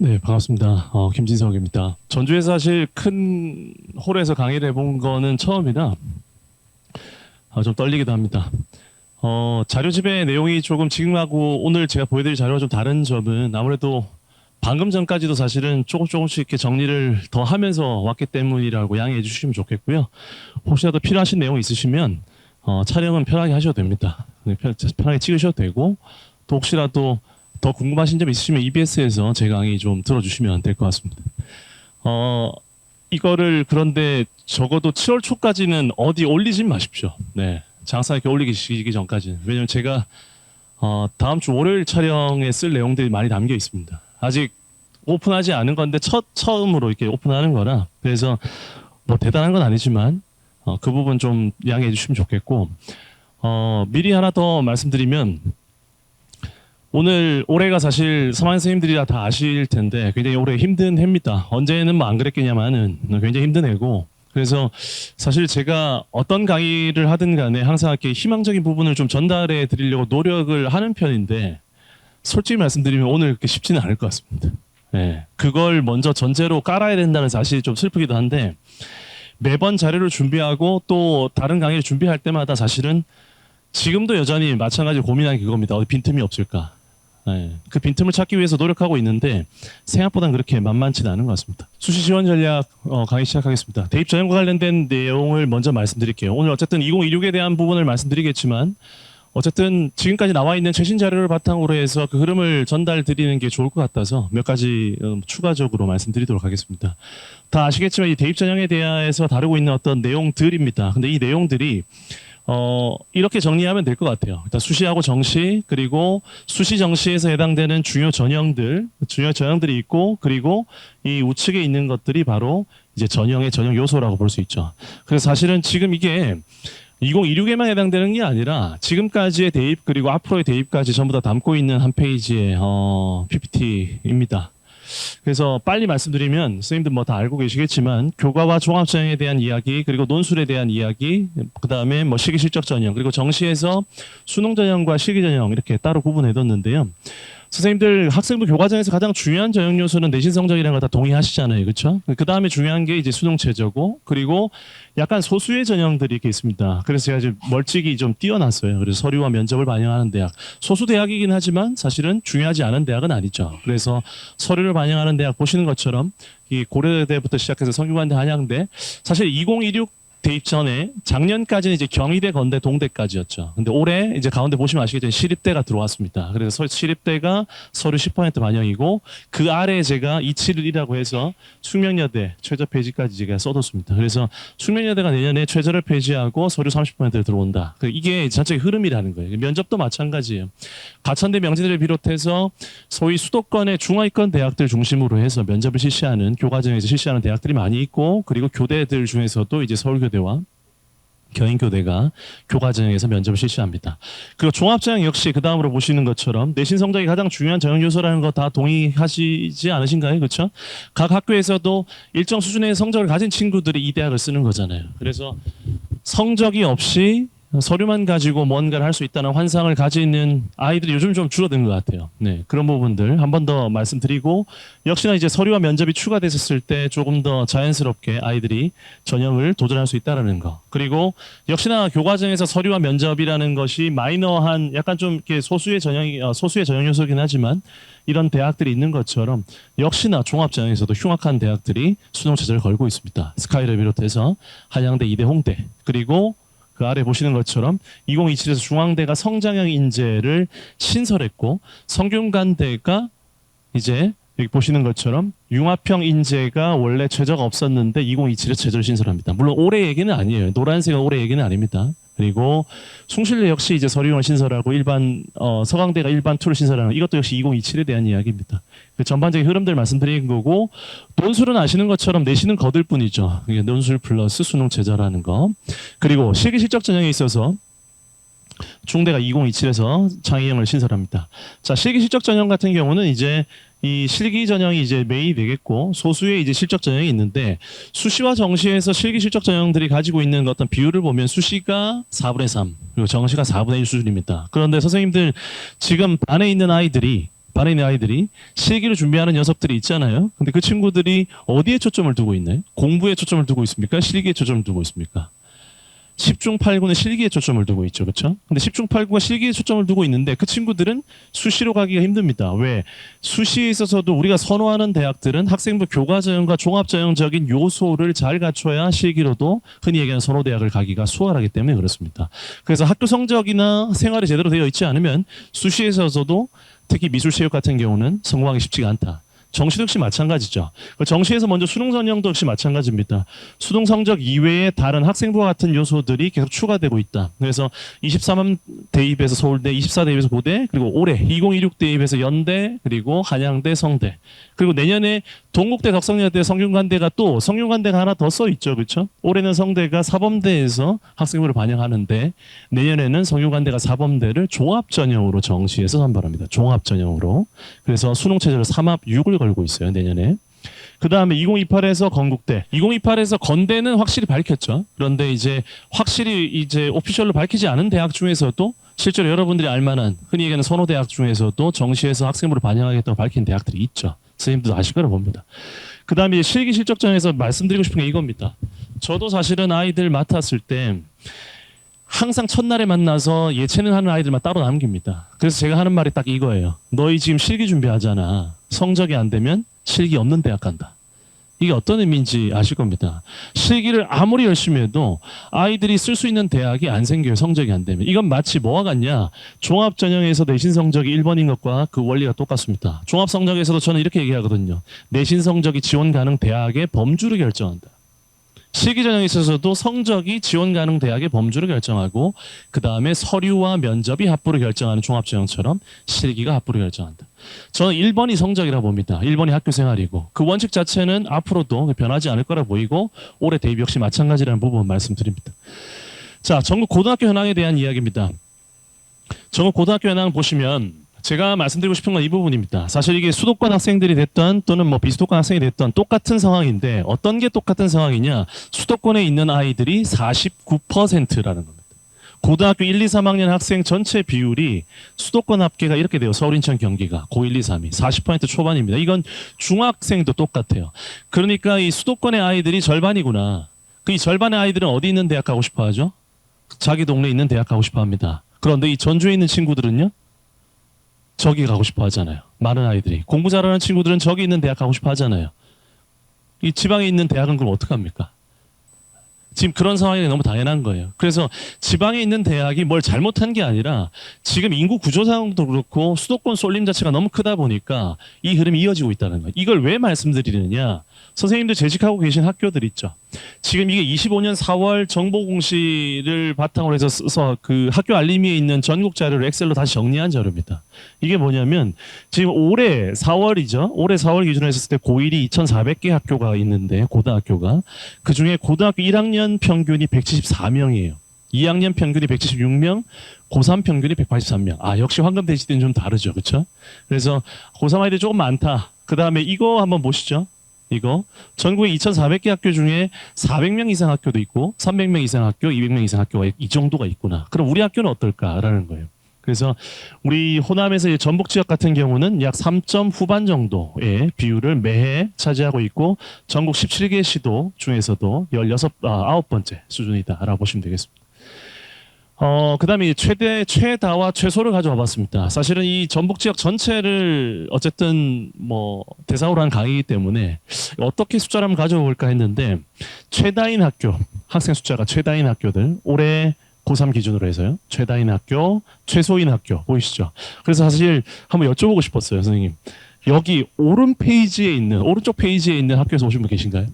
네, 반갑습니다. 김진석입니다. 전주에서 사실 큰 홀에서 강의를 해본 거는 처음이라 좀 떨리기도 합니다. 자료집의 내용이 조금 지금하고 오늘 제가 보여드릴 자료가 좀 다른 점은 아무래도 방금 전까지도 사실은 조금씩 이렇게 정리를 더 하면서 왔기 때문이라고 양해해 주시면 좋겠고요. 혹시라도 필요하신 내용 있으시면 촬영은 편하게 하셔도 됩니다. 네, 편하게 찍으셔도 되고 또 혹시라도 더 궁금하신 점 있으시면 EBS에서 제 강의 좀 들어주시면 될 것 같습니다. 이거를 그런데 적어도 7월 초까지는 어디 올리진 마십시오. 네. 장사 이렇게 올리기 전까지는. 왜냐면 제가 다음 주 월요일 촬영에 쓸 내용들이 많이 담겨 있습니다. 아직 오픈하지 않은 건데 처음으로 이렇게 오픈하는 거라 그래서 뭐 대단한 건 아니지만 그 부분 좀 양해해 주시면 좋겠고 미리 하나 더 말씀드리면 올해가 사실 사망 선생님들이 다 아실 텐데 굉장히 올해 힘든 해입니다. 언제는 뭐 안 그랬겠냐마는 굉장히 힘든 해고 그래서 사실 제가 어떤 강의를 하든 간에 항상 이렇게 희망적인 부분을 좀 전달해 드리려고 노력을 하는 편인데 솔직히 말씀드리면 오늘 그렇게 쉽지는 않을 것 같습니다. 네, 그걸 먼저 전제로 깔아야 된다는 사실이 좀 슬프기도 한데 매번 자료를 준비하고 또 다른 강의를 준비할 때마다 사실은 지금도 여전히 마찬가지로 고민하는 그겁니다. 어디 빈틈이 없을까? 네, 그 빈틈을 찾기 위해서 노력하고 있는데 생각보다는 그렇게 만만치는 않은 것 같습니다. 수시 지원 전략 강의 시작하겠습니다. 대입 전형과 관련된 내용을 먼저 말씀드릴게요. 오늘 어쨌든 2026에 대한 부분을 말씀드리겠지만 어쨌든 지금까지 나와 있는 최신 자료를 바탕으로 해서 그 흐름을 전달 드리는 게 좋을 것 같아서 몇 가지 추가적으로 말씀드리도록 하겠습니다. 다 아시겠지만 이 대입 전형에 대해서 다루고 있는 어떤 내용들입니다. 근데 이 내용들이 이렇게 정리하면 될 것 같아요. 일단 수시하고 정시, 그리고 수시 정시에서 해당되는 중요 전형들이 있고, 그리고 이 우측에 있는 것들이 바로 이제 전형의 전형 요소라고 볼 수 있죠. 그래서 사실은 지금 이게 2026에만 해당되는 게 아니라 지금까지의 대입 그리고 앞으로의 대입까지 전부 다 담고 있는 한 페이지의 PPT입니다. 그래서 빨리 말씀드리면 선생님들 뭐 다 알고 계시겠지만 교과와 종합전형에 대한 이야기 그리고 논술에 대한 이야기 그다음에 뭐 실기실적 전형 그리고 정시에서 수능 전형과 실기 전형 이렇게 따로 구분해 뒀는데요. 선생님들 학생부 교과전에서 가장 중요한 전형 요소는 내신 성적이라는 걸 다 동의하시잖아요. 그렇죠? 그 다음에 중요한 게 이제 수능 최저고 그리고 약간 소수의 전형들이 이렇게 있습니다. 그래서 제가 지금 멀찍이 좀 띄워놨어요. 그래서 서류와 면접을 반영하는 대학. 소수 대학이긴 하지만 사실은 중요하지 않은 대학은 아니죠. 그래서 서류를 반영하는 대학 보시는 것처럼 이 고려대부터 시작해서 성균관대, 한양대 사실 2026 대입 전에 작년까지는 이제 경희대, 건대, 동대까지였죠. 근데 올해 이제 가운데 보시면 아시겠지만 시립대가 들어왔습니다. 그래서 시립대가 서류 10% 반영이고 그 아래에 제가 271이라고 해서 숙명여대 최저 폐지까지 제가 써뒀습니다. 그래서 숙명여대가 내년에 최저를 폐지하고 서류 30%를 들어온다. 이게 전체의 흐름이라는 거예요. 면접도 마찬가지예요. 가천대, 명지대를 비롯해서 소위 수도권의 중하위권 대학들 중심으로 해서 면접을 실시하는 교과정에서 실시하는 대학들이 많이 있고 그리고 교대들 중에서도 이제 서울교대와 경인교대가 교과전형에서 면접을 실시합니다. 그리고 종합전형 역시 그 다음으로 보시는 것처럼 내신 성적이 가장 중요한 전형 요소라는 거 다 동의하시지 않으신가요? 그렇죠? 각 학교에서도 일정 수준의 성적을 가진 친구들이 이 대학을 쓰는 거잖아요. 그래서 성적이 없이 서류만 가지고 뭔가를 할 수 있다는 환상을 가지는 아이들이 요즘 좀 줄어든 것 같아요. 네, 그런 부분들 한 번 더 말씀드리고 역시나 이제 서류와 면접이 추가됐을 때 조금 더 자연스럽게 아이들이 전형을 도전할 수 있다라는 거. 그리고 역시나 교과정에서 서류와 면접이라는 것이 마이너한 약간 좀 이렇게 소수의 전형 요소긴 하지만 이런 대학들이 있는 것처럼 역시나 종합전형에서도 흉악한 대학들이 수능 최저를 걸고 있습니다. 스카이를 비롯해서 한양대, 이대, 홍대 그리고 그 아래 보시는 것처럼 2027에서 중앙대가 성장형 인재를 신설했고 성균관대가 이제 여기 보시는 것처럼 융합형 인재가 원래 최저가 없었는데 2027에 최저를 신설합니다. 물론 올해 얘기는 아니에요. 노란색은 올해 얘기는 아닙니다. 그리고 숭실대 역시 이제 서류형을 신설하고 일반 서강대가 일반 2를 신설하는 이것도 역시 2027에 대한 이야기입니다. 그 전반적인 흐름들 말씀드린 거고 논술은 아시는 것처럼 내신은 거들 뿐이죠. 이게 논술 플러스 수능 최저라는 거. 그리고 실기 실적 전형에 있어서 중대가 2027에서 창의형을 신설합니다. 자, 실기 실적 전형 같은 경우는 이제 이 실기 전형이 이제 메인이 되겠고 소수의 이제 실적 전형이 있는데 수시와 정시에서 실기 실적 전형들이 가지고 있는 어떤 비율을 보면 수시가 4분의 3 그리고 정시가 4분의 1 수준입니다. 그런데 선생님들 지금 반에 있는 아이들이 반에 있는 아이들이 실기를 준비하는 녀석들이 있잖아요. 근데 그 친구들이 어디에 초점을 두고 있나요? 공부에 초점을 두고 있습니까? 실기에 초점을 두고 있습니까? 10중 8구는 실기에 초점을 두고 있죠. 그렇죠? 근데 10중 8구가 실기에 초점을 두고 있는데 그 친구들은 수시로 가기가 힘듭니다. 왜? 수시에 있어서도 우리가 선호하는 대학들은 학생부 교과전형과 종합전형적인 요소를 잘 갖춰야 실기로도 흔히 얘기하는 선호대학을 가기가 수월하기 때문에 그렇습니다. 그래서 학교 성적이나 생활이 제대로 되어 있지 않으면 수시에 있어서도 특히 미술체육 같은 경우는 성공하기 쉽지가 않다. 정시도 역시 마찬가지죠. 정시에서 먼저 수능 전형도 역시 마찬가지입니다. 수능 성적 이외에 다른 학생부와 같은 요소들이 계속 추가되고 있다. 그래서 23만 대입에서 서울대, 24 대입에서 고대, 그리고 올해 2026 대입에서 연대, 그리고 한양대, 성대, 그리고 내년에 동국대, 덕성여대, 성균관대가 또 성균관대가 하나 더 써 있죠, 그렇죠? 올해는 성대가 사범대에서 학생부를 반영하는데 내년에는 성균관대가 사범대를 종합 전형으로 정시에서 선발합니다. 종합 전형으로. 그래서 수능 체제로 3합 6을 걸고 있어요, 내년에. 그 다음에 2028에서 건국대, 2028에서 건대는 확실히 밝혔죠. 그런데 이제 확실히 이제 오피셜로 밝히지 않은 대학 중에서도 실제로 여러분들이 알만한 흔히 얘기하는 선호대학 중에서도 정시에서 학생부를 반영하겠다고 밝힌 대학들이 있죠. 선생님도 아실 거라 봅니다. 그 다음에 실기 실적전에서 말씀드리고 싶은 게 이겁니다. 저도 사실은 아이들 맡았을 때 항상 첫날에 만나서 예체능 하는 아이들만 따로 남깁니다. 그래서 제가 하는 말이 딱 이거예요. 너희 지금 실기 준비하잖아. 성적이 안 되면 실기 없는 대학 간다. 이게 어떤 의미인지 아실 겁니다. 실기를 아무리 열심히 해도 아이들이 쓸 수 있는 대학이 안 생겨요. 성적이 안 되면. 이건 마치 뭐와 같냐. 종합전형에서 내신 성적이 1번인 것과 그 원리가 똑같습니다. 종합성적에서도 저는 이렇게 얘기하거든요. 내신 성적이 지원 가능 대학의 범주를 결정한다. 실기 전형에 있어서도 성적이 지원 가능 대학의 범주를 결정하고 그 다음에 서류와 면접이 합부를 결정하는 종합전형처럼 실기가 합부를 결정한다. 저는 1번이 성적이라 봅니다. 1번이 학교 생활이고 그 원칙 자체는 앞으로도 변하지 않을 거라 보이고 올해 대입 역시 마찬가지라는 부분 말씀드립니다. 자, 전국 고등학교 현황에 대한 이야기입니다. 전국 고등학교 현황 보시면 제가 말씀드리고 싶은 건 이 부분입니다. 사실 이게 수도권 학생들이 됐던 또는 뭐 비수도권 학생이 됐던 똑같은 상황인데 어떤 게 똑같은 상황이냐. 수도권에 있는 아이들이 49%라는 겁니다. 고등학교 1, 2, 3학년 학생 전체 비율이 수도권 합계가 이렇게 돼요. 서울, 인천, 경기가 고 1, 2, 3이 40% 초반입니다. 이건 중학생도 똑같아요. 그러니까 이 수도권의 아이들이 절반이구나. 그 이 절반의 아이들은 어디 있는 대학 가고 싶어 하죠? 자기 동네에 있는 대학 가고 싶어 합니다. 그런데 이 전주에 있는 친구들은요? 저기 가고 싶어 하잖아요. 많은 아이들이. 공부 잘하는 친구들은 저기 있는 대학 가고 싶어 하잖아요. 이 지방에 있는 대학은 그럼 어떡합니까? 지금 그런 상황이 너무 당연한 거예요. 그래서 지방에 있는 대학이 뭘 잘못한 게 아니라 지금 인구 구조상도 그렇고 수도권 쏠림 자체가 너무 크다 보니까 이 흐름이 이어지고 있다는 거예요. 이걸 왜 말씀드리느냐. 선생님들 재직하고 계신 학교들 있죠. 지금 이게 25년 4월 정보 공시를 바탕으로 해서 써서 그 학교 알림이에 있는 전국 자료를 엑셀로 다시 정리한 자료입니다. 이게 뭐냐면 지금 올해 4월이죠. 올해 4월 기준으로 했을 때 고1이 2,400개 학교가 있는데 고등학교가 그중에 고등학교 1학년 평균이 174명이에요. 2학년 평균이 176명, 고3 평균이 183명. 아, 역시 황금돼지 때는 좀 다르죠. 그렇죠? 그래서 고3 아이들이 조금 많다. 그다음에 이거 한번 보시죠. 이거 전국에 2,400개 학교 중에 400명 이상 학교도 있고 300명 이상 학교, 200명 이상 학교가 이 정도가 있구나. 그럼 우리 학교는 어떨까라는 거예요. 그래서 우리 호남에서 전북 지역 같은 경우는 약 3점 후반 정도의 비율을 매해 차지하고 있고 전국 17개 시도 중에서도 9번째 수준이다라고 보시면 되겠습니다. 그다음에 최다와 최소를 가져와 봤습니다. 사실은 이 전북 지역 전체를 어쨌든 뭐 대상으로 한 강의이기 때문에 어떻게 숫자를 한번 가져볼까 했는데 최다인 학교, 학생 숫자가 최다인 학교들 올해 고3 기준으로 해서요. 최다인 학교, 최소인 학교 보이시죠? 그래서 사실 한번 여쭤보고 싶었어요, 선생님. 여기 오른쪽 페이지에 있는 학교에서 오신 분 계신가요?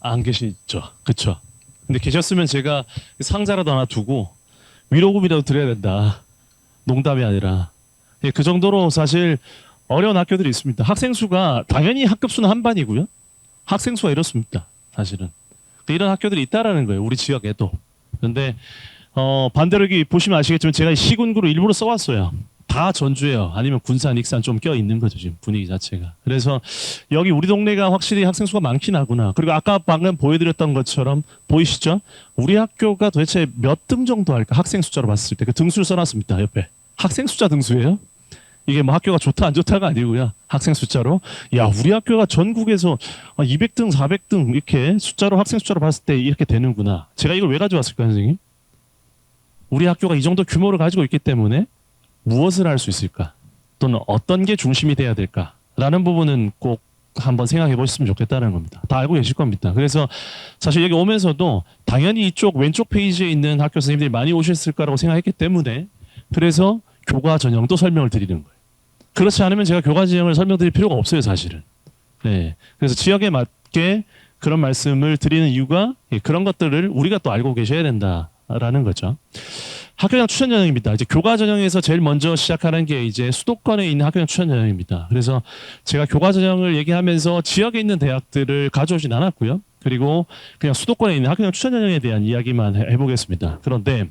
안 계시죠? 그렇죠? 근데 계셨으면 제가 상자라도 하나 두고 위로금이라도 드려야 된다. 농담이 아니라. 예, 그 정도로 사실 어려운 학교들이 있습니다. 학생 수가 당연히 학급 수는 한 반이고요. 학생 수가 이렇습니다. 사실은. 이런 학교들이 있다라는 거예요. 우리 지역에도. 그런데 반대로 여기 보시면 아시겠지만 제가 시군구를 일부러 써왔어요. 다 전주예요. 아니면 군산, 익산 좀 껴있는 거죠. 지금 분위기 자체가. 그래서 여기 우리 동네가 확실히 학생 수가 많긴 하구나. 그리고 아까 방금 보여드렸던 것처럼 보이시죠? 우리 학교가 도대체 몇 등 정도 할까? 학생 숫자로 봤을 때 그 등수를 써놨습니다. 옆에. 학생 숫자 등수예요? 이게 뭐 학교가 좋다 안 좋다가 아니고요. 학생 숫자로. 야, 우리 학교가 전국에서 200등, 400등 이렇게 숫자로 학생 숫자로 봤을 때 이렇게 되는구나. 제가 이걸 왜 가져왔을까요, 선생님? 우리 학교가 이 정도 규모를 가지고 있기 때문에 무엇을 할 수 있을까? 또는 어떤 게 중심이 돼야 될까? 라는 부분은 꼭 한번 생각해 보셨으면 좋겠다는 겁니다. 다 알고 계실 겁니다. 그래서 사실 여기 오면서도 당연히 이쪽 왼쪽 페이지에 있는 학교 선생님들이 많이 오셨을 거라고 생각했기 때문에 그래서 교과 전형도 설명을 드리는 거예요. 그렇지 않으면 제가 교과 전형을 설명드릴 필요가 없어요, 사실은. 네. 그래서 지역에 맞게 그런 말씀을 드리는 이유가 그런 것들을 우리가 또 알고 계셔야 된다라는 거죠. 학교장 추천 전형입니다. 이제 교과 전형에서 제일 먼저 시작하는 게 이제 수도권에 있는 학교장 추천 전형입니다. 그래서 제가 교과 전형을 얘기하면서 지역에 있는 대학들을 가져오진 않았고요. 그리고 그냥 수도권에 있는 학교장 추천 전형에 대한 이야기만 해보겠습니다. 그런데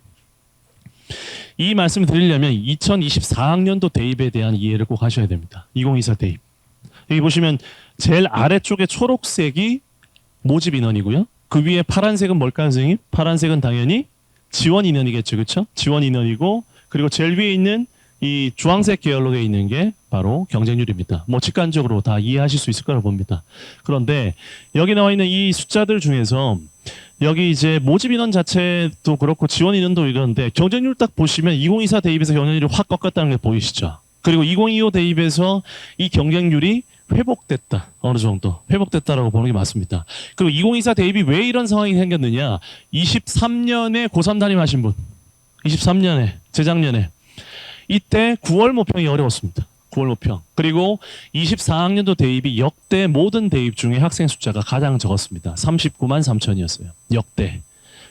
이 말씀을 드리려면 2024학년도 대입에 대한 이해를 꼭 하셔야 됩니다. 2024 대입. 여기 보시면 제일 아래쪽에 초록색이 모집 인원이고요. 그 위에 파란색은 뭘까요, 선생님? 파란색은 당연히 지원 인원이겠죠, 그렇죠? 지원 인원이고 그리고 제일 위에 있는 이 주황색 계열로 되어 있는 게 바로 경쟁률입니다. 뭐 직관적으로 다 이해하실 수 있을 거라고 봅니다. 그런데 여기 나와 있는 이 숫자들 중에서 여기 이제 모집 인원 자체도 그렇고 지원 인원도 이런데 경쟁률 딱 보시면 2024 대입에서 경쟁률이 확 꺾었다는 게 보이시죠? 그리고 2025 대입에서 이 경쟁률이 회복됐다. 어느 정도 회복됐다라고 보는 게 맞습니다. 그리고 2024 대입이 왜 이런 상황이 생겼느냐? 23년에 고3 담임하신 분, 23년에 재작년에 이때 9월 모평이 어려웠습니다. 9월 모평. 그리고 24학년도 대입이 역대 모든 대입 중에 학생 숫자가 가장 적었습니다. 39만 3천이었어요. 역대.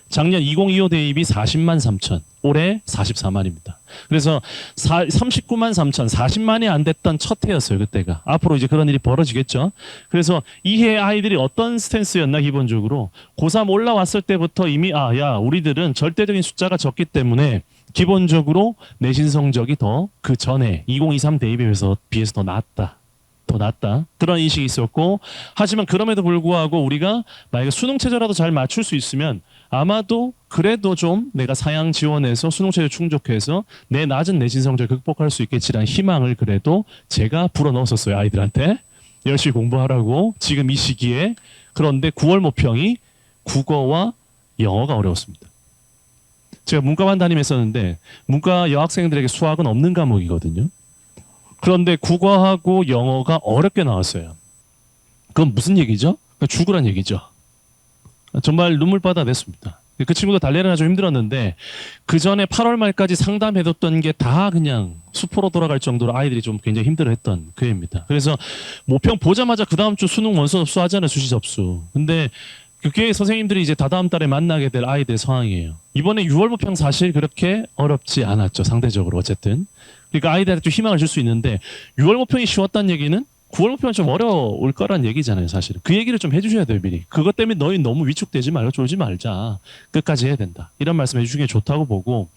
작년 2025 대입이 40만 3천, 올해 44만입니다. 그래서 39만 3천, 40만이 안 됐던 첫 해였어요, 그때가. 앞으로 이제 그런 일이 벌어지겠죠. 그래서 이 해 아이들이 어떤 스탠스였나, 기본적으로. 고3 올라왔을 때부터 이미, 야, 우리들은 절대적인 숫자가 적기 때문에 기본적으로 내신 성적이 더 그 전에 2023 대입에 비해서 더 낫다. 더 낫다. 그런 인식이 있었고, 하지만 그럼에도 불구하고 우리가 만약에 수능 최저라도 잘 맞출 수 있으면 아마도 그래도 좀 내가 사양 지원해서 수능 최저 충족해서 내 낮은 내신 성적을 극복할 수 있겠지라는 희망을 그래도 제가 불어넣었었어요, 아이들한테. 열심히 공부하라고 지금 이 시기에. 그런데 9월 모평이 국어와 영어가 어려웠습니다. 제가 문과반 담임했었는데 문과 여학생들에게 수학은 없는 과목이거든요. 그런데 국어하고 영어가 어렵게 나왔어요. 그건 무슨 얘기죠? 죽으란 얘기죠. 정말 눈물바다 냈습니다. 그 친구도 달래느라 좀 힘들었는데 그 전에 8월 말까지 상담해뒀던 게 다 그냥 수포로 돌아갈 정도로 아이들이 좀 굉장히 힘들어했던 그 해입니다. 그래서 모평 보자마자 그 다음 주 수능 원서 접수 하잖아요. 수시 접수. 근데 그게 선생님들이 이제 다다음 달에 만나게 될 아이들 상황이에요. 이번에 6월 모평 사실 그렇게 어렵지 않았죠. 상대적으로 어쨌든. 그러니까 아이들한테 좀 희망을 줄 수 있는데 6월 모평이 쉬웠다는 얘기는 9월 모평은 좀 어려울 거란 얘기잖아요, 사실은. 그 얘기를 좀 해주셔야 돼요, 미리. 그것 때문에 너희 너무 위축되지 말고 쫄지 말자. 끝까지 해야 된다. 이런 말씀 해주시는 게 좋다고 보고,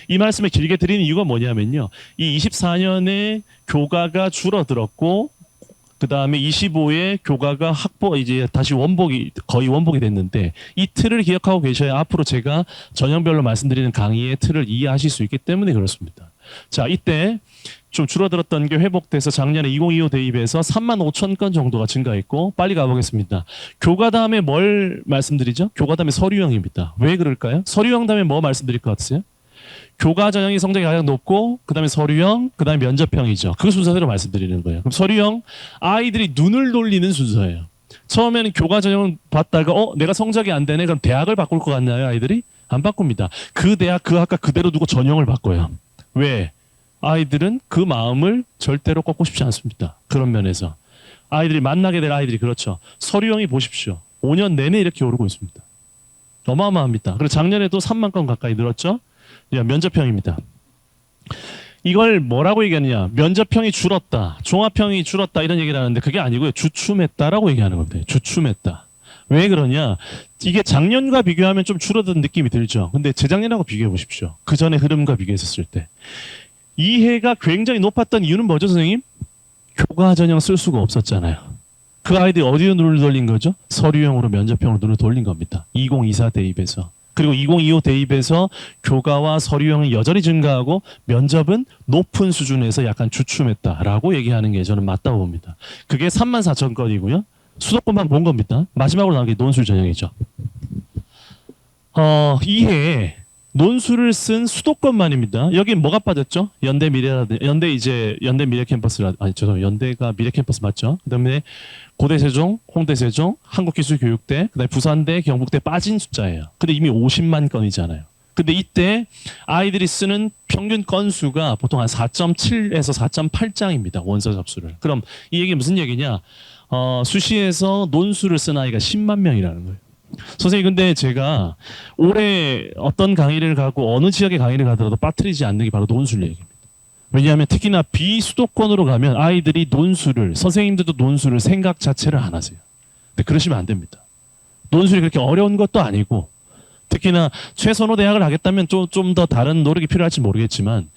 이 말씀을 길게 드리는 이유가 뭐냐면요. 이 24년에 교과가 줄어들었고, 그 다음에 25에 교과가 이제 다시 거의 원복이 됐는데, 이 틀을 기억하고 계셔야 앞으로 제가 전형별로 말씀드리는 강의의 틀을 이해하실 수 있기 때문에 그렇습니다. 자, 이때 좀 줄어들었던 게 회복돼서 작년에 2025 대입에서 3만 5천 건 정도가 증가했고, 빨리 가보겠습니다. 교과 다음에 뭘 말씀드리죠? 교과 다음에 서류형입니다. 왜 그럴까요? 서류형 다음에 뭐 말씀드릴 것 같으세요? 교과 전형이 성적이 가장 높고, 그 다음에 서류형, 그 다음에 면접형이죠. 그 순서대로 말씀드리는 거예요. 그럼 서류형, 아이들이 눈을 돌리는 순서예요. 처음에는 교과 전형을 봤다가 내가 성적이 안 되네. 그럼 대학을 바꿀 것 같나요, 아이들이? 안 바꿉니다. 그 대학, 그 학과 그대로 두고 전형을 바꿔요. 왜? 아이들은 그 마음을 절대로 꺾고 싶지 않습니다. 그런 면에서. 아이들이 만나게 될 아이들이 그렇죠. 서류형이 보십시오. 5년 내내 이렇게 오르고 있습니다. 어마어마합니다. 그리고 작년에도 3만 건 가까이 늘었죠. 면접형입니다. 이걸 뭐라고 얘기하느냐. 면접형이 줄었다. 종합형이 줄었다. 이런 얘기를 하는데 그게 아니고요. 주춤했다라고 얘기하는 겁니다. 주춤했다. 왜 그러냐. 이게 작년과 비교하면 좀 줄어든 느낌이 들죠. 근데 재작년하고 비교해 보십시오. 그 전에 흐름과 비교했었을 때. 이 해가 굉장히 높았던 이유는 뭐죠, 선생님? 교과 전형 쓸 수가 없었잖아요. 그 아이들이 어디로 눈을 돌린 거죠? 서류형으로 면접형으로 눈을 돌린 겁니다. 2024 대입에서. 그리고 2025 대입에서 교과와 서류형은 여전히 증가하고 면접은 높은 수준에서 약간 주춤했다라고 얘기하는 게 저는 맞다고 봅니다. 그게 34,000건이고요. 수도권만 본 겁니다. 마지막으로 나온 게 논술 전형이죠. 이해 논술을 쓴 수도권만입니다. 여기 뭐가 빠졌죠? 연대 미래라든지 연대 미래 캠퍼스라 아니 죄송해요. 연대가 미래 캠퍼스 맞죠? 그다음에 고대 세종, 홍대 세종, 한국기술교육대, 그다음에 부산대, 경북대 빠진 숫자예요. 근데 이미 50만 건이잖아요. 근데 이때 아이들이 쓰는 평균 건수가 보통 한 4.7에서 4.8장입니다. 원서 접수를. 그럼 이 얘기 무슨 얘기냐? 수시에서 논술을 쓴 아이가 10만 명이라는 거예요. 선생님 근데 제가 올해 어떤 강의를 가고 어느 지역의 강의를 가더라도 빠뜨리지 않는 게 바로 논술 얘기입니다. 왜냐하면 특히나 비수도권으로 가면 아이들이 논술을 선생님들도 논술을 생각 자체를 안 하세요. 근데 그러시면 안 됩니다. 논술이 그렇게 어려운 것도 아니고 특히나 최선호 대학을 하겠다면 좀 더 다른 노력이 필요할지 모르겠지만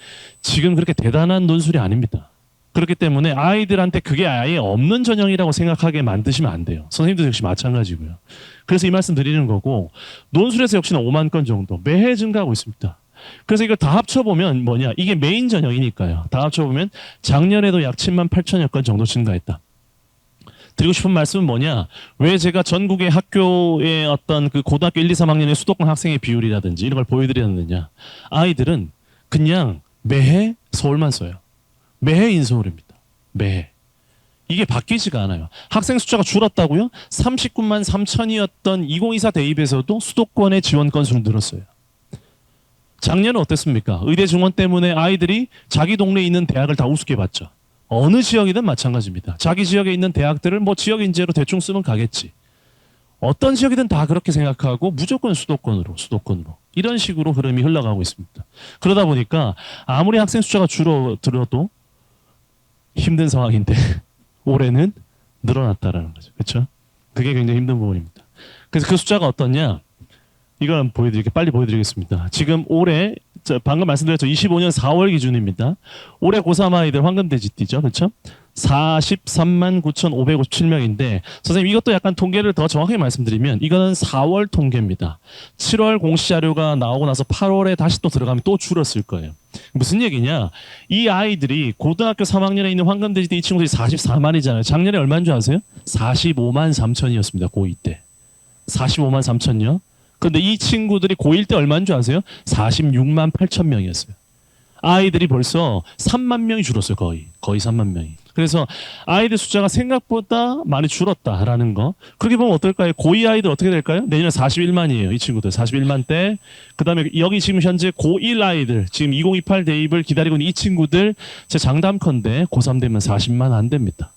지금 그렇게 대단한 논술이 아닙니다. 그렇기 때문에 아이들한테 그게 아예 없는 전형이라고 생각하게 만드시면 안 돼요. 선생님도 역시 마찬가지고요. 그래서 이 말씀 드리는 거고 논술에서 역시나 5만 건 정도 매해 증가하고 있습니다. 그래서 이걸 다 합쳐보면 뭐냐 이게 메인 전형이니까요. 다 합쳐보면 작년에도 약 7만 8천여 건 정도 증가했다. 드리고 싶은 말씀은 뭐냐 왜 제가 전국의 학교의 어떤 그 고등학교 1, 2, 3학년의 수도권 학생의 비율이라든지 이런 걸 보여드렸느냐 아이들은 그냥 매해 서울만 써요. 매해 인서울입니다. 매해. 이게 바뀌지가 않아요. 학생 숫자가 줄었다고요? 39만 3천이었던 2024 대입에서도 수도권의 지원 건수는 늘었어요. 작년은 어땠습니까? 의대 증원 때문에 아이들이 자기 동네에 있는 대학을 다 우습게 봤죠. 어느 지역이든 마찬가지입니다. 자기 지역에 있는 대학들을 뭐 지역 인재로 대충 쓰면 가겠지. 어떤 지역이든 다 그렇게 생각하고 무조건 수도권으로 이런 식으로 흐름이 흘러가고 있습니다. 그러다 보니까 아무리 학생 숫자가 줄어들어도 힘든 상황인데 올해는 늘어났다라는 거죠. 그렇죠? 그게 굉장히 힘든 부분입니다. 그래서 그 숫자가 어떻냐? 이걸 빨리 보여드리겠습니다. 지금 올해 방금 말씀드렸죠. 25년 4월 기준입니다. 올해 고3 아이들 황금돼지띠죠. 그렇죠? 43만 9,557명인데 선생님 이것도 약간 통계를 더 정확하게 말씀드리면 이거는 4월 통계입니다. 7월 공시 자료가 나오고 나서 8월에 다시 또 들어가면 또 줄었을 거예요. 무슨 얘기냐? 이 아이들이 고등학교 3학년에 있는 황금돼지띠 이 친구들이 44만이잖아요. 작년에 얼마인 줄 아세요? 45만 3천이었습니다. 고2 때. 45만 3천요. 근데 이 친구들이 고1 때 얼마인 줄 아세요? 46만 8천 명이었어요. 아이들이 벌써 3만 명이 줄었어요. 거의 3만 명이. 그래서 아이들 숫자가 생각보다 많이 줄었다라는 거. 그렇게 보면 어떨까요? 고2 아이들 어떻게 될까요? 내년에 41만이에요. 이 친구들 41만 대. 그다음에 여기 지금 현재 고1 아이들 지금 2028 대입을 기다리고 있는 이 친구들 제 장담컨대 고3 되면 40만 안 됩니다.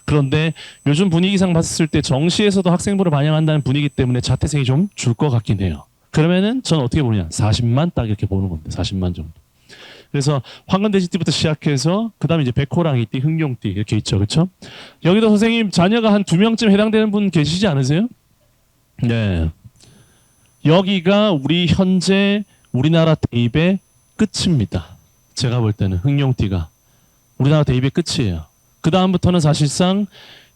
그런데 요즘 분위기상 봤을 때 정시에서도 학생부를 반영한다는 분위기 때문에 자퇴생이 좀 줄 것 같긴 해요. 그러면은 저는 어떻게 보냐 40만 딱 이렇게 보는 겁니다. 40만 정도. 그래서 황금돼지띠부터 시작해서 그다음에 이제 백호랑이띠, 흑룡띠 이렇게 있죠. 그렇죠? 여기도 선생님 자녀가 한 2명쯤 해당되는 분 계시지 않으세요? 네. 여기가 우리 현재 우리나라 대입의 끝입니다. 제가 볼 때는 흑룡띠가 우리나라 대입의 끝이에요. 그 다음부터는 사실상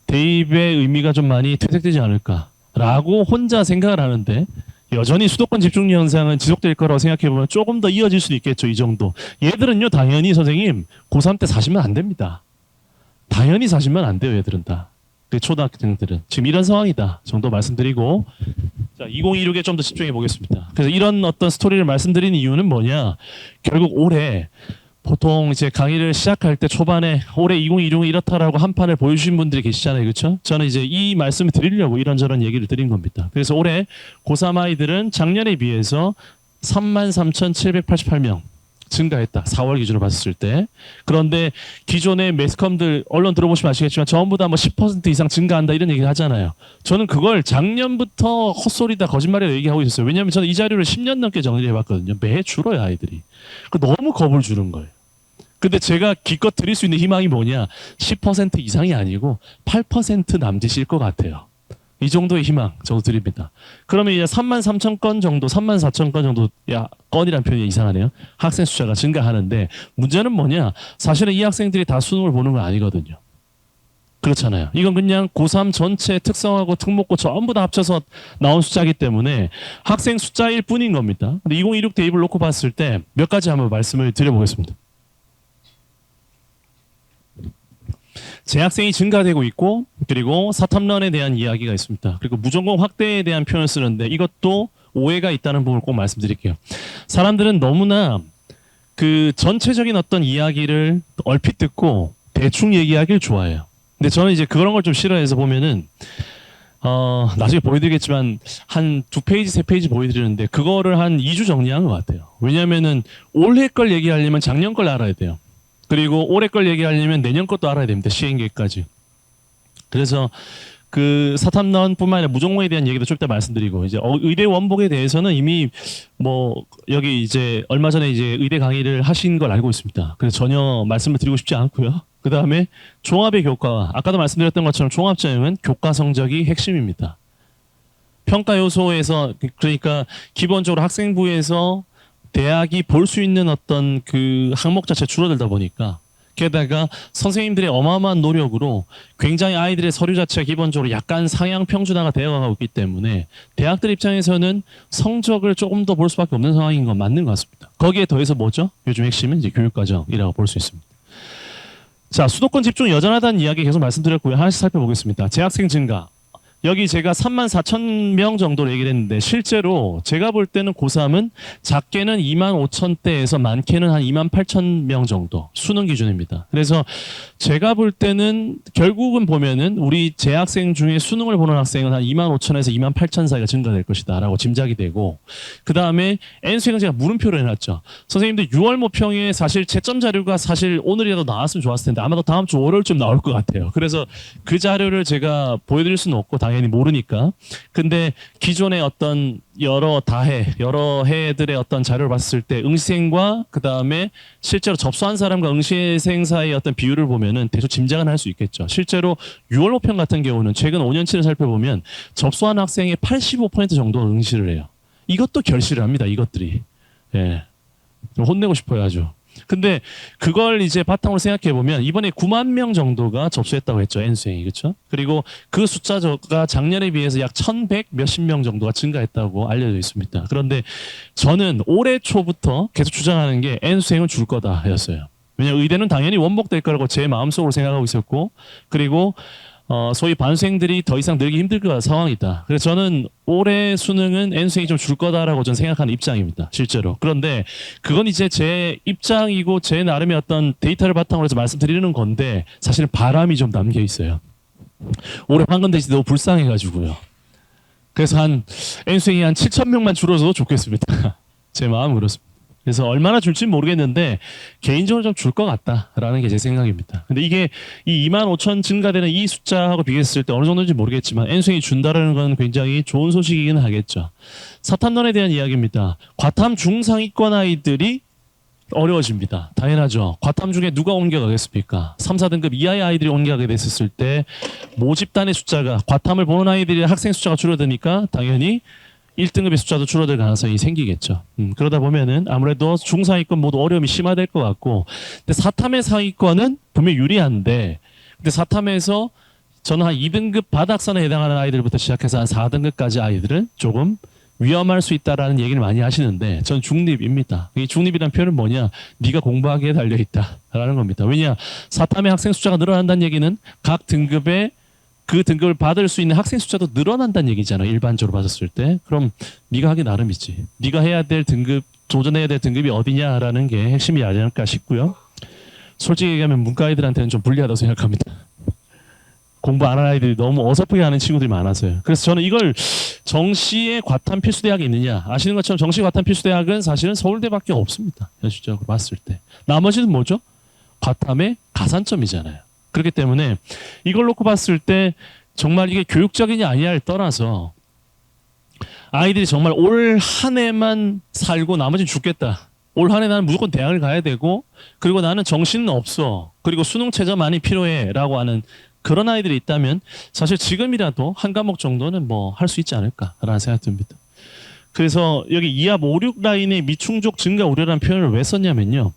대입의 의미가 좀 많이 퇴색되지 않을까라고 혼자 생각을 하는데 여전히 수도권 집중률 현상은 지속될 거라고 생각해보면 조금 더 이어질 수도 있겠죠. 이 정도. 얘들은요 당연히 선생님 고3 때 사시면 안 됩니다. 당연히 사시면 안 돼요. 얘들은 다. 초등학생들은. 지금 이런 상황이다 정도 말씀드리고 자 2026에 좀 더 집중해 보겠습니다. 그래서 이런 어떤 스토리를 말씀드리는 이유는 뭐냐. 결국 올해 보통 이제 강의를 시작할 때 초반에 올해 2026은 이렇다라고 한 판을 보여주신 분들이 계시잖아요. 그렇죠? 저는 이제 이 말씀을 드리려고 이런저런 얘기를 드린 겁니다. 그래서 올해 고3 아이들은 작년에 비해서 33,788명 증가했다. 4월 기준으로 봤을 때. 그런데 기존의 매스컴들 언론 들어보시면 아시겠지만 전부 다 뭐 10% 이상 증가한다 이런 얘기를 하잖아요. 저는 그걸 작년부터 헛소리다 거짓말이라고 얘기하고 있었어요. 왜냐하면 저는 이 자료를 10년 넘게 정리를 해봤거든요. 매해 줄어요 아이들이. 너무 겁을 주는 거예요. 근데 제가 기껏 드릴 수 있는 희망이 뭐냐 10% 이상이 아니고 8% 남짓일 것 같아요. 이 정도의 희망 저도 드립니다. 그러면 이제 3만 3천 건 정도 3만 4천 건 정도 건이라는 표현이 이상하네요. 학생 숫자가 증가하는데 문제는 뭐냐 사실은 이 학생들이 다 수능을 보는 건 아니거든요. 그렇잖아요. 이건 그냥 고3 전체 특성하고 특목고 전부 다 합쳐서 나온 숫자이기 때문에 학생 숫자일 뿐인 겁니다. 근데 2026 대입을 놓고 봤을 때 몇 가지 한번 말씀을 드려보겠습니다. 재학생이 증가되고 있고, 그리고 사탐런에 대한 이야기가 있습니다. 그리고 무전공 확대에 대한 표현을 쓰는데 이것도 오해가 있다는 부분을 꼭 말씀드릴게요. 사람들은 너무나 그 전체적인 어떤 이야기를 얼핏 듣고 대충 얘기하길 좋아해요. 근데 저는 이제 그런 걸 좀 싫어해서 보면은 나중에 보여드리겠지만 한 2페이지, 3페이지 보여드리는데 그거를 한 2주 정리한 것 같아요. 왜냐면은 올해 걸 얘기하려면 작년 걸 알아야 돼요. 그리고 올해 걸 얘기하려면 내년 것도 알아야 됩니다. 시행 계획까지. 그래서 그 사탐론뿐만 아니라 무전공에 대한 얘기도 좀 이따 말씀드리고, 이제 의대 원복에 대해서는 이미 뭐 여기 이제 얼마 전에 이제 의대 강의를 하신 걸 알고 있습니다. 그래서 전혀 말씀을 드리고 싶지 않고요. 그 다음에 종합의 교과와, 아까도 말씀드렸던 것처럼 종합전형은 교과 성적이 핵심입니다. 평가 요소에서, 그러니까 기본적으로 학생부에서 대학이 볼 수 있는 어떤 그 항목 자체 줄어들다 보니까, 게다가 선생님들의 어마어마한 노력으로 굉장히 아이들의 서류 자체가 기본적으로 약간 상향 평준화가 되어가고 있기 때문에 대학들 입장에서는 성적을 조금 더 볼 수밖에 없는 상황인 건 맞는 것 같습니다. 거기에 더해서 뭐죠? 요즘 핵심은 이제 교육과정이라고 볼 수 있습니다. 자, 수도권 집중 여전하다는 이야기 계속 말씀드렸고요. 하나씩 살펴보겠습니다. 재학생 증가. 여기 제가 34,000명 정도로 얘기를 했는데 실제로 제가 볼 때는 고3은 작게는 25,000대에서 많게는 한 28,000명 정도 수능 기준입니다. 그래서 제가 볼 때는 결국은 보면은 우리 재학생 중에 수능을 보는 학생은 한 25,000에서 28,000 사이가 증가될 것이다 라고 짐작이 되고, 그 다음에 N수행은 제가 물음표를 해놨죠. 선생님들 6월 모평에 사실 채점 자료가 사실 오늘이라도 나왔으면 좋았을 텐데 아마도 다음 주 월요일쯤 나올 것 같아요. 그래서 그 자료를 제가 보여드릴 수는 없고 당연히 모르니까. 근데 기존의 어떤 여러 해들의 어떤 자료를 봤을 때 응시생과 그 다음에 실제로 접수한 사람과 응시생 사이의 어떤 비율을 보면은 대충 짐작은 할 수 있겠죠. 실제로 6월 모평 같은 경우는 최근 5년치를 살펴보면 접수한 학생의 85% 정도 응시를 해요. 이것도 결실을 합니다. 이것들이. 예. 좀 혼내고 싶어요, 아주. 근데 그걸 이제 바탕으로 생각해 보면 이번에 9만 명 정도가 접수했다고 했죠. N수행이. 그렇죠? 그리고 그 숫자가 작년에 비해서 약 1,100 몇십 명 정도가 증가했다고 알려져 있습니다. 그런데 저는 올해 초부터 계속 주장하는 게 N수행은 줄 거다였어요. 왜냐하면 의대는 당연히 원복될 거라고 제 마음속으로 생각하고 있었고, 그리고 소위 반수생들이 더 이상 늘기 힘들 거 상황이다. 그래서 저는 올해 수능은 N수행이 좀 줄 거다라고 저는 생각하는 입장입니다. 실제로. 그런데 그건 이제 제 입장이고 제 나름의 어떤 데이터를 바탕으로 해서 말씀드리는 건데 사실은 바람이 좀 담겨 있어요. 올해 황금 대시 너무 불쌍해가지고요. 그래서 한 N수행이 한 7,000명만 줄어서 좋겠습니다. 제 마음은 그렇습니다. 그래서 얼마나 줄지는 모르겠는데 개인적으로 좀 줄 것 같다라는 게 제 생각입니다. 근데 이게 이 25,000 증가되는 이 숫자하고 비교했을 때 어느 정도인지 모르겠지만 N수행이 준다라는 건 굉장히 좋은 소식이긴 하겠죠. 사탐론에 대한 이야기입니다. 과탐 중상위권 아이들이 어려워집니다. 당연하죠. 과탐 중에 누가 옮겨가겠습니까? 3, 4등급 이하의 아이들이 옮겨가게 됐을 때 모집단의 숫자가, 과탐을 보는 아이들의 학생 숫자가 줄어드니까 당연히 1등급의 숫자도 줄어들 가능성이 생기겠죠. 그러다 보면은 아무래도 중상위권 모두 어려움이 심화될 것 같고, 근데 사탐의 상위권은 분명히 유리한데, 근데 사탐에서 저는 한 2등급 바닥선에 해당하는 아이들부터 시작해서 한 4등급까지 아이들은 조금 위험할 수 있다라는 얘기를 많이 하시는데 전 중립입니다. 이 중립이라는 표현은 뭐냐? 네가 공부하기에 달려있다라는 겁니다. 왜냐? 사탐의 학생 숫자가 늘어난다는 얘기는 각 등급의 그 등급을 받을 수 있는 학생 숫자도 늘어난다는 얘기잖아요. 일반적으로 봤을 때. 그럼 네가 하기 나름이지. 네가 해야 될 등급, 도전해야 될 등급이 어디냐라는 게 핵심이 아닐까 싶고요. 솔직히 얘기하면 문과 아이들한테는 좀 불리하다고 생각합니다. 공부 안 하는 아이들이 너무 어설프게 하는 친구들이 많아서요. 그래서 저는 이걸 정시에 과탐 필수 대학이 있느냐. 아시는 것처럼 정시 과탐 필수 대학은 사실은 서울대밖에 없습니다. 현실적으로 봤을 때. 나머지는 뭐죠? 과탐의 가산점이잖아요. 그렇기 때문에 이걸 놓고 봤을 때 정말 이게 교육적이냐 아니냐를 떠나서 아이들이 정말 올 한 해만 살고 나머지는 죽겠다. 올 한 해 나는 무조건 대학을 가야 되고, 그리고 나는 정신은 없어. 그리고 수능 최저만이 필요해. 라고 하는 그런 아이들이 있다면 사실 지금이라도 한 과목 정도는 뭐 할 수 있지 않을까라는 생각이 듭니다. 그래서 여기 이합 5, 6 라인의 미충족 증가 우려라는 표현을 왜 썼냐면요.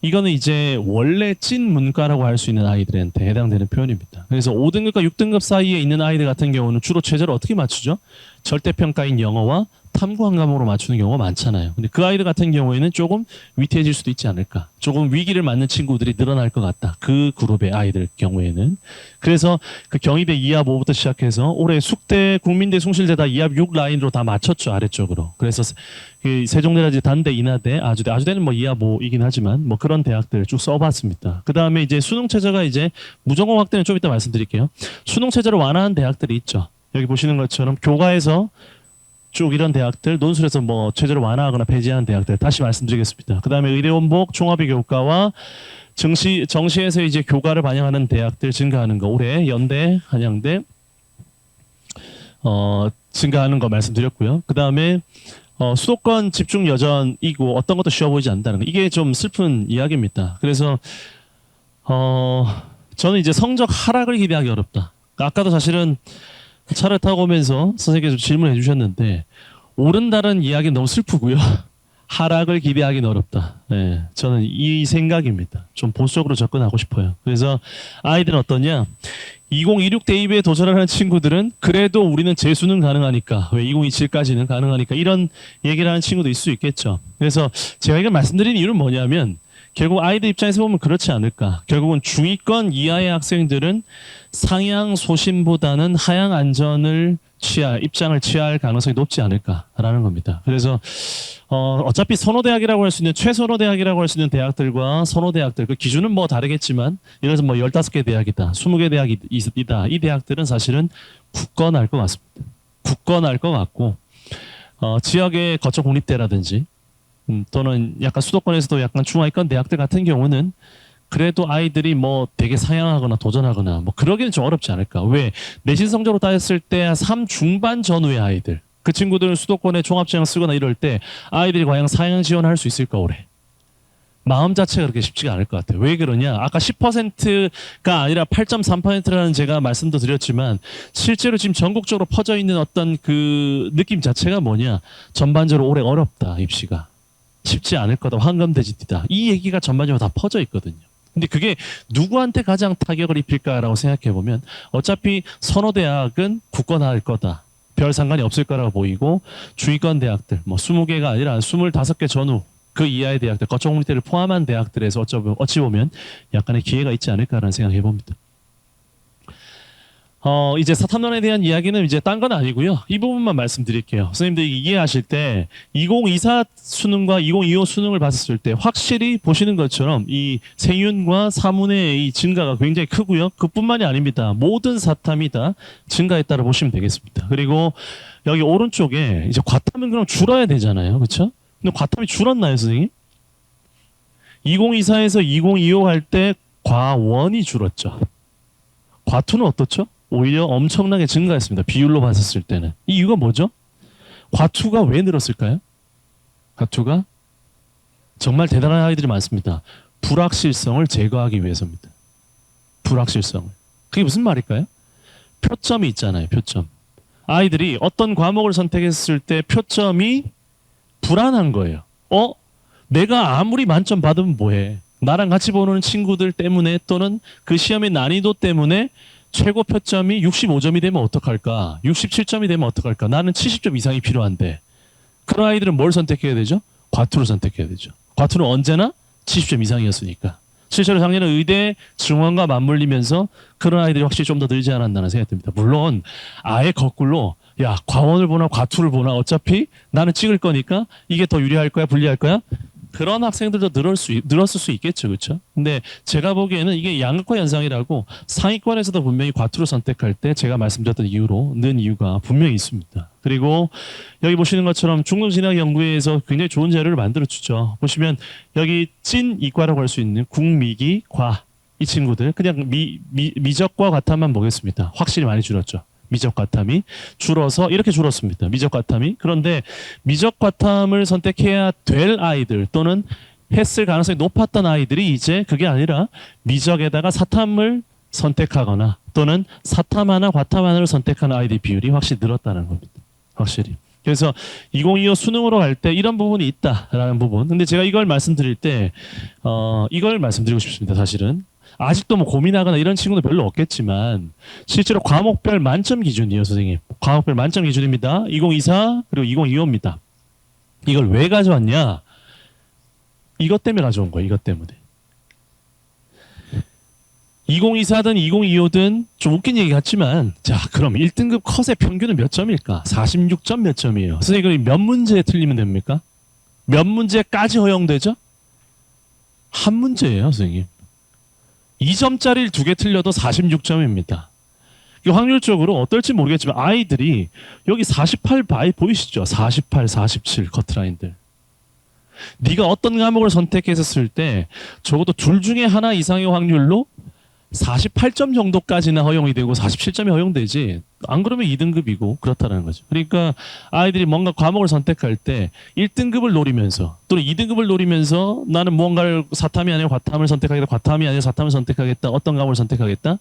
이거는 이제 원래 찐 문과라고 할 수 있는 아이들한테 해당되는 표현입니다. 그래서 5등급과 6등급 사이에 있는 아이들 같은 경우는 주로 최저를 어떻게 맞추죠? 절대평가인 영어와 탐구 한 과목으로 맞추는 경우가 많잖아요. 근데 그 아이들 같은 경우에는 조금 위태해질 수도 있지 않을까. 조금 위기를 맞는 친구들이 늘어날 것 같다. 그 그룹의 아이들 경우에는. 그래서 그 경희대 2합 5부터 시작해서 올해 숙대, 국민대, 숭실대 다 2합 6 라인으로 다 맞췄죠. 아래쪽으로. 그래서 그 세종대라지 단대, 인하대, 아주대, 아주대는 뭐 2합 5이긴 하지만 뭐 그런 대학들 쭉 써봤습니다. 그 다음에 이제 수능 체제가 이제 무전공학 때는 좀 이따 말씀드릴게요. 수능 체제를 완화한 대학들이 있죠. 여기 보시는 것처럼 교과에서 쭉 이런 대학들, 논술에서 뭐 최저를 완화하거나 폐지하는 대학들 다시 말씀드리겠습니다. 그 다음에 의대원복, 종합의 교과와 정시에서 이제 교과를 반영하는 대학들 증가하는 거 올해 연대, 한양대 증가하는 거 말씀드렸고요. 그 다음에 수도권 집중 여전이고 어떤 것도 쉬워 보이지 않는다는 거. 이게 좀 슬픈 이야기입니다. 그래서 저는 이제 성적 하락을 기대하기 어렵다. 아까도 사실은 차를 타고 오면서 선생님께서 질문해 주셨는데 오른다는 이야기는 너무 슬프고요. 하락을 기대하기는 어렵다. 네, 저는 이 생각입니다. 좀 보수적으로 접근하고 싶어요. 그래서 아이들은 어떠냐? 2026 대입에 도전하는 친구들은 그래도 우리는 재수는 가능하니까 왜 2027까지는 가능하니까 이런 얘기를 하는 친구도 있을 수 있겠죠. 그래서 제가 이걸 말씀드린 이유는 뭐냐면 결국 아이들 입장에서 보면 그렇지 않을까. 결국은 중위권 이하의 학생들은 상향 소신보다는 하향 안전을 입장을 취할 가능성이 높지 않을까라는 겁니다. 그래서 어차피 선호대학이라고 할 수 있는 최선호대학이라고 할 수 있는 대학들과 선호대학들 그 기준은 뭐 다르겠지만 예를 들어서 뭐 15개 대학이다, 20개 대학이다 이 대학들은 사실은 굳건할 것 같습니다. 굳건할 것 같고 지역의 거쳐 공립대라든지 또는 약간 수도권에서도 약간 중하위권 대학들 같은 경우는 그래도 아이들이 뭐 되게 사양하거나 도전하거나 뭐 그러기는 좀 어렵지 않을까. 왜? 내신 성적으로 따졌을 때 3 중반 전후의 아이들. 그 친구들은 수도권에 종합지원 쓰거나 이럴 때 아이들이 과연 사양 지원할 수 있을까 올해. 마음 자체가 그렇게 쉽지가 않을 것 같아요. 왜 그러냐? 아까 10%가 아니라 8.3%라는 제가 말씀도 드렸지만 실제로 지금 전국적으로 퍼져 있는 어떤 그 느낌 자체가 뭐냐? 전반적으로 올해 어렵다 입시가. 쉽지 않을 거다. 황금돼지띠다. 이 얘기가 전반적으로 다 퍼져 있거든요. 근데 그게 누구한테 가장 타격을 입힐까라고 생각해 보면 어차피 선호대학은 굳건할 거다. 별 상관이 없을 거라고 보이고 중위권 대학들 뭐 20개가 아니라 25개 전후 그 이하의 대학들 거쳐 공립대를 포함한 대학들에서 어찌 보면 약간의 기회가 있지 않을까라는 생각해 봅니다. 이제 사탐론에 대한 이야기는 이제 딴 건 아니고요. 이 부분만 말씀드릴게요. 선생님들이 이해하실 때 2024 수능과 2025 수능을 봤을 때 확실히 보시는 것처럼 이 세윤과 사문의 이 증가가 굉장히 크고요. 그뿐만이 아닙니다. 모든 사탐이 다 증가했다고 보시면 되겠습니다. 그리고 여기 오른쪽에 이제 과탐은 그럼 줄어야 되잖아요. 그렇죠? 근데 과탐이 줄었나요, 선생님? 2024에서 2025 할 때 과원이 줄었죠. 과투는 어떻죠? 오히려 엄청나게 증가했습니다. 비율로 봤었을 때는. 이 이유가 뭐죠? 과투가 왜 늘었을까요? 과투가 정말 대단한 아이들이 많습니다. 불확실성을 제거하기 위해서입니다. 불확실성을. 그게 무슨 말일까요? 표점이 있잖아요. 표점. 아이들이 어떤 과목을 선택했을 때 표점이 불안한 거예요. 내가 아무리 만점 받으면 뭐해? 나랑 같이 보는 친구들 때문에 또는 그 시험의 난이도 때문에 최고 표점이 65점이 되면 어떡할까? 67점이 되면 어떡할까? 나는 70점 이상이 필요한데. 그런 아이들은 뭘 선택해야 되죠? 과투를 선택해야 되죠. 과투는 언제나 70점 이상이었으니까. 실제로 작년에 의대 증원과 맞물리면서 그런 아이들이 확실히 좀 더 늘지 않았나는 생각이 듭니다. 물론 아예 거꾸로 야 과원을 보나 과투를 보나 어차피 나는 찍을 거니까 이게 더 유리할 거야 불리할 거야? 그런 학생들도 늘었을 수 있겠죠, 그렇죠? 근데 제가 보기에는 이게 양극화 현상이라고 상위권에서도 분명히 과투를 선택할 때 제가 말씀드렸던 이유로 는 이유가 분명히 있습니다. 그리고 여기 보시는 것처럼 중등진학연구회에서 굉장히 좋은 자료를 만들어주죠. 보시면 여기 찐 이과라고 할 수 있는 국미기 과 이 친구들 그냥 미적과 과탐만 보겠습니다. 확실히 많이 줄었죠. 미적 과탐이 줄어서 이렇게 줄었습니다. 미적 과탐이. 그런데 미적 과탐을 선택해야 될 아이들 또는 했을 가능성이 높았던 아이들이 이제 그게 아니라 미적에다가 사탐을 선택하거나 또는 사탐 하나 과탐 하나를 선택하는 아이들 비율이 확실히 늘었다는 겁니다. 확실히. 그래서 2025 수능으로 갈 때 이런 부분이 있다라는 부분. 근데 제가 이걸 말씀드릴 때 이걸 말씀드리고 싶습니다. 사실은 아직도 뭐 고민하거나 이런 친구는 별로 없겠지만 실제로 과목별 만점 기준이에요, 선생님. 과목별 만점 기준입니다. 2024 그리고 2025입니다. 이걸 왜 가져왔냐? 이것 때문에 가져온 거예요. 이것 때문에. 2024든 2025든 좀 웃긴 얘기 같지만 자 그럼 1등급 컷의 평균은 몇 점일까? 46점 몇 점이에요. 선생님 몇 문제 틀리면 됩니까? 몇 문제까지 허용되죠? 한 문제예요, 선생님. 2점짜리를 2개 틀려도 46점입니다. 확률적으로 어떨지 모르겠지만 아이들이 여기 48 바이 보이시죠? 48, 47 커트라인들. 네가 어떤 과목을 선택했었을 때 적어도 둘 중에 하나 이상의 확률로 48점 정도까지나 허용이 되고 47점이 허용되지 안 그러면 2등급이고 그렇다는 거죠. 그러니까 아이들이 뭔가 과목을 선택할 때 1등급을 노리면서 또는 2등급을 노리면서 나는 무언가를 사탐이 아니라 과탐을 선택하겠다, 과탐이 아니라 사탐을 선택하겠다, 어떤 과목을 선택하겠다,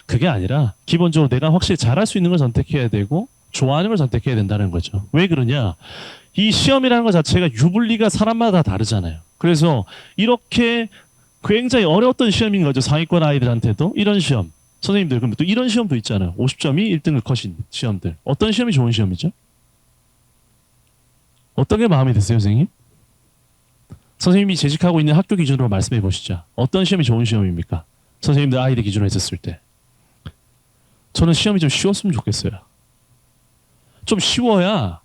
그게 아니라 기본적으로 내가 확실히 잘할 수 있는 걸 선택해야 되고 좋아하는 걸 선택해야 된다는 거죠. 왜 그러냐? 이 시험이라는 것 자체가 유불리가 사람마다 다 다르잖아요. 그래서 이렇게 굉장히 어려웠던 시험인 거죠. 상위권 아이들한테도 이런 시험. 선생님들 그럼 또 이런 시험도 있잖아요. 50점이 1등급 컷인 시험들. 어떤 시험이 좋은 시험이죠? 어떤 게 마음에 드세요, 선생님? 선생님이 재직하고 있는 학교 기준으로 말씀해 보시죠. 어떤 시험이 좋은 시험입니까? 선생님들 아이들 기준으로 했었을 때. 저는 시험이 좀 쉬웠으면 좋겠어요. 좀 쉬워야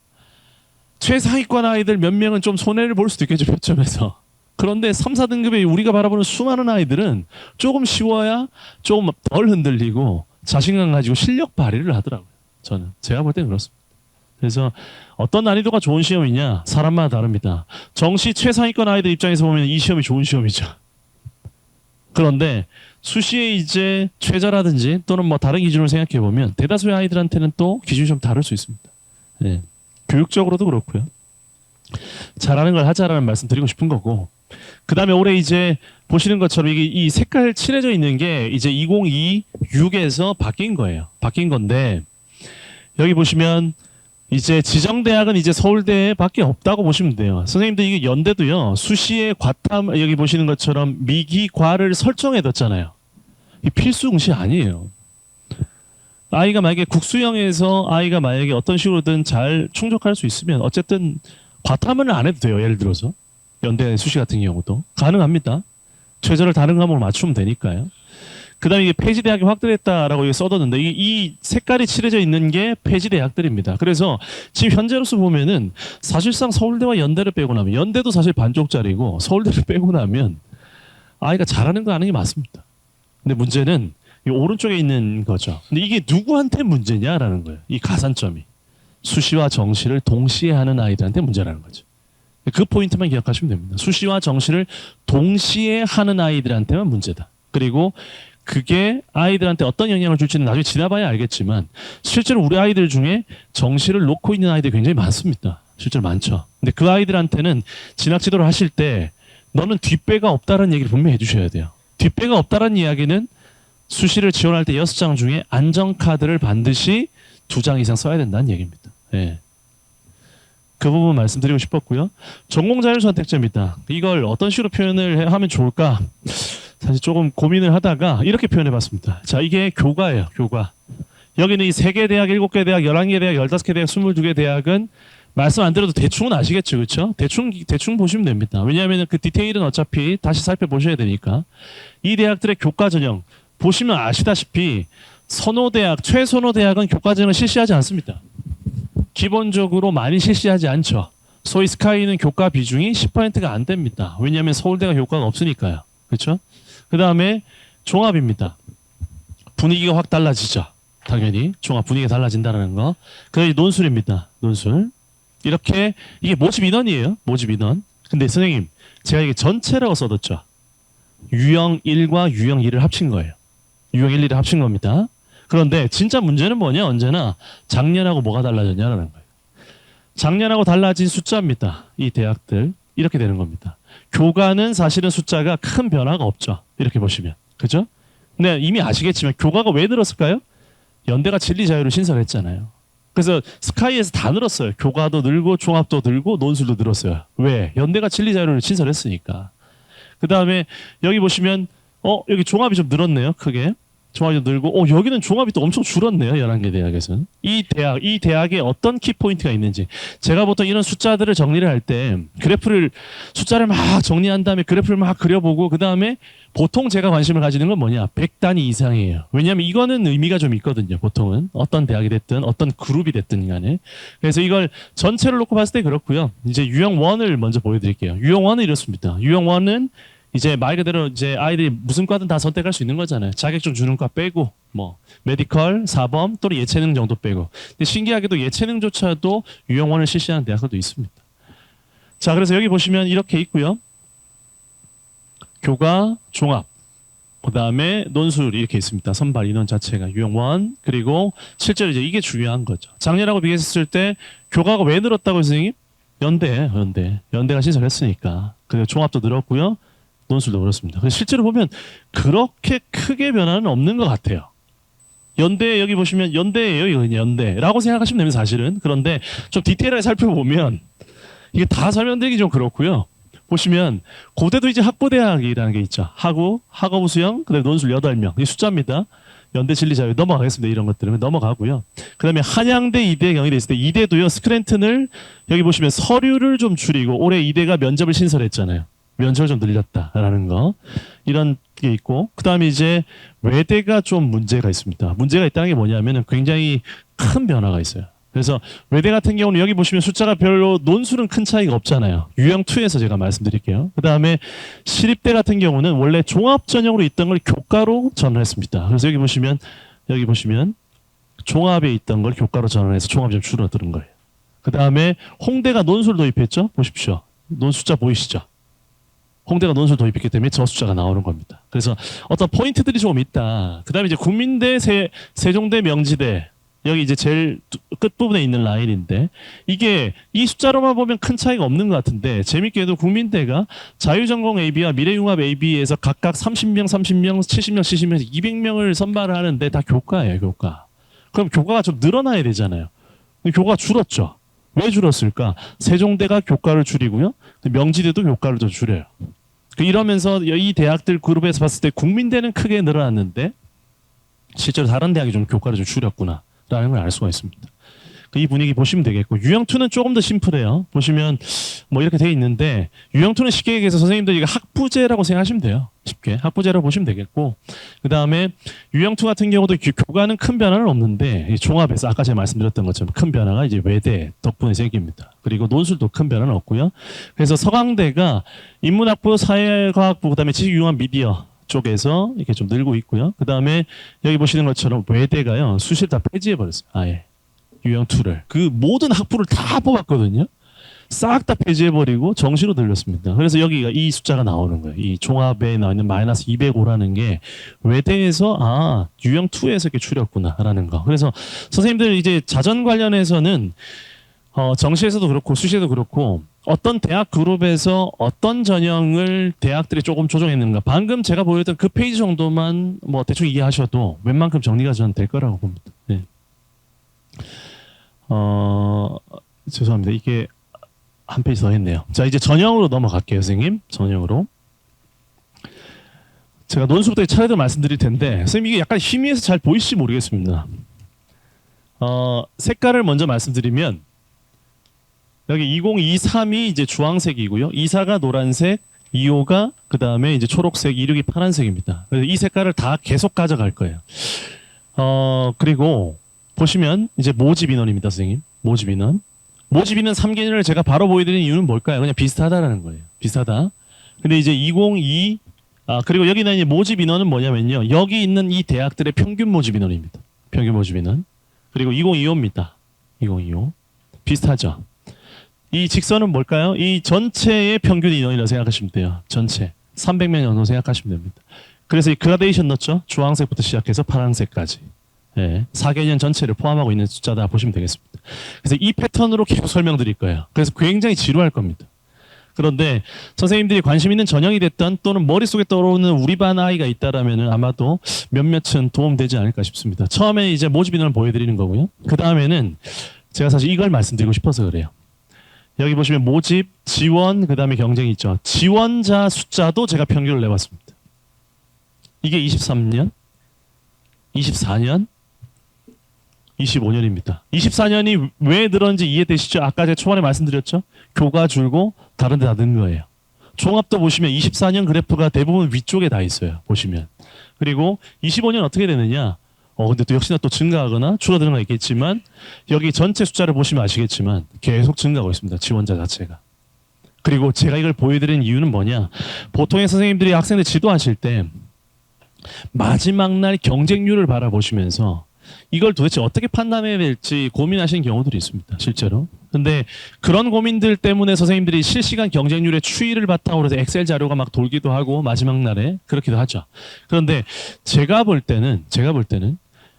최상위권 아이들 몇 명은 좀 손해를 볼 수도 있겠죠, 표점에서. 그런데 3, 4등급의 우리가 바라보는 수많은 아이들은 조금 쉬워야 조금 덜 흔들리고 자신감 가지고 실력 발휘를 하더라고요. 저는. 제가 볼 때는 그렇습니다. 그래서 어떤 난이도가 좋은 시험이냐 사람마다 다릅니다. 정시 최상위권 아이들 입장에서 보면 이 시험이 좋은 시험이죠. 그런데 수시에 이제 최저라든지 또는 뭐 다른 기준으로 생각해 보면 대다수의 아이들한테는 또 기준이 좀 다를 수 있습니다. 네. 교육적으로도 그렇고요. 잘하는 걸 하자라는 말씀 드리고 싶은 거고. 그 다음에 올해 이제 보시는 것처럼 이게 이 색깔 칠해져 있는 게 이제 2026에서 바뀐 거예요. 바뀐 건데 여기 보시면 이제 지정대학은 이제 서울대밖에 없다고 보시면 돼요. 선생님들 이게 연대도요. 수시에 과탐 여기 보시는 것처럼 미기과를 설정해뒀잖아요. 이 필수 응시 아니에요. 아이가 만약에 국수형에서 아이가 만약에 어떤 식으로든 잘 충족할 수 있으면 어쨌든 과탐은 안 해도 돼요. 예를 들어서 연대 수시 같은 경우도 가능합니다. 최저를 다른 과목으로 맞추면 되니까요. 그 다음에 이게 폐지대학이 확대됐다라고 써뒀는데 이 색깔이 칠해져 있는 게 폐지대학들입니다. 그래서 지금 현재로서 보면은 사실상 서울대와 연대를 빼고 나면 연대도 사실 반쪽짜리고 서울대를 빼고 나면 아이가 잘하는 거 아는 게 맞습니다. 근데 문제는 이 오른쪽에 있는 거죠. 근데 이게 누구한테 문제냐라는 거예요. 이 가산점이. 수시와 정시를 동시에 하는 아이들한테 문제라는 거죠. 그 포인트만 기억하시면 됩니다. 수시와 정시를 동시에 하는 아이들한테만 문제다. 그리고 그게 아이들한테 어떤 영향을 줄지는 나중에 지나봐야 알겠지만 실제로 우리 아이들 중에 정시를 놓고 있는 아이들이 굉장히 많습니다. 실제로 많죠. 근데 그 아이들한테는 진학 지도를 하실 때 너는 뒷배가 없다는 얘기를 분명히 해주셔야 돼요. 뒷배가 없다는 이야기는 수시를 지원할 때 6장 중에 안정카드를 반드시 2장 이상 써야 된다는 얘기입니다. 네. 그 부분 말씀드리고 싶었고요. 전공자율선택제입니다. 이걸 어떤 식으로 표현을 하면 좋을까? 사실 조금 고민을 하다가 이렇게 표현해봤습니다. 자, 이게 교과예요. 교과. 여기는 이 3개 대학, 7개 대학, 11개 대학, 15개 대학, 22개 대학은 말씀 안 드려도 대충은 아시겠죠. 그렇죠? 대충 보시면 됩니다. 왜냐하면 그 디테일은 어차피 다시 살펴보셔야 되니까. 이 대학들의 교과 전형 보시면 아시다시피 선호대학, 최선호대학은 교과 전형을 실시하지 않습니다. 기본적으로 많이 실시하지 않죠. 소위 스카이는 교과 비중이 10%가 안 됩니다. 왜냐하면 서울대가 교과가 없으니까요. 그렇죠? 그 다음에 종합입니다. 분위기가 확 달라지죠. 당연히 종합 분위기가 달라진다는 거. 그 논술입니다. 논술. 이렇게 이게 모집 인원이에요. 모집 인원. 근데 선생님 제가 이게 전체라고 써뒀죠. 유형 1과 유형 2를 합친 거예요. 유형 1, 2를 합친 겁니다. 그런데 진짜 문제는 뭐냐? 언제나 작년하고 뭐가 달라졌냐라는 거예요. 작년하고 달라진 숫자입니다. 이 대학들 이렇게 되는 겁니다. 교과는 사실은 숫자가 큰 변화가 없죠. 이렇게 보시면. 그죠? 근데 이미 아시겠지만 교과가 왜 늘었을까요? 연대가 진리 자유를 신설했잖아요. 그래서 스카이에서 다 늘었어요. 교과도 늘고 종합도 늘고 논술도 늘었어요. 왜? 연대가 진리자료를 신설했으니까. 그 다음에 여기 보시면 여기 종합이 좀 늘었네요. 크게. 종합이 좀 늘고 여기는 종합이 또 엄청 줄었네요. 11개 대학에서는. 이 대학에 어떤 키포인트가 있는지. 제가 보통 이런 숫자들을 정리를 할 때 숫자를 막 정리한 다음에 그래프를 막 그려보고 그 다음에 보통 제가 관심을 가지는 건 뭐냐? 100단위 이상이에요. 왜냐하면 이거는 의미가 좀 있거든요. 보통은. 어떤 대학이 됐든 어떤 그룹이 됐든 간에. 그래서 이걸 전체를 놓고 봤을 때 그렇고요. 이제 유형 1을 먼저 보여드릴게요. 유형 1은 이렇습니다. 유형 1은 이제 말 그대로 이제 아이들이 무슨 과든 다 선택할 수 있는 거잖아요. 자격증 주는 과 빼고 뭐 메디컬, 사범 또는 예체능 정도 빼고. 근데 신기하게도 예체능조차도 유형 1을 실시하는 대학들도 있습니다. 자, 그래서 여기 보시면 이렇게 있고요. 교과, 종합, 그 다음에 논술 이렇게 있습니다. 선발 인원 자체가 유형 1. 그리고 실제로 이제 이게 중요한 거죠. 작년하고 비교했을 때 교과가 왜 늘었다고요, 선생님? 연대가 신설했으니까. 그리고 종합도 늘었고요. 논술도 그렇습니다. 실제로 보면 그렇게 크게 변화는 없는 것 같아요. 연대 여기 보시면 연대예요. 이거 연대라고 생각하시면 됩니다. 사실은. 그런데 좀 디테일하게 살펴보면 이게 다 설명드리기 좀 그렇고요. 보시면 고대도 이제 학부대학이라는 게 있죠. 학업 수영, 그다음에 논술 8명. 이 숫자입니다. 연대 진리자료 넘어가겠습니다. 이런 것들은 넘어가고요. 그다음에 한양대, 이대 경희대 있을 때 이대도요. 스크랜튼을 여기 보시면 서류를 좀 줄이고 올해 이대가 면접을 신설했잖아요. 면접을 좀 늘렸다라는 거. 이런 게 있고 그다음에 이제 외대가 좀 문제가 있습니다. 문제가 있다는 게 뭐냐면은 굉장히 큰 변화가 있어요. 그래서 외대 같은 경우는 여기 보시면 숫자가 별로 논술은 큰 차이가 없잖아요. 유형 2에서 제가 말씀드릴게요. 그다음에 시립대 같은 경우는 원래 종합 전형으로 있던 걸 교과로 전환했습니다. 그래서 여기 보시면 종합에 있던 걸 교과로 전환해서 종합이 좀 줄어드는 거예요. 그다음에 홍대가 논술 도입했죠. 보십시오. 논 숫자 보이시죠? 홍대가 논술 도입했기 때문에 저 숫자가 나오는 겁니다. 그래서 어떤 포인트들이 조금 있다. 그다음에 이제 국민대, 세종대, 명지대 여기 이제 제일 끝부분에 있는 라인인데 이게 이 숫자로만 보면 큰 차이가 없는 것 같은데 재밌게도 국민대가 자유전공 AB와 미래융합 AB에서 각각 30명, 70명, 70명, 200명을 선발을 하는데 다 교과예요. 교과. 그럼 교과가 좀 늘어나야 되잖아요. 근데 교과가 줄었죠. 왜 줄었을까? 세종대가 교과를 줄이고요. 명지대도 교과를 좀 줄여요. 이러면서 이 대학들 그룹에서 봤을 때 국민대는 크게 늘어났는데 실제로 다른 대학이 좀 교과를 좀 줄였구나 라는 걸 알 수가 있습니다. 이 분위기 보시면 되겠고 유형2는 조금 더 심플해요. 보시면 뭐 이렇게 돼 있는데 유형2는 쉽게 얘기해서 선생님들 이거 학부제라고 생각하시면 돼요. 쉽게 학부제라고 보시면 되겠고 그 다음에 유형2 같은 경우도 교과는 큰 변화는 없는데 종합에서 아까 제가 말씀드렸던 것처럼 큰 변화가 이제 외대 덕분에 생깁니다. 그리고 논술도 큰 변화는 없고요. 그래서 서강대가 인문학부, 사회과학부 그다음에 지식융합 미디어 쪽에서 이렇게 좀 늘고 있고요. 그 다음에 여기 보시는 것처럼 외대가요 수시를 다 폐지해버렸어요. 아예 유형2를 그 모든 학부를 다 뽑았거든요. 싹 다 폐지해버리고 정시로 늘렸습니다. 그래서 여기가 이 숫자가 나오는 거예요. 이 종합에 나와 있는 마이너스 205라는 게 외대에서 유형2에서 이렇게 줄였구나라는 거. 그래서 선생님들 이제 자전 관련해서는 정시에서도 그렇고 수시에도 그렇고 어떤 대학 그룹에서 어떤 전형을 대학들이 조금 조정했는가 방금 제가 보여드렸던 그 페이지 정도만 뭐 대충 이해하셔도 웬만큼 정리가 저는 될 거라고 봅니다. 네. 죄송합니다. 이게 한 페이지 더 했네요. 자, 이제 전형으로 넘어갈게요, 선생님. 전형으로. 제가 논술부터 차례대로 말씀드릴 텐데, 선생님 이게 약간 희미해서 잘 보이실지 모르겠습니다. 색깔을 먼저 말씀드리면, 여기 2023이 이제 주황색이고요. 24가 노란색, 25가 그 다음에 이제 초록색, 26이 파란색입니다. 그래서 이 색깔을 다 계속 가져갈 거예요. 그리고 보시면 이제 모집 인원입니다, 선생님. 모집 인원. 모집 인원 3개년을 제가 바로 보여드리는 이유는 뭘까요? 그냥 비슷하다라는 거예요. 비슷하다. 근데 이제 2022 그리고 여기는 이제 모집 인원은 뭐냐면요. 여기 있는 이 대학들의 평균 모집 인원입니다. 평균 모집 인원. 그리고 2025입니다. 2025. 비슷하죠. 이 직선은 뭘까요? 이 전체의 평균 인원이라고 생각하시면 돼요. 전체. 300명 정도 생각하시면 됩니다. 그래서 이 그라데이션 넣었죠. 주황색부터 시작해서 파란색까지. 예, 4개년 전체를 포함하고 있는 숫자다 보시면 되겠습니다. 그래서 이 패턴으로 계속 설명드릴 거예요. 그래서 굉장히 지루할 겁니다. 그런데 선생님들이 관심 있는 전형이 됐던 또는 머릿속에 떠오르는 우리 반 아이가 있다라면 아마도 몇몇은 도움되지 않을까 싶습니다. 처음에 이제 모집 인원을 보여드리는 거고요. 그 다음에는 제가 사실 이걸 말씀드리고 싶어서 그래요. 여기 보시면 모집, 지원, 그 다음에 경쟁이 있죠. 지원자 숫자도 제가 평균을 내봤습니다. 이게 23년, 24년, 25년입니다. 24년이 왜 늘었는지 이해되시죠? 아까 제가 초반에 말씀드렸죠? 교가 줄고 다른 데 다 는 거예요. 종합도 보시면 24년 그래프가 대부분 위쪽에 다 있어요. 보시면. 그리고 25년 어떻게 되느냐? 근데 또 역시나 또 증가하거나 줄어드는 건 있겠지만 여기 전체 숫자를 보시면 아시겠지만 계속 증가하고 있습니다. 지원자 자체가. 그리고 제가 이걸 보여드리는 이유는 뭐냐? 보통의 선생님들이 학생들 지도하실 때 마지막 날 경쟁률을 바라보시면서 이걸 도대체 어떻게 판단해야 될지 고민하시는 경우들이 있습니다. 실제로. 근데 그런 고민들 때문에 선생님들이 실시간 경쟁률의 추이를 바탕으로 해서 엑셀 자료가 막 돌기도 하고 마지막 날에 그렇기도 하죠. 그런데 제가 볼 때는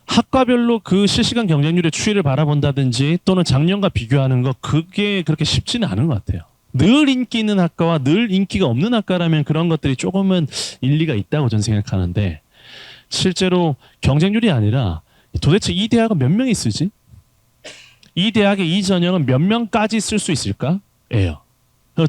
학과별로 그 실시간 경쟁률의 추이를 바라본다든지 또는 작년과 비교하는 거 그게 그렇게 쉽지는 않은 것 같아요. 늘 인기 있는 학과와 늘 인기가 없는 학과라면 그런 것들이 조금은 일리가 있다고 저는 생각하는데 실제로 경쟁률이 아니라 도대체 이 대학은 몇 명이 쓰지? 이 대학의 이 전형은 몇 명까지 쓸 수 있을까? 예요.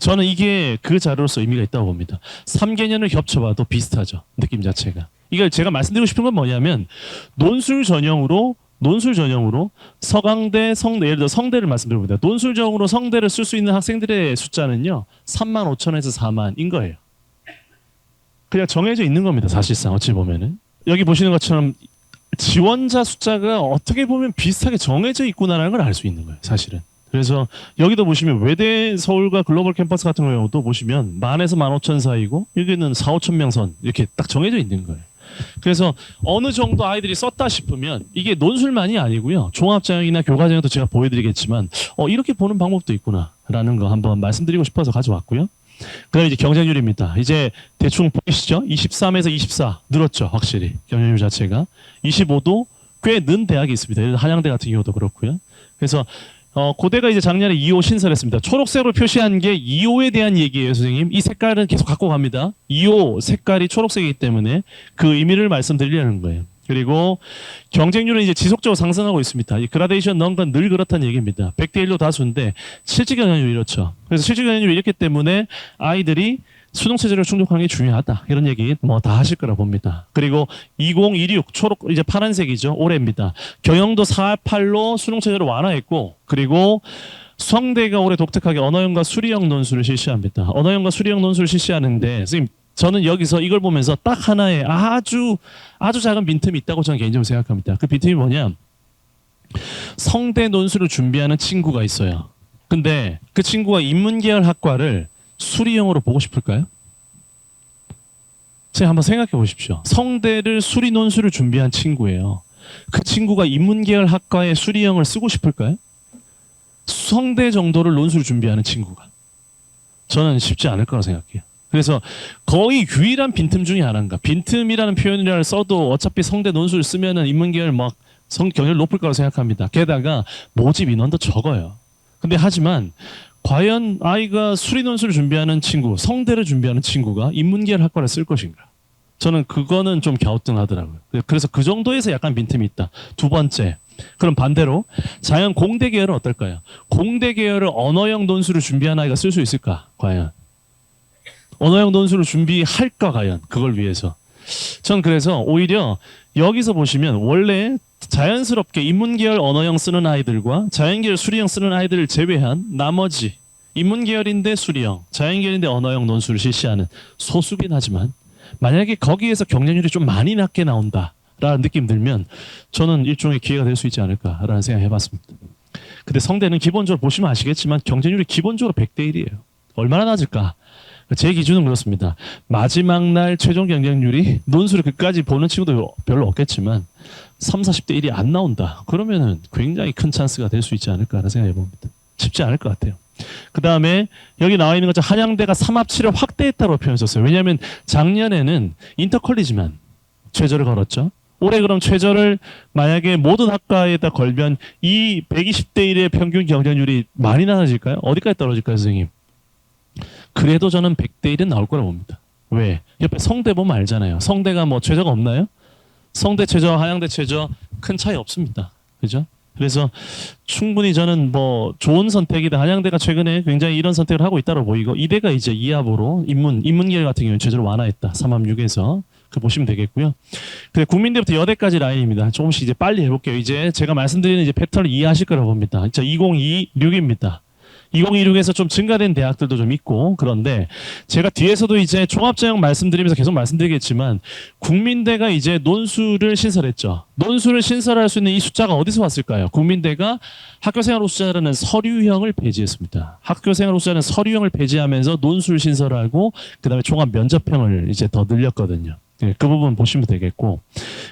저는 이게 그 자료로서 의미가 있다고 봅니다. 3개년을 겹쳐봐도 비슷하죠. 느낌 자체가. 이걸 제가 말씀드리고 싶은 건 뭐냐면 논술 전형으로 서강대, 성대, 예를 들어 성대를 말씀드려봅니다. 논술적으로 성대를 쓸 수 있는 학생들의 숫자는요. 35,000에서 4만인 거예요. 그냥 정해져 있는 겁니다. 사실상 어찌 보면은. 여기 보시는 것처럼 지원자 숫자가 어떻게 보면 비슷하게 정해져 있구나라는 걸 알 수 있는 거예요. 사실은. 그래서 여기도 보시면 외대 서울과 글로벌 캠퍼스 같은 경우도 보시면 10,000에서 15,000 사이고 여기는 4,5천 명 선 이렇게 딱 정해져 있는 거예요. 그래서 어느 정도 아이들이 썼다 싶으면 이게 논술만이 아니고요. 종합전형이나 교과전형도 제가 보여드리겠지만 이렇게 보는 방법도 있구나라는 거 한번 말씀드리고 싶어서 가져왔고요. 그다음에 이제 경쟁률입니다. 이제 대충 보이시죠? 23에서 24 늘었죠. 확실히 경쟁률 자체가 25도 꽤 는 대학이 있습니다. 예를 들어 한양대 같은 경우도 그렇고요. 그래서 고대가 이제 작년에 2호 신설했습니다. 초록색으로 표시한 게 2호에 대한 얘기예요, 선생님. 이 색깔은 계속 갖고 갑니다. 2호 색깔이 초록색이기 때문에 그 의미를 말씀드리려는 거예요. 그리고 경쟁률은 이제 지속적으로 상승하고 있습니다. 이 그라데이션 넣은 건 늘 그렇다는 얘기입니다. 100대 1로 다수인데 실질 경쟁률이 이렇죠. 그래서 실질 경쟁률이 이렇기 때문에 아이들이 수능 체제를 충족하는 게 중요하다. 이런 얘기 뭐 다 하실 거라 봅니다. 그리고 2016 초록 이제 파란색이죠. 올해입니다. 경영도 4.8로 수능 체제를 완화했고 그리고 성대가 올해 독특하게 언어형과 수리형 논술을 실시합니다. 언어형과 수리형 논술을 실시하는데 선생님 저는 여기서 이걸 보면서 딱 하나의 아주 작은 빈틈이 있다고 저는 개인적으로 생각합니다. 그 빈틈이 뭐냐? 성대 논술을 준비하는 친구가 있어요. 근데 그 친구가 인문계열 학과를 수리형으로 보고 싶을까요? 제가 한번 생각해 보십시오. 성대를 수리 논술을 준비한 친구예요. 그 친구가 인문계열 학과의 수리형을 쓰고 싶을까요? 성대 정도를 논술을 준비하는 친구가. 저는 쉽지 않을 거라고 생각해요. 그래서 거의 유일한 빈틈 중에 하나인가. 빈틈이라는 표현을 써도 어차피 성대 논술을 쓰면은 인문계열 막 경쟁률 높을 거라고 생각합니다. 게다가 모집 인원도 적어요. 근데 하지만 과연 아이가 수리 논술을 준비하는 친구, 성대를 준비하는 친구가 인문계열 학과를 쓸 것인가? 저는 그거는 좀 갸우뚱하더라고요. 그래서 그 정도에서 약간 빈틈이 있다. 두 번째, 그럼 반대로 자연 공대 계열은 어떨까요? 공대 계열을 언어형 논술을 준비한 아이가 쓸 수 있을까? 과연 언어형 논술을 준비할까? 과연 그걸 위해서. 전 그래서 오히려 여기서 보시면 원래 자연스럽게 인문계열 언어형 쓰는 아이들과 자연계열 수리형 쓰는 아이들을 제외한 나머지 인문계열인데 수리형, 자연계열인데 언어형 논술을 실시하는 소수긴 하지만 만약에 거기에서 경쟁률이 좀 많이 낮게 나온다라는 느낌 들면 저는 일종의 기회가 될 수 있지 않을까라는 생각 해봤습니다. 근데 성대는 기본적으로 보시면 아시겠지만 경쟁률이 기본적으로 100대 1이에요. 얼마나 낮을까? 제 기준은 그렇습니다. 마지막 날 최종 경쟁률이 논술을 끝까지 보는 친구도 별로 없겠지만 30, 40대 1이 안 나온다. 그러면은 굉장히 큰 찬스가 될 수 있지 않을까라는 생각해 봅니다. 쉽지 않을 것 같아요. 그 다음에 여기 나와 있는 것처럼 한양대가 삼합치를 확대했다고 표현했었어요. 왜냐하면 작년에는 인터컬리지만 최저를 걸었죠. 올해 그럼 최저를 만약에 모든 학과에다 걸면 이 120대 1의 평균 경쟁률이 많이 낮아질까요? 어디까지 떨어질까요, 선생님? 그래도 저는 100대 1은 나올 거라고 봅니다. 왜? 옆에 성대 보면 알잖아요. 성대가 뭐 최저가 없나요? 성대 최저, 하향대 최저 큰 차이 없습니다. 그죠? 그래서 충분히 저는 뭐 좋은 선택이다. 한양대가 최근에 굉장히 이런 선택을 하고 있다고 보이고 이대가 이제 이합으로 인문계열 같은 경우는 최저를 완화했다. 3합6에서 그 보시면 되겠고요. 근데 국민대부터 여대까지 라인입니다. 조금씩 이제 빨리 해볼게요. 이제 제가 말씀드리는 이제 패턴을 이해하실 거라고 봅니다. 진짜 2026입니다. 2026에서 좀 증가된 대학들도 좀 있고 그런데 제가 뒤에서도 이제 종합전형 말씀드리면서 계속 말씀드리겠지만 국민대가 이제 논술을 신설했죠. 논술을 신설할 수 있는 이 숫자가 어디서 왔을까요? 국민대가 학교생활 호수자라는 서류형을 폐지했습니다. 학교생활 호수자는 서류형을 폐지하면서 논술 신설하고 그다음에 종합 면접형을 이제 더 늘렸거든요. 네, 그 부분 보시면 되겠고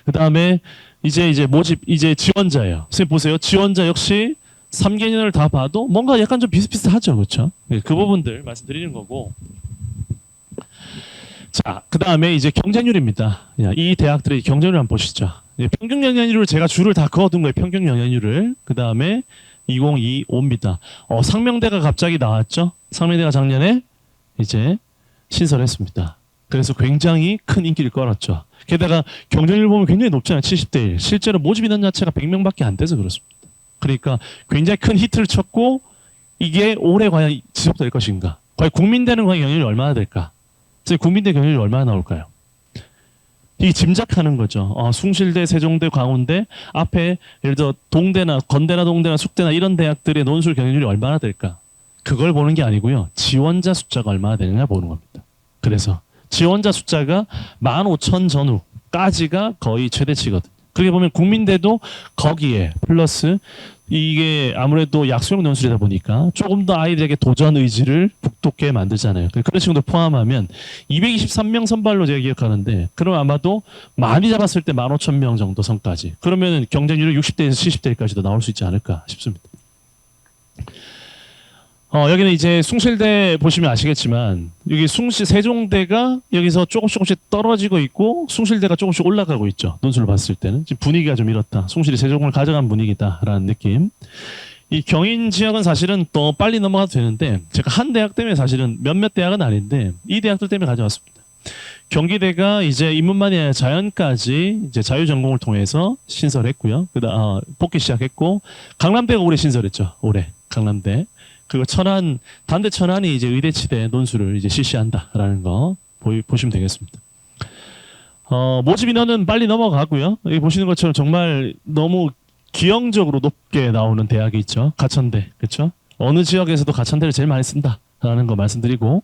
그다음에 이제 모집 이제 지원자예요. 선생님 보세요. 지원자 역시 3개년을 다 봐도 뭔가 약간 좀 비슷비슷하죠. 그렇죠? 네, 그 부분들 말씀드리는 거고. 자, 그다음에 이제 경쟁률입니다. 이 대학들의 경쟁률 한번 보시죠. 평균 영향률을 제가 줄을 다 그어둔 거예요. 평균 영향률을. 그다음에 2025입니다. 상명대가 갑자기 나왔죠. 상명대가 작년에 이제 신설했습니다. 그래서 굉장히 큰 인기를 끌었죠. 게다가 경쟁률 보면 굉장히 높잖아요. 70대 1. 실제로 모집 인원 자체가 100명밖에 안 돼서 그렇습니다. 그러니까 굉장히 큰 히트를 쳤고 이게 올해 과연 지속될 것인가? 과연 국민대는 과연 영향률이 얼마나 될까? 국민대 경쟁률이 얼마나 나올까요? 이게 짐작하는 거죠. 숭실대, 세종대, 광운대 앞에 예를 들어 동대나 건대나 동대나 숙대나 이런 대학들의 논술 경쟁률이 얼마나 될까? 그걸 보는 게 아니고요. 지원자 숫자가 얼마나 되느냐 보는 겁니다. 그래서 지원자 숫자가 15,000 전후까지가 거의 최대치거든요. 그렇게 보면 국민대도 거기에 플러스 이게 아무래도 약수형 논술이다 보니까 조금 더 아이들에게 도전 의지를 북돋게 만들잖아요. 그런 친구들 포함하면 223명 선발로 제가 기억하는데 그럼 아마도 많이 잡았을 때 15,000명 정도 선까지 그러면 경쟁률이 60대에서 70대까지도 나올 수 있지 않을까 싶습니다. 여기는 이제 숭실대 보시면 아시겠지만 여기 세종대가 여기서 조금씩 떨어지고 있고 숭실대가 조금씩 올라가고 있죠. 논술을 봤을 때는 지금 분위기가 좀 이렇다. 숭실이 세종을 가져간 분위기다라는 느낌. 이 경인 지역은 사실은 또 빨리 넘어가도 되는데 제가 한 대학 때문에 사실은 몇몇 대학은 아닌데 이 대학들 때문에 가져왔습니다. 경기대가 이제 인문만이 아니라 자연까지 이제 자유전공을 통해서 신설했고요. 그다음 복귀 시작했고 강남대가 올해 신설했죠. 올해 강남대. 그리고 단대 천안이 이제 의대치대 논술을 이제 실시한다라는 거 보시면 되겠습니다. 모집 인원은 빨리 넘어가고요. 여기 보시는 것처럼 정말 너무 기형적으로 높게 나오는 대학이 있죠. 가천대, 그렇죠? 어느 지역에서도 가천대를 제일 많이 쓴다라는 거 말씀드리고,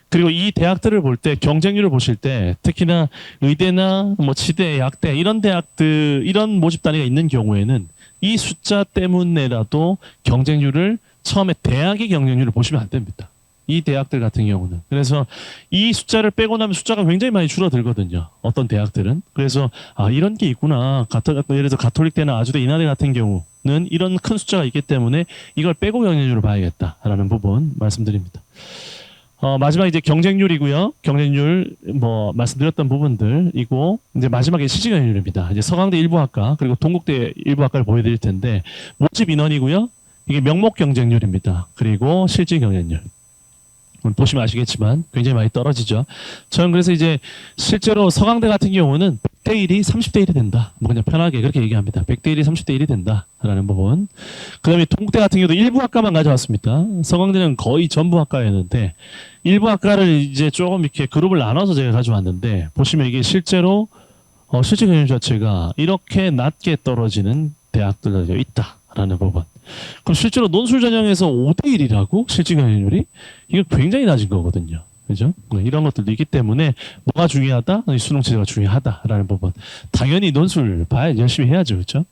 그리고 이 대학들을 볼 때 경쟁률을 보실 때 특히나 의대나 뭐 치대, 약대 이런 대학들 이런 모집 단위가 있는 경우에는 이 숫자 때문에라도 경쟁률을 처음에 대학의 경쟁률을 보시면 안 됩니다. 이 대학들 같은 경우는. 그래서 이 숫자를 빼고 나면 숫자가 굉장히 많이 줄어들거든요. 어떤 대학들은. 그래서 이런 게 있구나. 예를 들어 가톨릭대나 아주대, 인하대 같은 경우는 이런 큰 숫자가 있기 때문에 이걸 빼고 경쟁률을 봐야겠다라는 부분 말씀드립니다. 마지막 이제 경쟁률이고요. 경쟁률 뭐 말씀드렸던 부분들이고 이제 마지막에 실질 경쟁률입니다. 이제 서강대 일부 학과 그리고 동국대 일부 학과를 보여드릴 텐데 모집 인원이고요. 이게 명목 경쟁률입니다. 그리고 실질 경쟁률. 보시면 아시겠지만 굉장히 많이 떨어지죠. 저는 그래서 이제 실제로 서강대 같은 경우는 100대 1이 30대 1이 된다. 뭐 그냥 편하게 그렇게 얘기합니다. 100대 1이 30대 1이 된다라는 부분. 그다음에 동국대 같은 경우도 일부 학과만 가져왔습니다. 서강대는 거의 전부 학과였는데 일부 학과를 이제 조금 이렇게 그룹을 나눠서 제가 가져왔는데 보시면 이게 실제로 실질 경쟁률 자체가 이렇게 낮게 떨어지는 대학들도 있다라는 부분. 그럼 실제로 논술 전형에서 5대 1이라고 실질 경쟁률이 이거 굉장히 낮은 거거든요. 그죠? 이런 것들도 있기 때문에 뭐가 중요하다? 수능 체제가 중요하다라는 부분. 당연히 논술 봐야 열심히 해야죠. 그렇죠?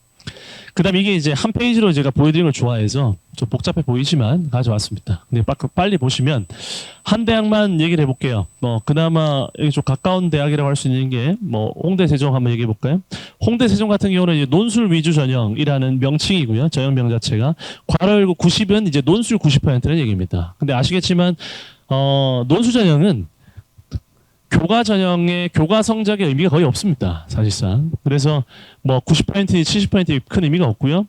그다음에 이게 이제 한 페이지로 제가 보여드리는 걸 좋아해서 좀 복잡해 보이지만 가져왔습니다. 근데 빨리 보시면 한 대학만 얘기를 해볼게요. 그나마 여기 좀 가까운 대학이라고 할 수 있는 게 홍대 세종 한번 얘기해 볼까요? 홍대 세종 같은 경우는 이제 논술 위주 전형이라는 명칭이고요. 전형명 자체가 괄호 90은 이제 논술 90%는 얘기입니다. 근데 아시겠지만 논술 전형은 교과 전형의 교과 성적의 의미가 거의 없습니다. 사실상. 그래서 90% 70% 큰 의미가 없고요.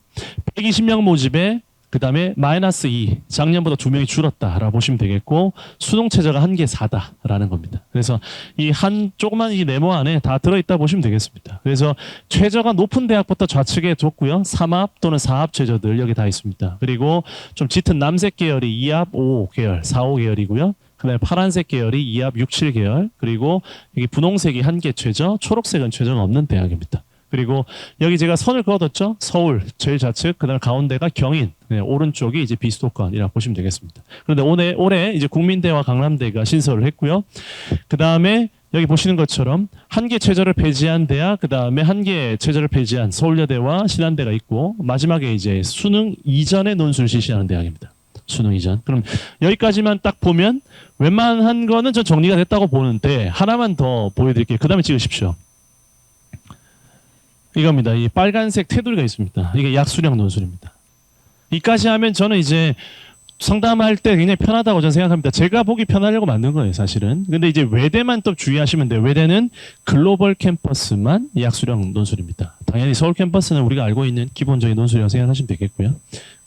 120명 모집에 그다음에 마이너스 2, 작년보다 2명이 줄었다라고 보시면 되겠고 수능 최저가 1개 4다라는 겁니다. 그래서 이 한 조그만 이 네모 안에 다 들어있다 보시면 되겠습니다. 그래서 최저가 높은 대학부터 좌측에 뒀고요. 3합 또는 4합 최저들 여기 다 있습니다. 그리고 좀 짙은 남색 계열이 2합 5 계열, 4, 5 계열이고요. 그다음에 파란색 계열이 2합 6, 7 계열, 그리고 여기 분홍색이 1개 최저, 초록색은 최저가 없는 대학입니다. 그리고 여기 제가 선을 그어뒀죠. 서울 제일 좌측, 그다음 가운데가 경인, 네, 오른쪽이 이제 비수도권이라고 보시면 되겠습니다. 그런데 올해 이제 국민대와 강남대가 신설을 했고요. 그다음에 여기 보시는 것처럼 1개 최저를 폐지한 대학, 그다음에 1개 최저를 폐지한 서울여대와 신한대가 있고 마지막에 이제 수능 이전에 논술을 실시하는 대학입니다. 수능 이전. 그럼 여기까지만 딱 보면 웬만한 거는 전 정리가 됐다고 보는데 하나만 더 보여드릴게요. 그다음에 찍으십시오. 이겁니다. 이 빨간색 테두리가 있습니다. 이게 약수령 논술입니다. 이까지 하면 저는 이제 상담할 때 굉장히 편하다고 저는 생각합니다. 제가 보기 편하려고 만든 거예요, 사실은. 근데 이제 외대만 또 주의하시면 돼요. 외대는 글로벌 캠퍼스만 약수령 논술입니다. 당연히 서울 캠퍼스는 우리가 알고 있는 기본적인 논술이라고 생각하시면 되겠고요.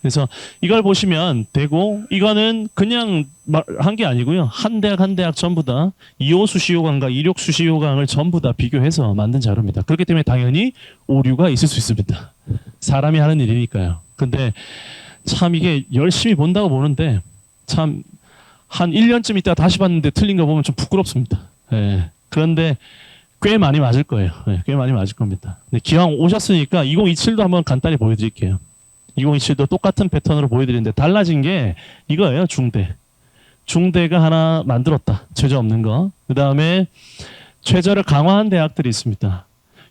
그래서 이걸 보시면 되고, 이거는 그냥 한 게 아니고요. 한 대학 한 대학 전부 다 2호 수시호강과 2륙 수시호강을 전부 다 비교해서 만든 자료입니다. 그렇기 때문에 당연히 오류가 있을 수 있습니다. 사람이 하는 일이니까요. 근데 참 이게 열심히 본다고 보는데 참 한 1년쯤 있다가 다시 봤는데 틀린 거 보면 좀 부끄럽습니다. 예. 그런데 꽤 많이 맞을 거예요. 예, 꽤 많이 맞을 겁니다. 근데 기왕 오셨으니까 2027도 한번 간단히 보여드릴게요. 2027도 똑같은 패턴으로 보여드리는데 달라진 게 이거예요. 중대. 중대가 하나 만들었다. 최저 없는 거. 그 다음에 최저를 강화한 대학들이 있습니다.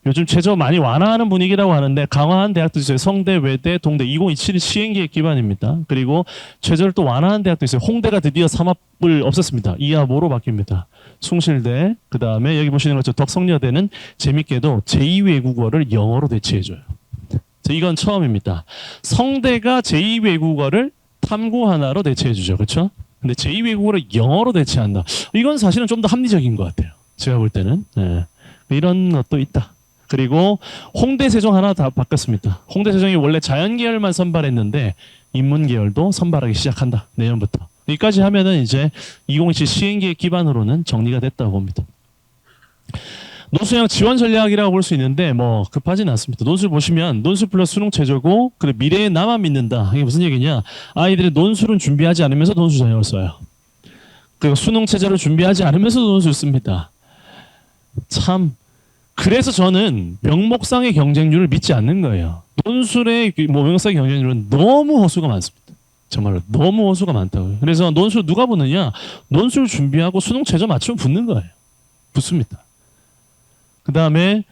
요즘 최저 많이 완화하는 분위기라고 하는데 강화한 대학도 있어요. 성대, 외대, 동대 2027 시행계획 기반입니다. 그리고 최저를 또 완화한 대학도 있어요. 홍대가 드디어 3합을 없앴습니다. 2합 5로 바뀝니다. 숭실대, 그 다음에 여기 보시는 것처럼 덕성여대는 재밌게도 제2외국어를 영어로 대체해줘요. 이건 처음입니다. 성대가 제2외국어를 탐구 하나로 대체해주죠. 그렇죠? 근데 제2외국어를 영어로 대체한다. 이건 사실은 좀 더 합리적인 것 같아요. 제가 볼 때는. 네. 이런 것도 있다. 그리고 홍대 세종 하나 다 바꿨습니다. 홍대 세종이 원래 자연 계열만 선발했는데 인문 계열도 선발하기 시작한다. 내년부터. 여기까지 하면은 이제 2027 시행계획 기반으로는 정리가 됐다고 봅니다. 논술형 지원 전략이라고 볼 수 있는데 뭐 급하진 않습니다. 논술 보시면 논술 플러스 수능 최저고 그리고 미래에 나만 믿는다. 이게 무슨 얘기냐? 아이들이 논술은 준비하지 않으면서 논술 전형을 써요. 그리고 수능 최저를 준비하지 않으면서 논술 씁니다. 참 그래서 저는 명목상의 경쟁률을 믿지 않는 거예요. 논술의 뭐 명목상의 경쟁률은 너무 허수가 많습니다. 정말로 너무 허수가 많다고요. 그래서 논술 누가 보느냐? 논술 준비하고 수능 최저 맞추면 붙는 거예요. 붙습니다. 그 다음에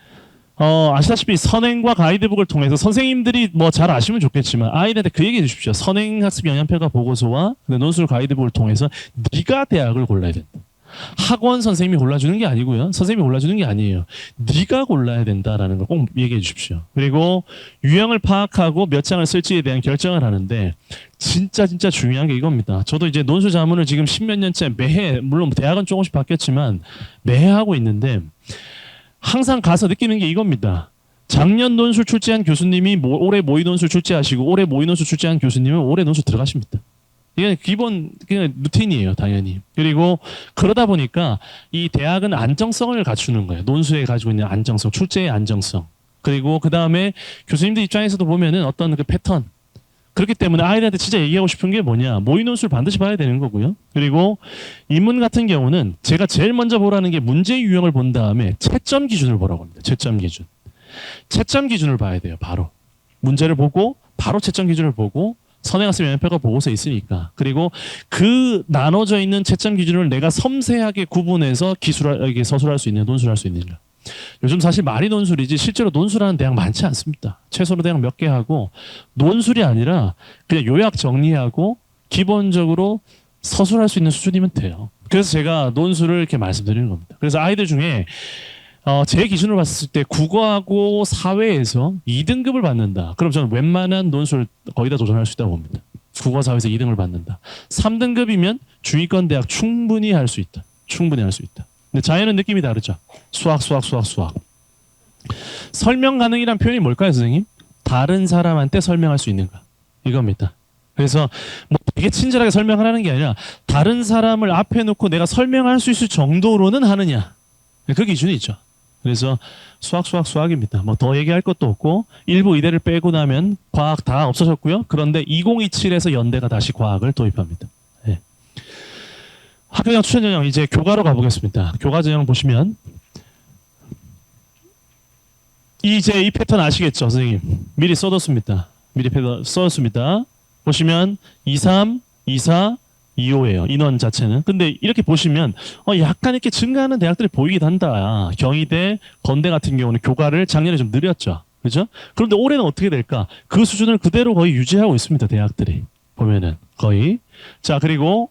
아시다시피 선행과 가이드북을 통해서 선생님들이 뭐 잘 아시면 좋겠지만 아이들한테 그 얘기해 주십시오. 선행학습 영향평가 보고서와 논술 가이드북을 통해서 네가 대학을 골라야 된다. 학원 선생님이 골라주는 게 아니고요. 선생님이 골라주는 게 아니에요. 네가 골라야 된다라는 걸 꼭 얘기해 주십시오. 그리고 유형을 파악하고 몇 장을 쓸지에 대한 결정을 하는데 진짜 중요한 게 이겁니다. 저도 이제 논술 자문을 지금 10몇 년째 매해, 물론 대학은 조금씩 바뀌었지만 매해 하고 있는데 항상 가서 느끼는 게 이겁니다. 작년 논술 출제한 교수님이 올해 모의 논술 출제하시고 올해 모의 논술 출제한 교수님은 올해 논술 들어가십니다. 이게 기본 그냥 루틴이에요, 당연히. 그리고 그러다 보니까 이 대학은 안정성을 갖추는 거예요. 논술에 가지고 있는 안정성, 출제의 안정성. 그리고 그 다음에 교수님들 입장에서도 보면은 어떤 그 패턴. 그렇기 때문에 아이들한테 진짜 얘기하고 싶은 게 뭐냐. 모의 논술 반드시 봐야 되는 거고요. 그리고 인문 같은 경우는 제가 제일 먼저 보라는 게 문제 유형을 본 다음에 채점 기준을 보라고 합니다. 채점 기준. 채점 기준을 봐야 돼요, 바로. 문제를 보고 바로 채점 기준을 보고 선행학습 영향평가 보고서에 있으니까. 그리고 그 나눠져 있는 채점 기준을 내가 섬세하게 구분해서 기술하게 서술할 수 있는, 논술할 수 있느냐. 요즘 사실 말이 논술이지 실제로 논술하는 대학 많지 않습니다. 최소로 대학 몇 개 하고 논술이 아니라 그냥 요약 정리하고 기본적으로 서술할 수 있는 수준이면 돼요. 그래서 제가 논술을 이렇게 말씀드리는 겁니다. 그래서 아이들 중에 제 기준으로 봤을 때 국어하고 사회에서 2등급을 받는다. 그럼 저는 웬만한 논술 거의 다 도전할 수 있다고 봅니다. 국어 사회에서 2등을 받는다. 3등급이면 중위권 대학 충분히 할 수 있다. 충분히 할 수 있다. 근데 자연은 느낌이 다르죠. 수학. 설명 가능이란 표현이 뭘까요, 선생님? 다른 사람한테 설명할 수 있는가. 이겁니다. 그래서 뭐 되게 친절하게 설명하라는 게 아니라 다른 사람을 앞에 놓고 내가 설명할 수 있을 정도로는 하느냐. 그 기준이 있죠. 그래서 수학입니다. 뭐 더 얘기할 것도 없고 일부 의대를 빼고 나면 과학 다 없어졌고요. 그런데 2027에서 연대가 다시 과학을 도입합니다. 네. 학교장 추천 전형 이제 교과로 가보겠습니다. 교과 전형 보시면 이제 이 패턴 아시겠죠, 선생님? 미리 써뒀습니다. 미리 패턴 써뒀습니다. 보시면 23, 24, 25예요. 인원 자체는. 근데 이렇게 보시면 약간 이렇게 증가하는 대학들이 보이긴 한다. 경희대, 건대 같은 경우는 교과를 작년에 좀 느렸죠. 그죠? 그런데 올해는 어떻게 될까? 그 수준을 그대로 거의 유지하고 있습니다. 대학들이. 보면은 거의. 자, 그리고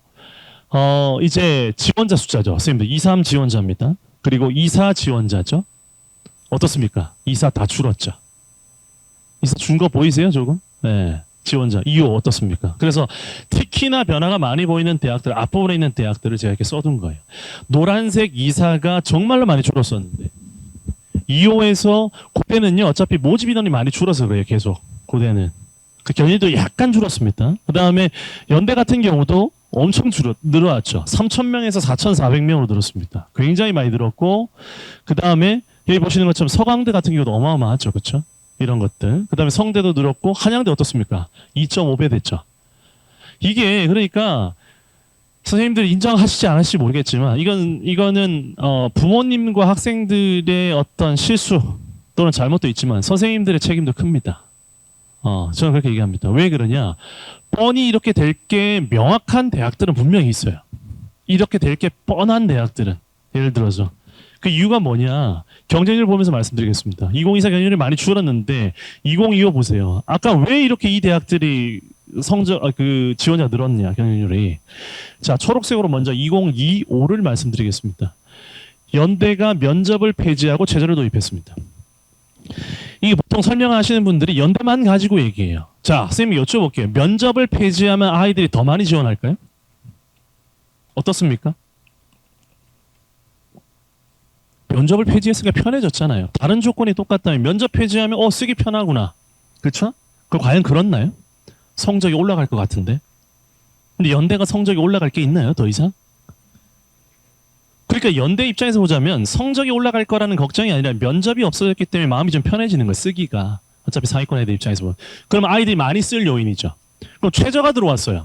이제 지원자 숫자죠. 선생님들 23 지원자입니다. 그리고 24 지원자죠. 어떻습니까? 24 다 줄었죠. 24 준 거 보이세요, 조금? 네. 지원자 2호 어떻습니까? 그래서 특히나 변화가 많이 보이는 대학들, 앞부분에 있는 대학들을 제가 이렇게 써둔 거예요. 노란색 24가 정말로 많이 줄었었는데 2호에서 고대는요 어차피 모집 인원이 많이 줄어서 그래요. 계속 고대는 그 견인도 약간 줄었습니다. 그 다음에 연대 같은 경우도 엄청 늘어났죠. 3,000명에서 4,400명으로 늘었습니다. 굉장히 많이 늘었고 그 다음에 여기 보시는 것처럼 서강대 같은 경우도 어마어마하죠. 그렇죠? 이런 것들. 그 다음에 성대도 늘었고 한양대 어떻습니까? 2.5배 됐죠. 이게 그러니까 선생님들 인정하시지 않으실지 모르겠지만 이거는 부모님과 학생들의 어떤 실수 또는 잘못도 있지만 선생님들의 책임도 큽니다. 저는 그렇게 얘기합니다. 왜 그러냐? 뻔히 이렇게 될 게 명확한 대학들은 분명히 있어요. 이렇게 될 게 뻔한 대학들은 예를 들어서 그 이유가 뭐냐? 경쟁률 보면서 말씀드리겠습니다. 2024 경쟁률이 많이 줄었는데 2025 보세요. 아까 왜 이렇게 이 대학들이 지원자 늘었냐 경쟁률이. 자, 초록색으로 먼저 2025를 말씀드리겠습니다. 연대가 면접을 폐지하고 최저를 도입했습니다. 이게 보통 설명하시는 분들이 연대만 가지고 얘기해요. 자, 선생님 여쭤볼게요. 면접을 폐지하면 아이들이 더 많이 지원할까요? 어떻습니까? 면접을 폐지했으니까 편해졌잖아요. 다른 조건이 똑같다면 면접 폐지하면 쓰기 편하구나. 그렇죠? 그 과연 그렇나요? 성적이 올라갈 것 같은데. 근데 연대가 성적이 올라갈 게 있나요? 더 이상? 그러니까 연대 입장에서 보자면 성적이 올라갈 거라는 걱정이 아니라 면접이 없어졌기 때문에 마음이 좀 편해지는 거예요. 쓰기가. 어차피 상위권 애들 입장에서 보면. 그럼 아이들이 많이 쓸 요인이죠. 그럼 최저가 들어왔어요.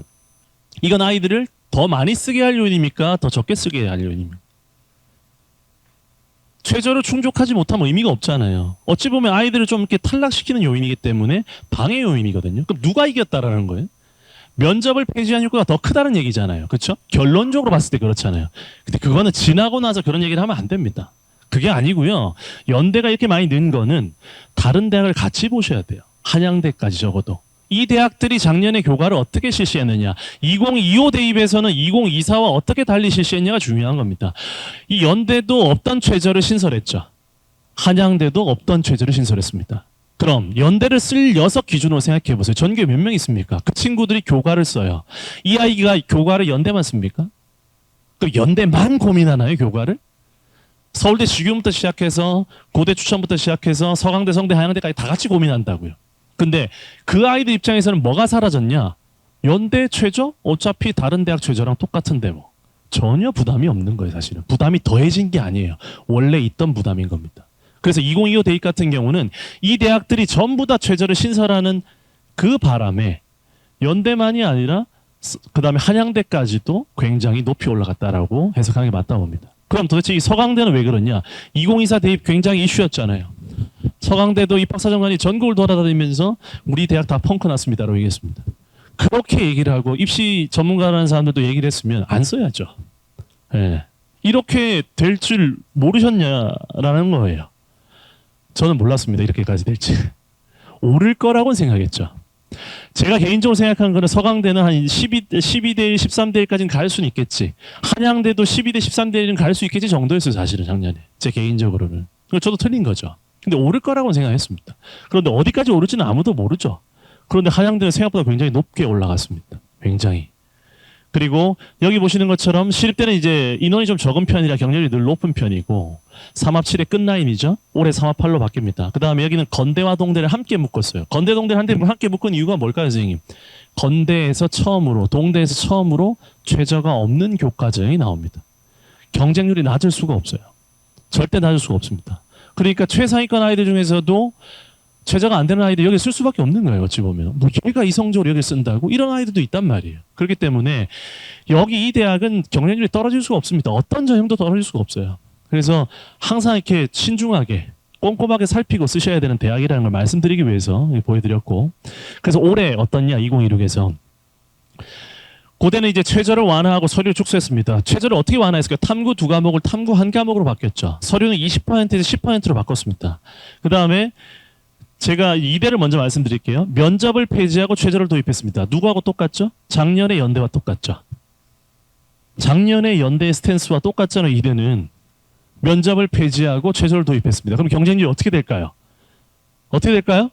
이건 아이들을 더 많이 쓰게 할 요인입니까? 더 적게 쓰게 할 요인입니까? 최저를 충족하지 못하면 의미가 없잖아요. 어찌 보면 아이들을 좀 이렇게 탈락시키는 요인이기 때문에 방해 요인이거든요. 그럼 누가 이겼다라는 거예요? 면접을 폐지한 효과가 더 크다는 얘기잖아요. 그렇죠? 결론적으로 봤을 때 그렇잖아요. 근데 그거는 지나고 나서 그런 얘기를 하면 안 됩니다. 그게 아니고요. 연대가 이렇게 많이 는 거는 다른 대학을 같이 보셔야 돼요. 한양대까지 적어도. 이 대학들이 작년에 교과를 어떻게 실시했느냐. 2025 대입에서는 2024와 어떻게 달리 실시했냐가 중요한 겁니다. 이 연대도 없던 최저를 신설했죠. 한양대도 없던 최저를 신설했습니다. 그럼 연대를 쓸 녀석 기준으로 생각해 보세요. 전교에 몇 명 있습니까? 그 친구들이 교과를 써요. 이 아이가 교과를 연대만 씁니까? 그 연대만 고민하나요, 교과를? 서울대 지교부터 시작해서 고대 추천부터 시작해서 서강대, 성대, 한양대까지 다 같이 고민한다고요. 근데 그 아이들 입장에서는 뭐가 사라졌냐? 연대 최저? 어차피 다른 대학 최저랑 똑같은데 뭐. 전혀 부담이 없는 거예요, 사실은. 부담이 더해진 게 아니에요. 원래 있던 부담인 겁니다. 그래서 2025 대입 같은 경우는 이 대학들이 전부 다 최저를 신설하는 그 바람에 연대만이 아니라 그 다음에 한양대까지도 굉장히 높이 올라갔다라고 해석하는 게 맞다고 봅니다. 그럼 도대체 이 서강대는 왜 그러냐? 2024 대입 굉장히 이슈였잖아요. 서강대도 입학사정관이 전국을 돌아다니면서 우리 대학 다 펑크 났습니다라고 얘기했습니다. 그렇게 얘기를 하고 입시 전문가라는 사람들도 얘기를 했으면 안 써야죠. 네. 이렇게 될 줄 모르셨냐라는 거예요. 저는 몰랐습니다. 이렇게까지 될지. 오를 거라고는 생각했죠. 제가 개인적으로 생각하는 거는 서강대는 한 12대 1, 13대 1까지는 갈 수는 있겠지. 한양대도 12대 13대 1은 갈 수 있겠지 정도였어요. 사실은 작년에. 제 개인적으로는. 저도 틀린 거죠. 근데 오를 거라고는 생각했습니다. 그런데 어디까지 오를지는 아무도 모르죠. 그런데 한양대는 생각보다 굉장히 높게 올라갔습니다. 굉장히. 그리고 여기 보시는 것처럼 시립대는 이제 인원이 좀 적은 편이라 경쟁률이 늘 높은 편이고 3합 7의 끝라인이죠. 올해 3합 8로 바뀝니다. 그 다음에 여기는 건대와 동대를 함께 묶었어요. 건대 동대를 함께 묶은 이유가 뭘까요, 선생님? 건대에서 처음으로, 동대에서 처음으로 최저가 없는 교과정이 나옵니다. 경쟁률이 낮을 수가 없어요. 절대 낮을 수가 없습니다. 그러니까 최상위권 아이들 중에서도 최저가 안 되는 아이들 여기 쓸 수밖에 없는 거예요. 어찌 보면. 뭐 얘가 이성적으로 여기 쓴다고? 이런 아이들도 있단 말이에요. 그렇기 때문에 여기 이 대학은 경쟁률이 떨어질 수가 없습니다. 어떤 전형도 떨어질 수가 없어요. 그래서 항상 이렇게 신중하게 꼼꼼하게 살피고 쓰셔야 되는 대학이라는 걸 말씀드리기 위해서 보여드렸고, 그래서 올해 어떻냐 2016에서 고대는 이제 최저를 완화하고 서류를 축소했습니다. 최저를 어떻게 완화했을까요? 탐구 2과목을 탐구 1과목으로 바뀌었죠. 서류는 20%에서 10%로 바꿨습니다. 그 다음에 제가 이대를 먼저 말씀드릴게요. 면접을 폐지하고 최저를 도입했습니다. 누구하고 똑같죠? 작년에 연대와 똑같죠. 작년에 연대의 스탠스와 똑같잖아요. 이대는 면접을 폐지하고 최저를 도입했습니다. 그럼 경쟁률이 어떻게 될까요? 어떻게 될까요?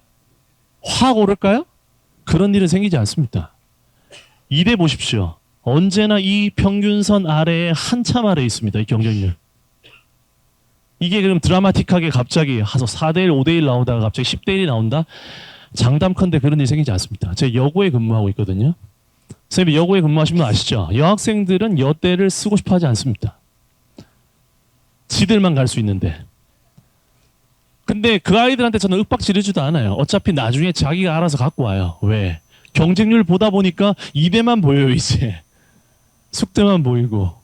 확 오를까요? 그런 일은 생기지 않습니다. 이대 보십시오. 언제나 이 평균선 아래에 한참 아래에 있습니다. 이 경쟁률. 이게 그럼 드라마틱하게 갑자기 4대1, 5대1 나오다가 갑자기 10대1이 나온다? 장담컨대 그런 일이 생기지 않습니다. 제가 여고에 근무하고 있거든요. 선생님 여고에 근무하시는 분 아시죠? 여학생들은 여대를 쓰고 싶어 하지 않습니다. 지들만 갈 수 있는데. 근데 그 아이들한테 저는 윽박 지르지도 않아요. 어차피 나중에 자기가 알아서 갖고 와요. 왜? 경쟁률 보다 보니까 이대만 보여요, 이제. 숙대만 보이고.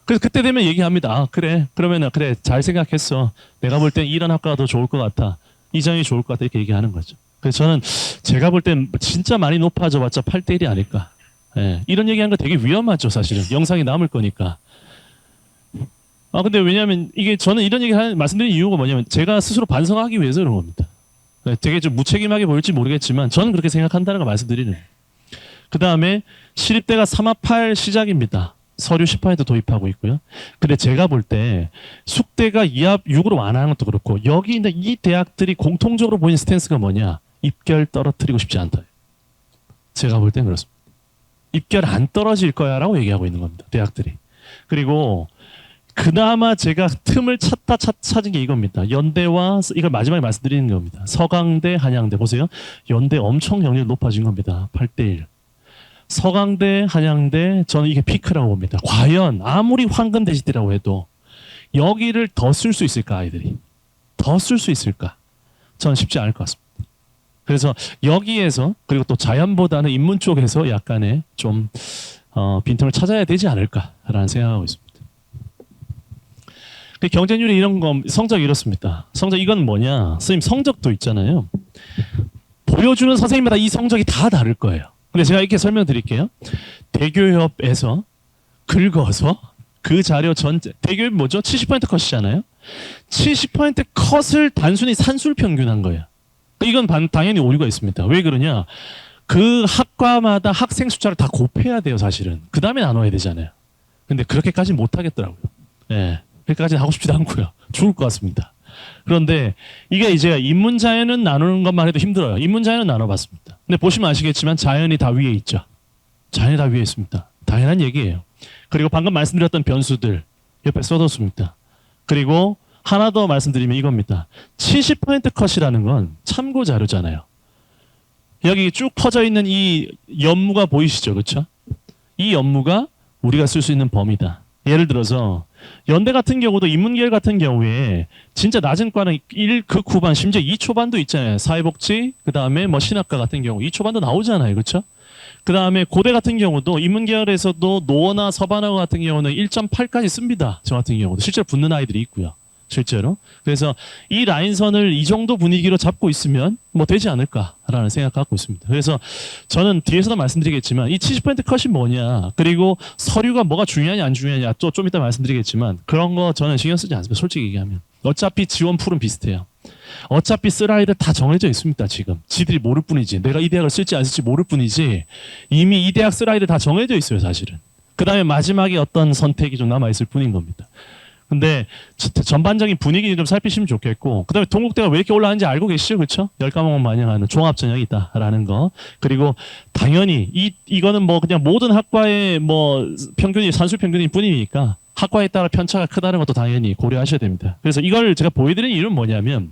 그래서 그때 되면 얘기합니다. 아, 그래. 그러면은, 그래. 잘 생각했어. 내가 볼 땐 이런 학과가 더 좋을 것 같아. 이 점이 좋을 것 같아. 이렇게 얘기하는 거죠. 그래서 저는 제가 볼 땐 진짜 많이 높아져 봤자 8대1이 아닐까. 예. 이런 얘기하는 거 되게 위험하죠, 사실은. 영상이 남을 거니까. 아, 근데 왜냐면 이게 저는 이런 얘기 말씀드린 이유가 뭐냐면 제가 스스로 반성하기 위해서 그런 겁니다. 되게 좀 무책임하게 보일지 모르겠지만 저는 그렇게 생각한다는 걸 말씀드리는. 그 다음에 시립대가 3합 8 시작입니다. 서류 10% 도입하고 있고요. 근데 제가 볼 때 숙대가 2합 6으로 완화하는 것도 그렇고 여기 있는 이 대학들이 공통적으로 보이는 스탠스가 뭐냐? 입결 떨어뜨리고 싶지 않다. 제가 볼 땐 그렇습니다. 입결 안 떨어질 거야 라고 얘기하고 있는 겁니다. 대학들이. 그리고 그나마 제가 틈을 찾은 게 이겁니다. 연대와 이걸 마지막에 말씀드리는 겁니다. 서강대, 한양대 보세요. 연대 엄청 경쟁률 높아진 겁니다. 8대1. 서강대, 한양대 저는 이게 피크라고 봅니다. 과연 아무리 황금 대지대라고 해도 여기를 더 쓸 수 있을까 아이들이? 더 쓸 수 있을까? 저는 쉽지 않을 것 같습니다. 그래서 여기에서 그리고 또 자연보다는 인문 쪽에서 약간의 좀 빈틈을 찾아야 되지 않을까라는 생각하고 있습니다. 경쟁률이 이런 거 성적 이렇습니다. 성적 이건 뭐냐? 선생님 성적도 있잖아요. 보여주는 선생님마다 이 성적이 다 다를 거예요. 근데 제가 이렇게 설명드릴게요. 대교협에서 긁어서 그 자료 전체 대교협이 뭐죠? 70% 컷이잖아요. 70% 컷을 단순히 산술 평균한 거예요. 이건 당연히 오류가 있습니다. 왜 그러냐? 그 학과마다 학생 숫자를 다 곱해야 돼요, 사실은. 그 다음에 나눠야 되잖아요. 근데 그렇게까지는 못 하겠더라고요. 네. 그렇게까지는 하고 싶지도 않고요. 죽을 것 같습니다. 그런데 이게 이제 인문자연은 나누는 것만 해도 힘들어요. 인문자연은 나눠봤습니다. 근데 보시면 아시겠지만 자연이 다 위에 있죠. 자연이 다 위에 있습니다. 당연한 얘기예요. 그리고 방금 말씀드렸던 변수들 옆에 써뒀습니다. 그리고 하나 더 말씀드리면 이겁니다. 70% 컷이라는 건 참고 자료잖아요. 여기 쭉 퍼져 있는 이 연무가 보이시죠? 그렇죠? 이 연무가 우리가 쓸 수 있는 범위다. 예를 들어서 연대 같은 경우도 인문계열 같은 경우에 진짜 낮은 과는 1극 후반 심지어 2초반도 있잖아요. 사회복지 그다음에 뭐 신학과 같은 경우 2초반도 나오잖아요. 그렇죠? 그다음에 고대 같은 경우도 인문계열에서도 노어나 서반학과 같은 경우는 1.8까지 씁니다. 저 같은 경우도 실제로 붙는 아이들이 있고요. 실제로. 그래서 이 라인선을 이 정도 분위기로 잡고 있으면 뭐 되지 않을까라는 생각 갖고 있습니다. 그래서 저는 뒤에서도 말씀드리겠지만 이 70% 컷이 뭐냐, 그리고 서류가 뭐가 중요하냐 안 중요하냐 또 좀 이따 말씀드리겠지만 그런 거 저는 신경 쓰지 않습니다. 솔직히 얘기하면. 어차피 지원 풀은 비슷해요. 어차피 쓸 아이들 다 정해져 있습니다. 지금 지들이 모를 뿐이지, 내가 이 대학을 쓸지 안 쓸지 모를 뿐이지 이미 이 대학 쓸 아이들 다 정해져 있어요. 사실은. 그 다음에 마지막에 어떤 선택이 좀 남아있을 뿐인 겁니다. 근데 전반적인 분위기 좀 살피시면 좋겠고, 그다음에 동국대가 왜 이렇게 올라가는지 알고 계시죠, 그렇죠? 열 과목만 반영하는 종합 전형이 있다라는 거. 그리고 당연히 이거는 뭐 그냥 모든 학과의 뭐 평균이 산술 평균일 뿐이니까 학과에 따라 편차가 크다는 것도 당연히 고려하셔야 됩니다. 그래서 이걸 제가 보여드리는 이유는 뭐냐면,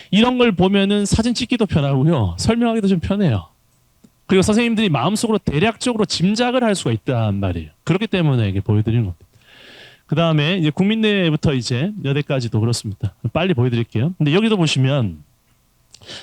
이런 걸 보면은 사진 찍기도 편하고요, 설명하기도 좀 편해요. 그리고 선생님들이 마음속으로 대략적으로 짐작을 할 수가 있단 말이에요. 그렇기 때문에 이게 보여드리는 겁니다. 그 다음에 이제 국민대부터 이제 여대까지도 그렇습니다. 빨리 보여드릴게요. 근데 여기도 보시면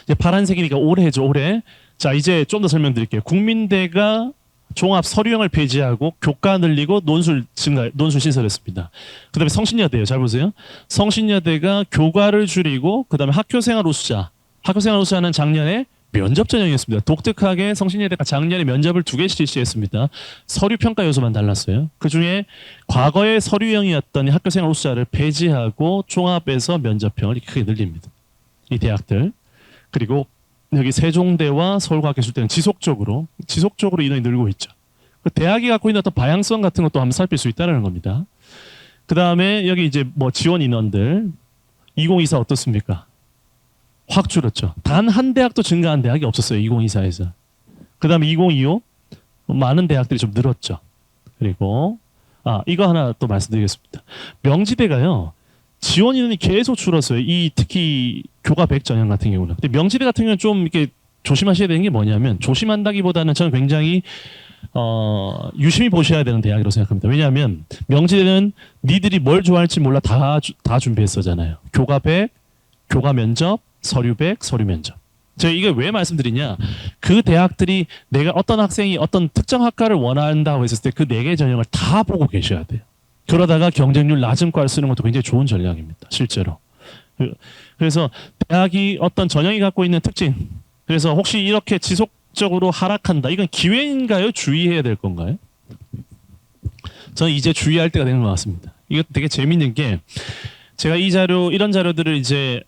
이제 파란색이니까 올해죠, 올해. 자, 이제 좀 더 설명드릴게요. 국민대가 종합 서류형을 폐지하고 교과 늘리고 논술 증가, 논술 신설했습니다. 그 다음에 성신여대요. 잘 보세요. 성신여대가 교과를 줄이고, 그 다음에 학교생활 우수자. 학교생활 우수자는 작년에 면접 전형이었습니다. 독특하게 성신여대가 작년에 면접을 2개 실시했습니다. 서류 평가 요소만 달랐어요. 그 중에 과거의 서류형이었던 학교생활 우수자를 폐지하고 종합에서 면접형을 크게 늘립니다. 이 대학들. 그리고 여기 세종대와 서울과학기술대는 지속적으로 인원이 늘고 있죠. 그 대학이 갖고 있는 어떤 방향성 같은 것도 한번 살필 수 있다는 겁니다. 그 다음에 여기 이제 뭐 지원 인원들 2024 어떻습니까? 확 줄었죠. 단 한 대학도 증가한 대학이 없었어요. 2024에서. 그 다음에 2025 많은 대학들이 좀 늘었죠. 그리고 이거 하나 또 말씀드리겠습니다. 명지대가요, 지원 인원이 계속 줄었어요. 특히 교과 100 전형 같은 경우는. 근데 명지대 같은 경우는 좀 이렇게 조심하셔야 되는 게 뭐냐면, 조심한다기보다는 저는 굉장히 유심히 보셔야 되는 대학이라고 생각합니다. 왜냐하면 명지대는 니들이 뭘 좋아할지 몰라 다 준비했었잖아요. 교과 100, 교과 면접, 서류 100, 서류 면접. 제가 이게 왜 말씀드리냐, 그 대학들이 내가 어떤 학생이 어떤 특정 학과를 원한다고 했을 때 그 4개 전형을 다 보고 계셔야 돼요. 그러다가 경쟁률 낮은 과를 쓰는 것도 굉장히 좋은 전략입니다, 실제로. 그래서 대학이 어떤 전형이 갖고 있는 특징, 그래서 혹시 이렇게 지속적으로 하락한다, 이건 기회인가요? 주의해야 될 건가요? 저는 이제 주의할 때가 되는 것 같습니다. 이거 되게 재밌는 게, 제가 이런 자료들을 이제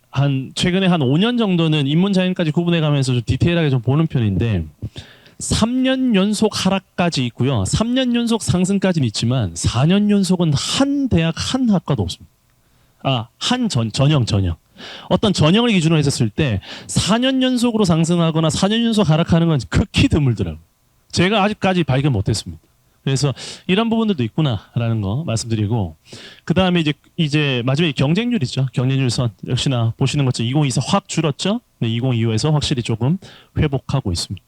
최근에 한 5년 정도는 인문자연까지 구분해 가면서 좀 디테일하게 좀 보는 편인데, 3년 연속 하락까지 있고요, 3년 연속 상승까지는 있지만 4년 연속은 한 대학 한 학과도 없습니다. 전형. 어떤 전형을 기준으로 했었을 때 4년 연속으로 상승하거나 4년 연속 하락하는 건 극히 드물더라고요. 제가 아직까지 발견 못했습니다. 그래서 이런 부분들도 있구나라는 거 말씀드리고, 그 다음에 이제 마지막에 경쟁률이죠. 경쟁률선 역시나 보시는 것처럼 2024 확 줄었죠. 네, 2025에서 확실히 조금 회복하고 있습니다.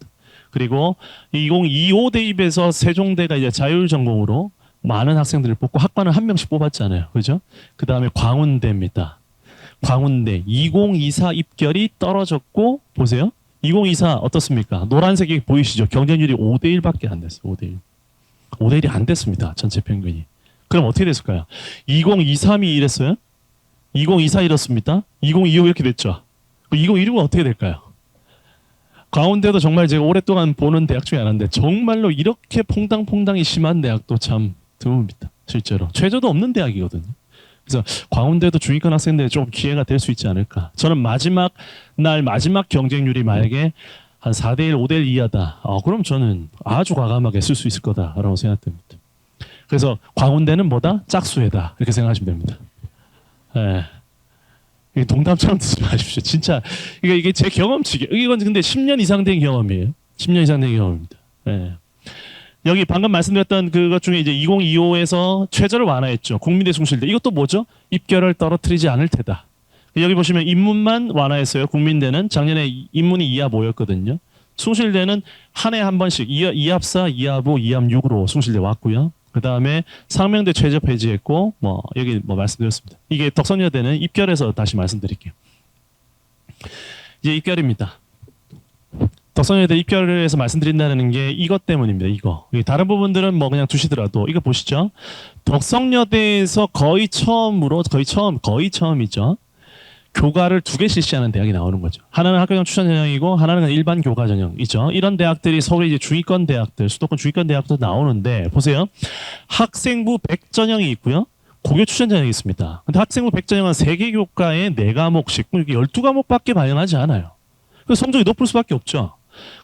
그리고 2025 대입에서 세종대가 이제 자율전공으로 많은 학생들을 뽑고 학과는 한 명씩 뽑았잖아요, 그죠? 그 다음에 광운대입니다. 광운대 2024 입결이 떨어졌고, 보세요. 2024 어떻습니까? 노란색이 보이시죠? 경쟁률이 5대1밖에 안 됐어요. 5대1. 5대1이 안 됐습니다. 전체 평균이. 그럼 어떻게 됐을까요? 2023이 이랬어요? 2024 이렇습니다. 2025 이렇게 됐죠. 2016은 어떻게 될까요? 가운데도 정말 제가 오랫동안 보는 대학 중에 하나인데, 정말로 이렇게 퐁당퐁당이 심한 대학도 참 드뭅니다. 실제로. 최저도 없는 대학이거든요. 그래서 광운대도 중위권 학생들이 좀 기회가 될 수 있지 않을까. 저는 마지막 경쟁률이 만약에 한 4대1, 5대1 이하다. 그럼 저는 아주 과감하게 쓸 수 있을 거다라고 생각됩니다. 그래서 광운대는 뭐다? 짝수회다. 이렇게 생각하시면 됩니다. 예. 농담처럼 듣지 마십시오. 진짜 이게 제 경험치기. 이건 근데 10년 이상 된 경험이에요. 10년 이상 된 경험입니다. 예. 여기 방금 말씀드렸던 그것 중에 이제 2025에서 최저를 완화했죠. 국민대 숭실대. 이것도 뭐죠? 입결을 떨어뜨리지 않을 테다. 여기 보시면 인문만 완화했어요. 국민대는 작년에 인문이 2합 5였거든요. 숭실대는 한 해 한 번씩 2합 4, 2합 5, 2합 6으로 숭실대 왔고요. 그 다음에 상명대 최저 폐지했고, 여기 말씀드렸습니다. 이게 덕성여대는 입결해서 다시 말씀드릴게요. 이제 입결입니다. 덕성여대 입결을 해서 말씀드린다는 게 이것 때문입니다. 이거. 다른 부분들은 그냥 두시더라도 이거 보시죠. 덕성여대에서 거의 처음이죠. 교과를 2개 실시하는 대학이 나오는 거죠. 하나는 학교형 추천 전형이고 하나는 일반 교과 전형이죠. 이런 대학들이 서울의 이제 중위권 대학들, 수도권 중위권 대학도 나오는데, 보세요. 학생부 100 전형이 있고요. 고교 추천 전형이 있습니다. 근데 학생부 100 전형은 3개 교과에 4과목씩, 12과목밖에 반영하지 않아요. 그래서 성적이 높을 수밖에 없죠.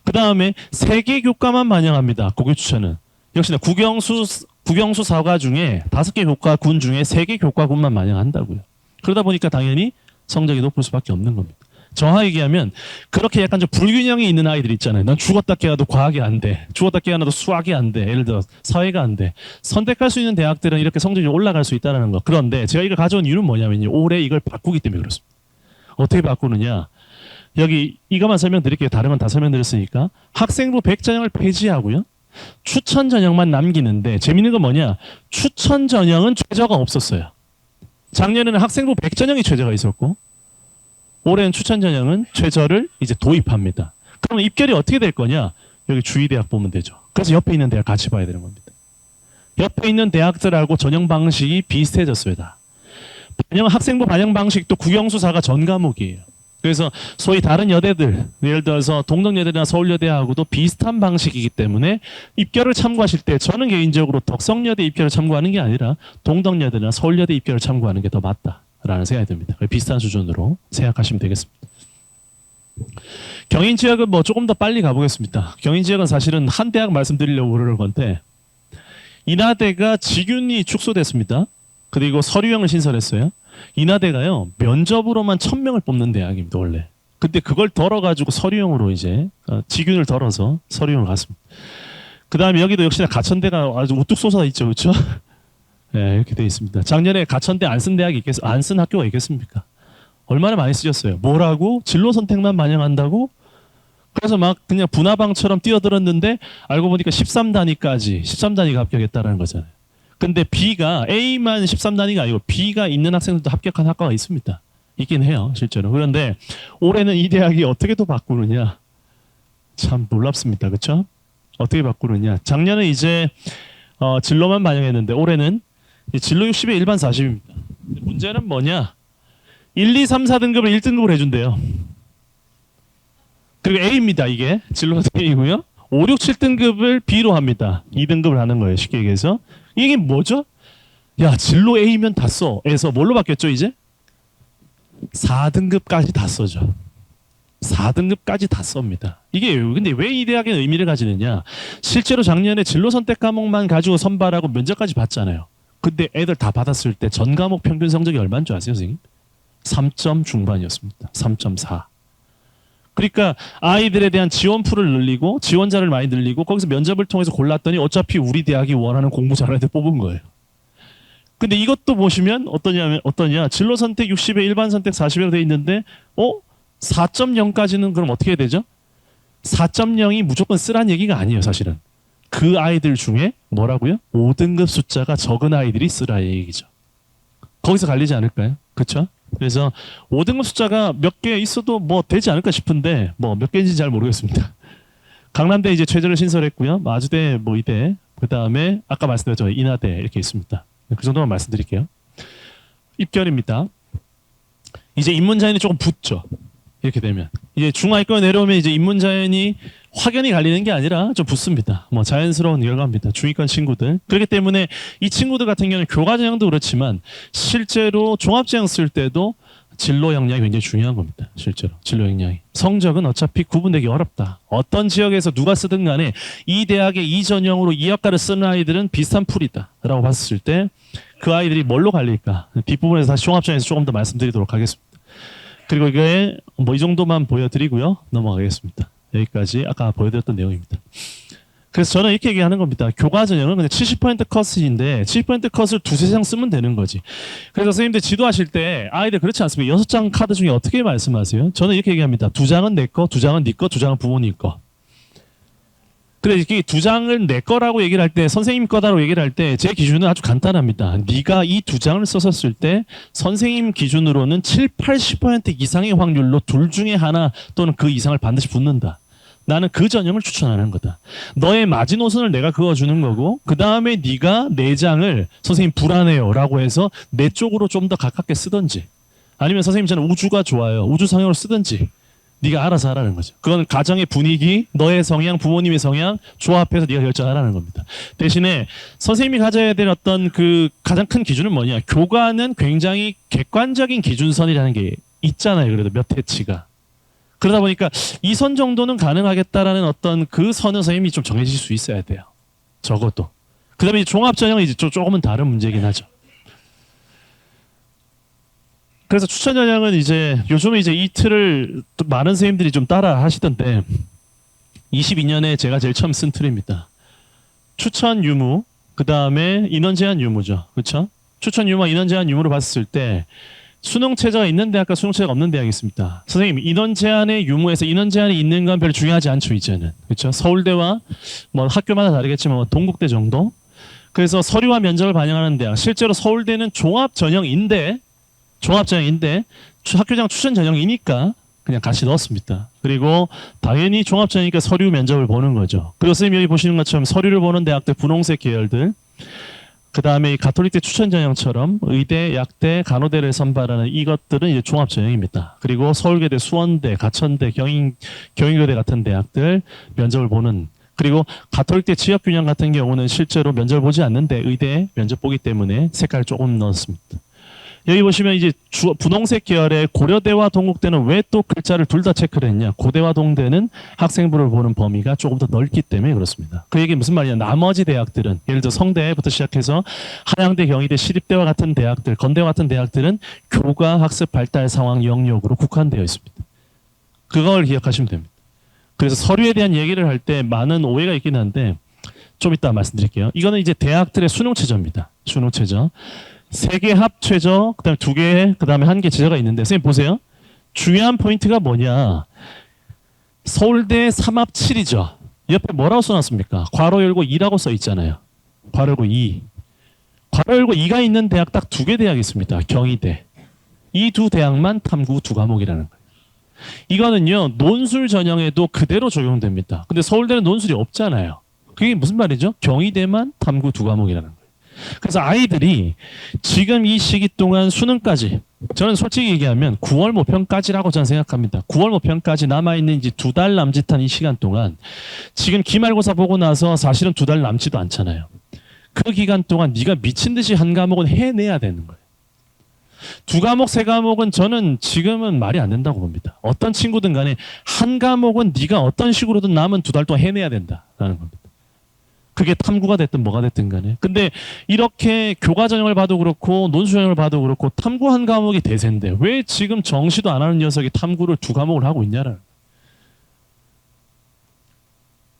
그 다음에 3개 교과만 반영합니다. 고교 추천은. 역시나 국영수 국영수 4과 중에 5개 교과군 중에 3개 교과군만 마련한다고요. 그러다 보니까 당연히 성적이 높을 수밖에 없는 겁니다. 정확히 얘기하면 그렇게 약간 좀 불균형이 있는 아이들 있잖아요. 난 죽었다 깨어나도 과학이 안 돼. 죽었다 깨어나도 수학이 안 돼. 예를 들어 사회가 안 돼. 선택할 수 있는 대학들은 이렇게 성적이 올라갈 수 있다는 거. 그런데 제가 이걸 가져온 이유는 뭐냐면요. 올해 이걸 바꾸기 때문에 그렇습니다. 어떻게 바꾸느냐. 여기 이것만 설명드릴게요. 다른 건 다 설명드렸으니까. 학생부 100전형을 폐지하고요. 추천 전형만 남기는데 재밌는 건 뭐냐. 추천 전형은 최저가 없었어요. 작년에는 학생부 100전형이 최저가 있었고 올해는 추천 전형은 최저를 이제 도입합니다. 그러면 입결이 어떻게 될 거냐? 여기 주의대학 보면 되죠. 그래서 옆에 있는 대학 같이 봐야 되는 겁니다. 옆에 있는 대학들하고 전형 방식이 비슷해졌어요. 다. 학생부 반영 방식도 국영수사가 전 과목이에요. 그래서 소위 다른 여대들, 예를 들어서 동덕여대나 서울여대하고도 비슷한 방식이기 때문에 입결을 참고하실 때 저는 개인적으로 덕성여대 입결을 참고하는 게 아니라 동덕여대나 서울여대 입결을 참고하는 게 더 맞다라는 생각이 듭니다. 비슷한 수준으로 생각하시면 되겠습니다. 경인지역은 뭐 조금 더 빨리 가보겠습니다. 경인지역은 사실은 한 대학 말씀드리려고 그러는 건데 인하대가 직윤이 축소됐습니다. 그리고 서류형을 신설했어요. 인하대가요 면접으로만 1000명을 뽑는 대학입니다 원래. 근데 그걸 덜어가지고 서류형으로 이제 직윤을 덜어서 서류형을 갔습니다. 그 다음에 여기도 역시나 가천대가 아주 우뚝 솟아 있죠, 그렇죠? 네, 이렇게 돼 있습니다. 작년에 가천대 안 쓴 대학이 안 쓴 학교가 있겠습니까? 얼마나 많이 쓰셨어요? 뭐라고? 진로 선택만 반영한다고? 그래서 막 그냥 분화방처럼 뛰어들었는데 알고 보니까 13단위가 합격했다라는 거잖아요. 근데 B가 A만 13단위가 아니고 B가 있는 학생들도 합격한 학과가 있습니다. 있긴 해요, 실제로. 그런데 올해는 이 대학이 어떻게 또 바꾸느냐. 참 놀랍습니다. 그렇죠? 어떻게 바꾸느냐. 작년에 이제 진로만 반영했는데 올해는 진로 60에 일반 40입니다. 문제는 뭐냐. 1, 2, 3, 4등급을 1등급을 해준대요. 그리고 A입니다. 이게 진로 A이고요. 5, 6, 7등급을 B로 합니다. 2등급을 하는 거예요. 쉽게 얘기해서. 이게 뭐죠? 야, 진로 A면 다 써. 에서 뭘로 바뀌었죠, 이제? 4등급까지 다 써죠. 4등급까지 다 썹니다. 이게 근데 왜 이 대학에 의미를 가지느냐? 실제로 작년에 진로 선택 과목만 가지고 선발하고 면접까지 봤잖아요. 근데 애들 다 받았을 때 전 과목 평균 성적이 얼마인 줄 아세요, 선생님? 3점 중반이었습니다. 3.4. 그러니까 아이들에 대한 지원풀을 늘리고 지원자를 많이 늘리고 거기서 면접을 통해서 골랐더니 어차피 우리 대학이 원하는 공부 잘하는 애들 뽑은 거예요. 근데 이것도 보시면 어떠냐? 진로 선택 60에 일반 선택 40에 돼 있는데 4.0까지는 그럼 어떻게 해야 되죠? 4.0이 무조건 쓰란 얘기가 아니에요, 사실은. 그 아이들 중에 뭐라고요? 5등급 숫자가 적은 아이들이 쓰라 얘기죠. 거기서 갈리지 않을까요? 그렇죠? 그래서 5등급 숫자가 몇 개 있어도 뭐 되지 않을까 싶은데 뭐 몇 개인지 잘 모르겠습니다. 강남대 이제 최저를 신설했고요. 마주대, 뭐 이대, 그 다음에 아까 말씀드렸죠 인하대 이렇게 있습니다. 그 정도만 말씀드릴게요. 입결입니다. 이제 인문자연이 조금 붙죠. 이렇게 되면 이제 중하위권 내려오면 이제 인문자연이 확연히 갈리는 게 아니라 좀 붙습니다. 뭐 자연스러운 결과입니다. 중위권 친구들. 그렇기 때문에 이 친구들 같은 경우는 교과전형도 그렇지만 실제로 종합전형 쓸 때도 진로 역량이 굉장히 중요한 겁니다. 실제로 진로 역량이. 성적은 어차피 구분되기 어렵다. 어떤 지역에서 누가 쓰든 간에 이 대학의 이 전형으로 이 학과를 쓰는 아이들은 비슷한 풀이다 라고 봤을 때 그 아이들이 뭘로 갈릴까? 뒷부분에서 다시 종합전형에서 조금 더 말씀드리도록 하겠습니다. 그리고 이게 뭐 이 정도만 보여드리고요. 넘어가겠습니다. 여기까지 아까 보여드렸던 내용입니다. 그래서 저는 이렇게 얘기하는 겁니다. 교과전형은 그냥 70% 컷인데 70% 컷을 두세 장 쓰면 되는 거지. 그래서 선생님들 지도하실 때 아이들 그렇지 않습니까? 6장 카드 중에 어떻게 말씀하세요? 저는 이렇게 얘기합니다. 2장은 내 거, 2장은 네 거, 2장은 부모님 거. 그래 이게 2장을 내 거라고 얘기를 할 때 선생님 거다라고 얘기를 할 때 제 기준은 아주 간단합니다. 네가 이 2장을 썼었을 때 선생님 기준으로는 7, 80% 이상의 확률로 둘 중에 하나 또는 그 이상을 반드시 붙는다. 나는 그 전형을 추천하는 거다. 너의 마지노선을 내가 그어주는 거고 그 다음에 네가 4장을 선생님 불안해요 라고 해서 내 쪽으로 좀 더 가깝게 쓰든지 아니면 선생님 저는 우주가 좋아요. 우주 성향으로 쓰든지 네가 알아서 하라는 거죠. 그건 가정의 분위기, 너의 성향, 부모님의 성향 조합해서 네가 결정하라는 겁니다. 대신에 선생님이 가져야 될 어떤 그 가장 큰 기준은 뭐냐. 교과는 굉장히 객관적인 기준선이라는 게 있잖아요. 그래도 몇 회치가. 그러다 보니까 이 선 정도는 가능하겠다라는 어떤 그 선은 선생님이 좀 정해질 수 있어야 돼요. 적어도. 그다음에 종합 전형은 이제 조금은 다른 문제긴 하죠. 그래서 추천 전형은 이제 요즘에 이제 이 틀을 또 많은 선생님들이 좀 따라 하시던데 22년에 제가 제일 처음 쓴 틀입니다. 추천 유무, 그 다음에 인원 제한 유무죠. 그렇죠? 추천 유무와 인원 제한 유무를 봤을 때 수능 체제가 있는 대학과 수능 체제가 없는 대학이 있습니다. 선생님, 인원 제한의 유무에서 인원 제한이 있는 건 별로 중요하지 않죠, 이제는. 그렇죠? 서울대와 뭐 학교마다 다르겠지만 뭐 동국대 정도. 그래서 서류와 면접을 반영하는 대학. 실제로 서울대는 종합 전형인데 학교장 추천 전형이니까 그냥 같이 넣었습니다. 그리고 당연히 종합 전형이니까 서류 면접을 보는 거죠. 그리고 선생님 여기 보시는 것처럼 서류를 보는 대학들 분홍색 계열들, 그 다음에 가톨릭대 추천 전형처럼 의대, 약대, 간호대를 선발하는 이것들은 이제 종합 전형입니다. 그리고 서울계대, 수원대, 가천대, 경인교대 같은 대학들 면접을 보는. 그리고 가톨릭대 지역균형 같은 경우는 실제로 면접을 보지 않는데 의대 면접 보기 때문에 색깔을 조금 넣었습니다. 여기 보시면 이제 분홍색 계열의 고려대와 동국대는 왜 또 글자를 둘 다 체크를 했냐. 고대와 동대는 학생부를 보는 범위가 조금 더 넓기 때문에 그렇습니다. 그 얘기 무슨 말이냐. 나머지 대학들은 예를 들어 성대부터 시작해서 한양대, 경희대, 시립대와 같은 대학들, 건대와 같은 대학들은 교과 학습 발달 상황 영역으로 국한되어 있습니다. 그걸 기억하시면 됩니다. 그래서 서류에 대한 얘기를 할 때 많은 오해가 있긴 한데 좀 이따 말씀드릴게요. 이거는 이제 대학들의 수능 최저입니다. 수능 최저. 3개 합 최저, 그다음에 2개, 그다음에 1개 최저가 있는데 선생님 보세요. 중요한 포인트가 뭐냐. 서울대 3합 7이죠. 옆에 뭐라고 써놨습니까? 괄호 열고 2라고 써 있잖아요. 괄호 열고 2. 괄호 열고 2가 있는 대학 딱 2개 대학이 있습니다. 경희대. 이 두 대학만 탐구 2과목이라는 거예요. 이거는요. 논술 전형에도 그대로 적용됩니다. 근데 서울대는 논술이 없잖아요. 그게 무슨 말이죠? 경희대만 탐구 2과목이라는 거예요. 그래서 아이들이 지금 이 시기 동안 수능까지, 저는 솔직히 얘기하면 9월 모평까지라고 저는 생각합니다. 9월 모평까지 남아있는 이제 2달 남짓한 이 시간 동안 지금 기말고사 보고 나서 사실은 2달 남지도 않잖아요. 그 기간 동안 네가 미친 듯이 한 과목은 해내야 되는 거예요. 2과목, 3과목은 저는 지금은 말이 안 된다고 봅니다. 어떤 친구든 간에 한 과목은 네가 어떤 식으로든 남은 2달 동안 해내야 된다라는 겁니다. 그게 탐구가 됐든 뭐가 됐든 간에. 근데 이렇게 교과 전형을 봐도 그렇고 논술 전형을 봐도 그렇고 탐구 한 과목이 대세인데 왜 지금 정시도 안 하는 녀석이 탐구를 2과목을 하고 있냐라는.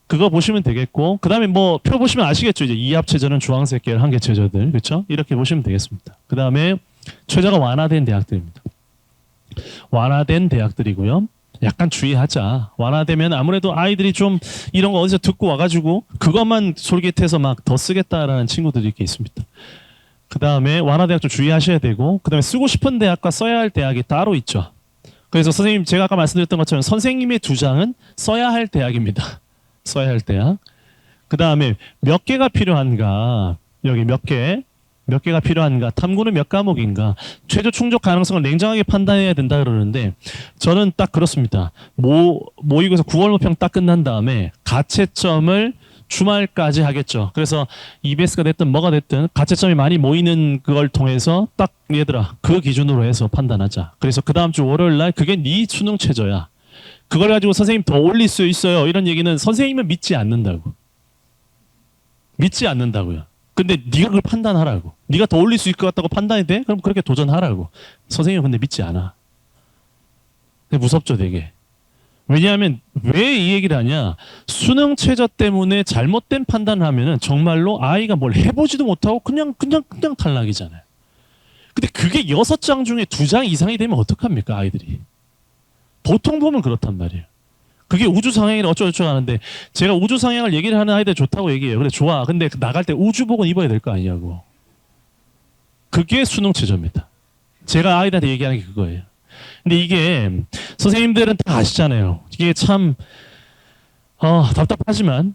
그거 보시면 되겠고, 그 다음에 뭐 표 보시면 아시겠죠. 이제 2합 최저는 주황색 계열 1개 최저들, 그렇죠? 이렇게 보시면 되겠습니다. 그 다음에 최저가 완화된 대학들입니다. 완화된 대학들이고요. 약간 주의하자. 완화되면 아무래도 아이들이 좀 이런 거 어디서 듣고 와가지고 그것만 솔깃해서 막 더 쓰겠다라는 친구들이 이렇게 있습니다. 그 다음에 완화대학 좀 주의하셔야 되고, 그 다음에 쓰고 싶은 대학과 써야 할 대학이 따로 있죠. 그래서 선생님, 제가 아까 말씀드렸던 것처럼 선생님의 주장은 써야 할 대학입니다. 써야 할 대학. 그 다음에 몇 개가 필요한가. 여기 몇 개가 필요한가, 탐구는 몇 과목인가, 최저 충족 가능성을 냉정하게 판단해야 된다 그러는데 저는 딱 그렇습니다. 모의고사 9월 모평 딱 끝난 다음에 가채점을 주말까지 하겠죠. 그래서 EBS가 됐든 뭐가 됐든 가채점이 많이 모이는 그걸 통해서 딱 얘들아 그 기준으로 해서 판단하자. 그래서 그 다음 주 월요일 날 그게 네 수능 최저야. 그걸 가지고 선생님 더 올릴 수 있어요. 이런 얘기는 선생님은 믿지 않는다고. 믿지 않는다고요. 근데 네가 그걸 판단하라고. 네가 더 올릴 수 있을 것 같다고 판단이 돼? 그럼 그렇게 도전하라고. 선생님은 근데 믿지 않아. 근데 무섭죠 되게. 왜냐하면 왜 이 얘기를 하냐. 수능 최저 때문에 잘못된 판단을 하면은 정말로 아이가 뭘 해보지도 못하고 그냥 탈락이잖아요. 근데 그게 6장 중에 2장 이상이 되면 어떡합니까 아이들이. 보통 보면 그렇단 말이에요. 그게 우주 상향이라 어쩌고저쩌고 하는데 제가 우주 상향을 얘기를 하는 아이들 좋다고 얘기해요. 그래 좋아. 근데 나갈 때 우주복은 입어야 될 거 아니냐고. 그게 수능 최저입니다. 제가 아이들한테 얘기하는 게 그거예요. 근데 이게 선생님들은 다 아시잖아요. 이게 참 답답하지만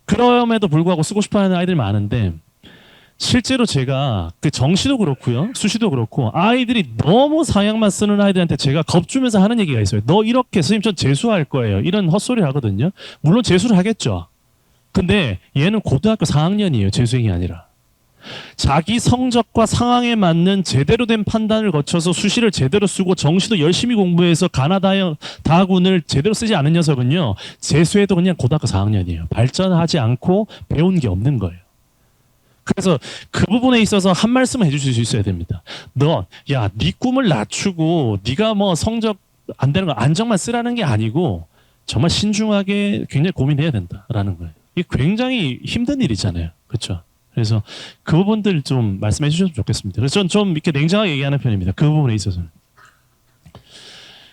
그럼에도 불구하고 쓰고 싶어하는 아이들 많은데 실제로 제가 그 정시도 그렇고요, 수시도 그렇고 아이들이 너무 상향만 쓰는 아이들한테 제가 겁주면서 하는 얘기가 있어요. 너 이렇게 선생님 전 재수할 거예요. 이런 헛소리를 하거든요. 물론 재수를 하겠죠. 근데 얘는 고등학교 4학년이에요. 재수행이 아니라. 자기 성적과 상황에 맞는 제대로 된 판단을 거쳐서 수시를 제대로 쓰고 정시도 열심히 공부해서 가나다군을 제대로 쓰지 않은 녀석은요. 재수해도 그냥 고등학교 4학년이에요. 발전하지 않고 배운 게 없는 거예요. 그래서 그 부분에 있어서 한 말씀을 해주실 수 있어야 됩니다. 네 꿈을 낮추고 네가 뭐 성적 안 되는 거 안정만 쓰라는 게 아니고 정말 신중하게 굉장히 고민해야 된다라는 거예요. 이게 굉장히 힘든 일이잖아요. 그렇죠? 그래서 그 부분들 좀 말씀해 주셨으면 좋겠습니다. 그래서 저는 좀 이렇게 냉정하게 얘기하는 편입니다. 그 부분에 있어서는.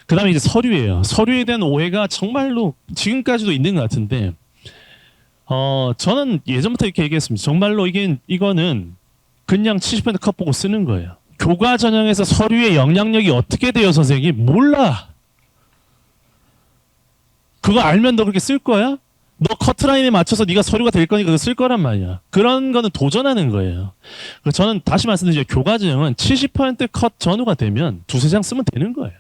그 다음에 이제 서류예요. 서류에 대한 오해가 정말로 지금까지도 있는 것 같은데, 저는 예전부터 이렇게 얘기했습니다. 정말로 이거는 그냥 70%컷 보고 쓰는 거예요. 교과 전형에서 서류의 영향력이 어떻게 돼요, 선생님? 몰라. 그거 알면 너 그렇게 쓸 거야? 너 커트라인에 맞춰서 네가 서류가 될 거니까 그거 쓸 거란 말이야. 그런 거는 도전하는 거예요. 저는 다시 말씀드리죠. 교과 전형은 70%컷 전후가 되면 두세 장 쓰면 되는 거예요.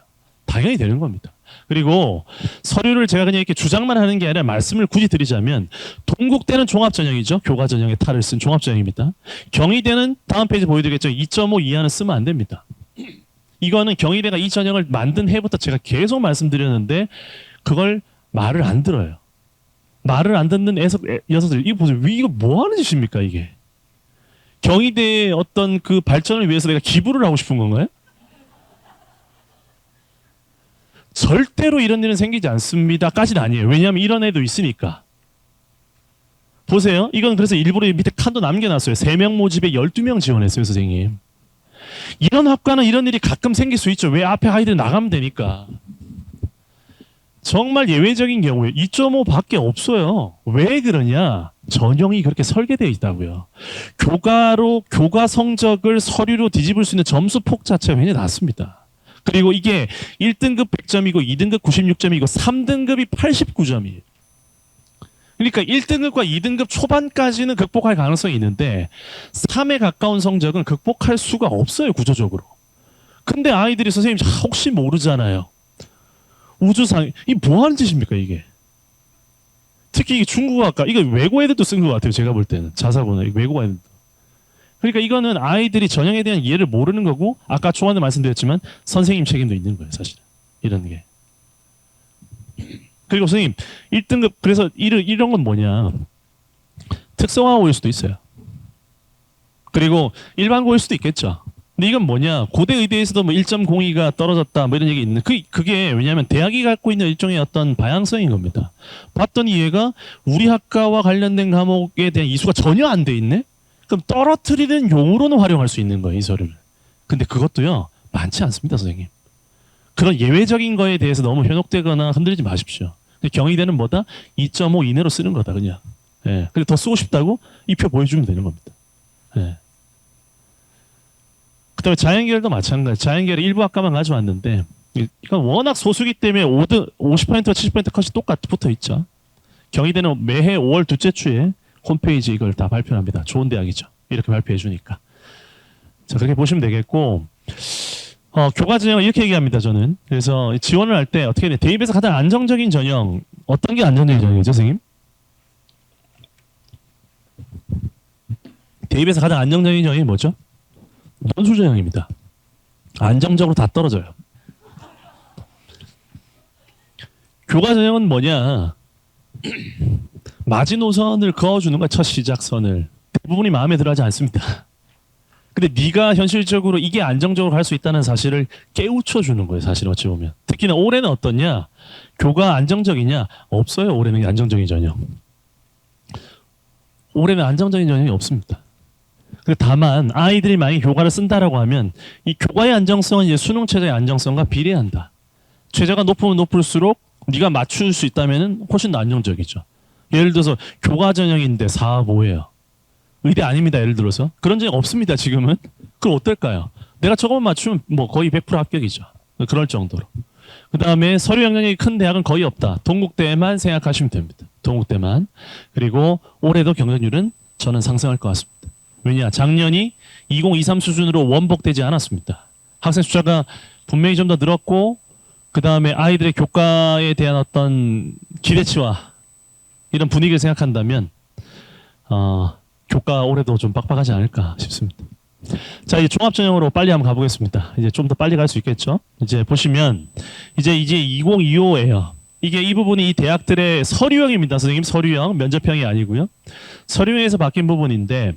당연히 되는 겁니다. 그리고 서류를 제가 그냥 이렇게 주장만 하는 게 아니라 말씀을 굳이 드리자면 동국대는 종합전형이죠. 교과전형에 탈을 쓴 종합전형입니다. 경희대는 다음 페이지 보여드리겠죠. 2.5 이하는 쓰면 안 됩니다. 이거는 경희대가 이 전형을 만든 해부터 제가 계속 말씀드렸는데 그걸 말을 안 들어요. 말을 안 듣는 녀석들. 이거 보세요. 이거 뭐 하는 짓입니까 이게. 경희대의 어떤 그 발전을 위해서 내가 기부를 하고 싶은 건가요? 절대로 이런 일은 생기지 않습니다까지는 아니에요. 왜냐하면 이런 애도 있으니까. 보세요. 이건 그래서 일부러 밑에 칸도 남겨놨어요. 3명 모집에 12명 지원했어요, 선생님. 이런 학과는 이런 일이 가끔 생길 수 있죠. 왜 앞에 아이들 나가면 되니까. 정말 예외적인 경우에 2.5밖에 없어요. 왜 그러냐? 전형이 그렇게 설계되어 있다고요. 교과 성적을 서류로 뒤집을 수 있는 점수 폭 자체가 굉장히 낮습니다. 그리고 이게 1등급 100점이고 2등급 96점이고 3등급이 89점이에요. 그러니까 1등급과 2등급 초반까지는 극복할 가능성이 있는데 3에 가까운 성적은 극복할 수가 없어요. 구조적으로. 근데 아이들이 선생님 혹시 모르잖아요. 우주상 이 뭐 하는 짓입니까 이게. 특히 이게 중국어학과 이거 외고 애들도 쓴 것 같아요. 제가 볼 때는 자사고나 외고 애들. 그러니까 이거는 아이들이 전형에 대한 이해를 모르는 거고 아까 초반에 말씀드렸지만 선생님 책임도 있는 거예요. 사실 이런 게. 그리고 선생님 1등급 그래서 이런 건 뭐냐. 특성화고일 수도 있어요. 그리고 일반고일 수도 있겠죠. 근데 이건 뭐냐. 고대 의대에서도 뭐 1.02가 떨어졌다 뭐 이런 얘기 있는 그게 왜냐하면 대학이 갖고 있는 일종의 어떤 방향성인 겁니다. 봤더니 얘가 우리 학과와 관련된 과목에 대한 이수가 전혀 안 돼 있네. 그럼 떨어뜨리는 용으로는 활용할 수 있는 거예요, 이 서류를. 근데 그것도요, 많지 않습니다, 선생님. 그런 예외적인 거에 대해서 너무 현혹되거나 흔들리지 마십시오. 경희대는 뭐다? 2.5 이내로 쓰는 거다, 그냥. 예. 근데 더 쓰고 싶다고 이 표 보여주면 되는 겁니다. 예. 그 다음에 자연계열도 마찬가지. 자연계열 일부 학과만 가져왔는데, 이건 워낙 소수기 때문에 50%와 70% 컷이 똑같이 붙어 있죠. 경희대는 매해 5월 둘째 주에 홈페이지 이걸 다 발표합니다. 좋은 대학이죠. 이렇게 발표해 주니까. 자, 그렇게 보시면 되겠고, 교과 전형을 이렇게 얘기합니다, 저는. 그래서 지원을 할 때 어떻게 돼? 대입에서 가장 안정적인 전형, 어떤 게 안정적인 전형이죠, 선생님? 대입에서 가장 안정적인 전형이 뭐죠? 논술 전형입니다. 안정적으로 다 떨어져요. 교과 전형은 뭐냐? 마지노선을 그어주는 거야. 첫 시작선을. 대부분이 마음에 들어하지 않습니다. 근데 네가 현실적으로 이게 안정적으로 갈 수 있다는 사실을 깨우쳐주는 거예요. 사실 어찌 보면. 특히나 올해는 어떠냐? 교과 안정적이냐? 없어요. 올해는 안정적인 전형. 올해는 안정적인 전형이 없습니다. 다만 아이들이 만약에 교과를 쓴다라고 하면 이 교과의 안정성은 이제 수능 최저의 안정성과 비례한다. 최저가 높으면 높을수록 네가 맞출 수 있다면 훨씬 더 안정적이죠. 예를 들어서 교과 전형인데 4, 5예요. 의대 아닙니다. 예를 들어서. 그런 전형 없습니다. 지금은. 그럼 어떨까요? 내가 저것만 맞추면 뭐 거의 100% 합격이죠. 그럴 정도로. 그 다음에 서류 영향력이 큰 대학은 거의 없다. 동국대만 생각하시면 됩니다. 동국대만. 그리고 올해도 경쟁률은 저는 상승할 것 같습니다. 왜냐? 작년이 2023 수준으로 원복되지 않았습니다. 학생 숫자가 분명히 좀 더 늘었고 그 다음에 아이들의 교과에 대한 어떤 기대치와 이런 분위기를 생각한다면 교과 올해도 좀 빡빡하지 않을까 싶습니다. 자, 이제 종합전형으로 빨리 한번 가보겠습니다. 이제 좀 더 빨리 갈 수 있겠죠? 이제 보시면 이제 2025예요. 이게 이 부분이 이 대학들의 서류형입니다. 선생님, 서류형 면접형이 아니고요. 서류형에서 바뀐 부분인데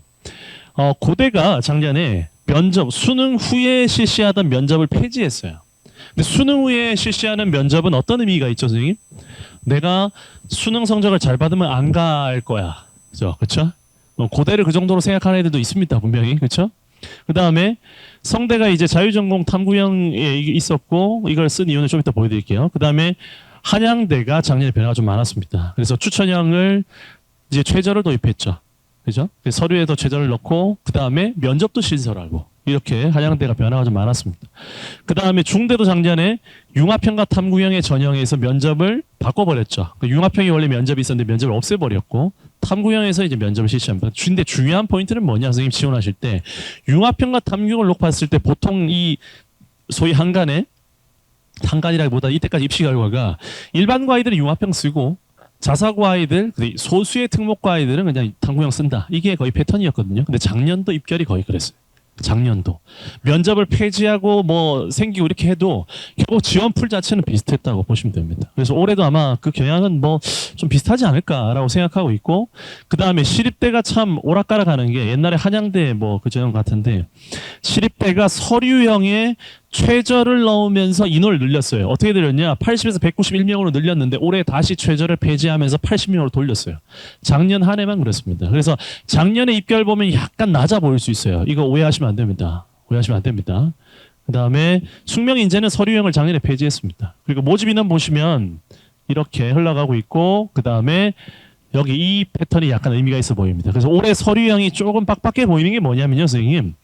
고대가 작년에 수능 후에 실시하던 면접을 폐지했어요. 근데 수능 후에 실시하는 면접은 어떤 의미가 있죠, 선생님? 내가 수능 성적을 잘 받으면 안 갈 거야. 그렇죠? 고대를 그 정도로 생각하는 애들도 있습니다, 분명히. 그렇죠? 그 다음에 성대가 이제 자유전공 탐구형에 있었고, 이걸 쓴 이유는 좀 이따 보여드릴게요. 그 다음에 한양대가 작년에 변화가 좀 많았습니다. 그래서 추천형을 이제 최저를 도입했죠. 그죠? 서류에도 최저를 넣고, 그 다음에 면접도 신설하고, 이렇게 한양대가 변화가 좀 많았습니다. 그 다음에 중대도 작년에 융합형과 탐구형의 전형에서 면접을 바꿔버렸죠. 융합형이 원래 면접이 있었는데 면접을 없애버렸고, 탐구형에서 이제 면접을 실시합니다. 근데 중요한 포인트는 뭐냐, 선생님 지원하실 때. 융합형과 탐구형을 놓고 봤을 때 보통 이 소위 한간이라기보다 이때까지 입시 결과가 일반고 아이들은 융합형 쓰고, 자사고 아이들, 소수의 특목고 아이들은 그냥 탐구형 쓴다. 이게 거의 패턴이었거든요. 근데 작년도 입결이 거의 그랬어요. 작년도 면접을 폐지하고 뭐 생기고 이렇게 해도 결국 지원풀 자체는 비슷했다고 보시면 됩니다. 그래서 올해도 아마 그 경향은 뭐 좀 비슷하지 않을까라고 생각하고 있고, 그 다음에 시립대가 참 오락가락하는 게 옛날에 한양대 뭐 그 전형 같은데, 시립대가 서류형에 최저를 넣으면서 인원을 늘렸어요. 어떻게 늘렸냐? 80에서 191명으로 늘렸는데 올해 다시 최저를 폐지하면서 80명으로 돌렸어요. 작년 한 해만 그랬습니다. 그래서 작년에 입결 보면 약간 낮아 보일 수 있어요. 이거 오해하시면 안 됩니다. 오해하시면 안 됩니다. 그 다음에 숙명인재는 서류형을 작년에 폐지했습니다. 그리고 모집 인원 보시면 이렇게 흘러가고 있고, 그 다음에 여기 이 패턴이 약간 의미가 있어 보입니다. 그래서 올해 서류형이 조금 빡빡해 보이는 게 뭐냐면요, 선생님.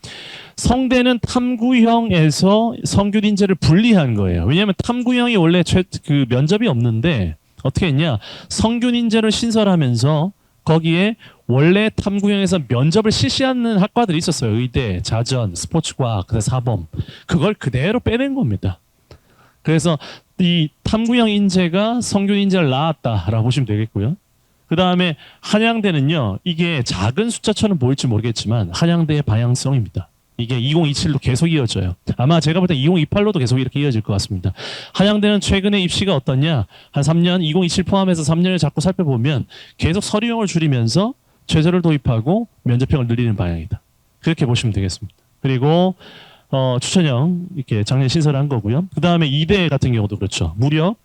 성대는 탐구형에서 성균인재를 분리한 거예요. 왜냐하면 탐구형이 원래 그 면접이 없는데 어떻게 했냐? 성균인재를 신설하면서 거기에 원래 탐구형에서 면접을 실시하는 학과들이 있었어요. 의대, 자전, 스포츠과학, 사범. 그걸 그대로 빼낸 겁니다. 그래서 이 탐구형 인재가 성균인재를 낳았다라고 보시면 되겠고요. 그 다음에 한양대는요, 이게 작은 숫자처럼 보일지 모르겠지만 한양대의 방향성입니다. 이게 2027로 계속 이어져요. 아마 제가 볼 때 2028로도 계속 이렇게 이어질 것 같습니다. 한양대는 최근에 입시가 어떠냐? 한 3년, 2027 포함해서 3년을 자꾸 살펴보면 계속 서류형을 줄이면서 최저를 도입하고 면접형을 늘리는 방향이다. 그렇게 보시면 되겠습니다. 그리고 추천형 이렇게 작년 신설한 거고요. 그 다음에 이대 같은 경우도 그렇죠. 무려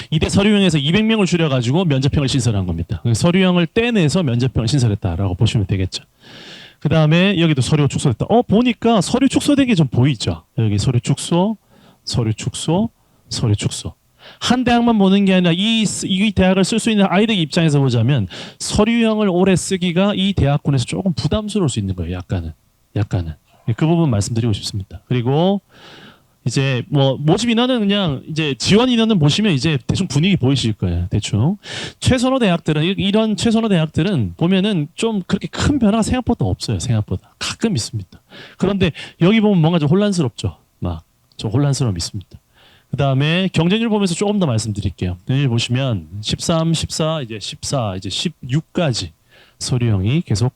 이대 서류형에서 200명을 줄여가지고 면접형을 신설한 겁니다. 서류형을 떼내서 면접형을 신설했다라고 보시면 되겠죠. 그 다음에 여기도 서류 축소됐다. 보니까 서류 축소된 게 좀 보이죠. 여기 서류 축소, 서류 축소, 서류 축소. 한 대학만 보는 게 아니라 이 대학을 쓸 수 있는 아이들 입장에서 보자면 서류형을 오래 쓰기가 이 대학군에서 조금 부담스러울 수 있는 거예요. 약간은. 그 부분 말씀드리고 싶습니다. 그리고 이제 뭐 모집 인원은 그냥 이제 지원 인원은 보시면 이제 대충 분위기 보이실 거예요. 대충 최선호 대학들은 이런 최선호 대학들은 보면은 좀 그렇게 큰 변화가 생각보다 없어요. 생각보다 가끔 있습니다. 그런데 여기 보면 뭔가 좀 혼란스럽죠. 막 좀 혼란스러움이 있습니다. 그 다음에 경쟁률 보면서 조금 더 말씀드릴게요. 경쟁률 보시면 13, 14, 이제 14, 이제 16까지 서류형이 계속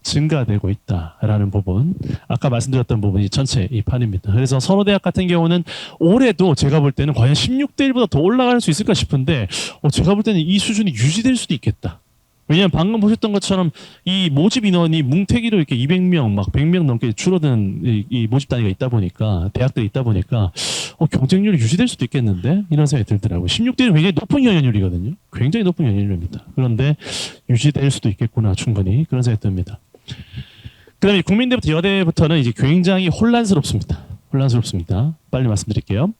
증가되고 있다라는 부분, 아까 말씀드렸던 부분이 전체 이 판입니다. 그래서 선호대학 같은 경우는 올해도 제가 볼 때는 과연 16대 1보다 더 올라갈 수 있을까 싶은데 제가 볼 때는 이 수준이 유지될 수도 있겠다. 왜냐하면 방금 보셨던 것처럼 이 모집 인원이 뭉태기로 이렇게 200명, 막 100명 넘게 줄어든 이 모집 단위가 있다 보니까, 대학들이 있다 보니까 경쟁률이 유지될 수도 있겠는데 이런 생각이 들더라고요. 16대는 굉장히 높은 연연율이거든요. 굉장히 높은 연연율입니다. 그런데 유지될 수도 있겠구나, 충분히 그런 생각이 듭니다. 그다음에 국민대부터 여대부터는 이제 굉장히 혼란스럽습니다. 빨리 말씀드릴게요.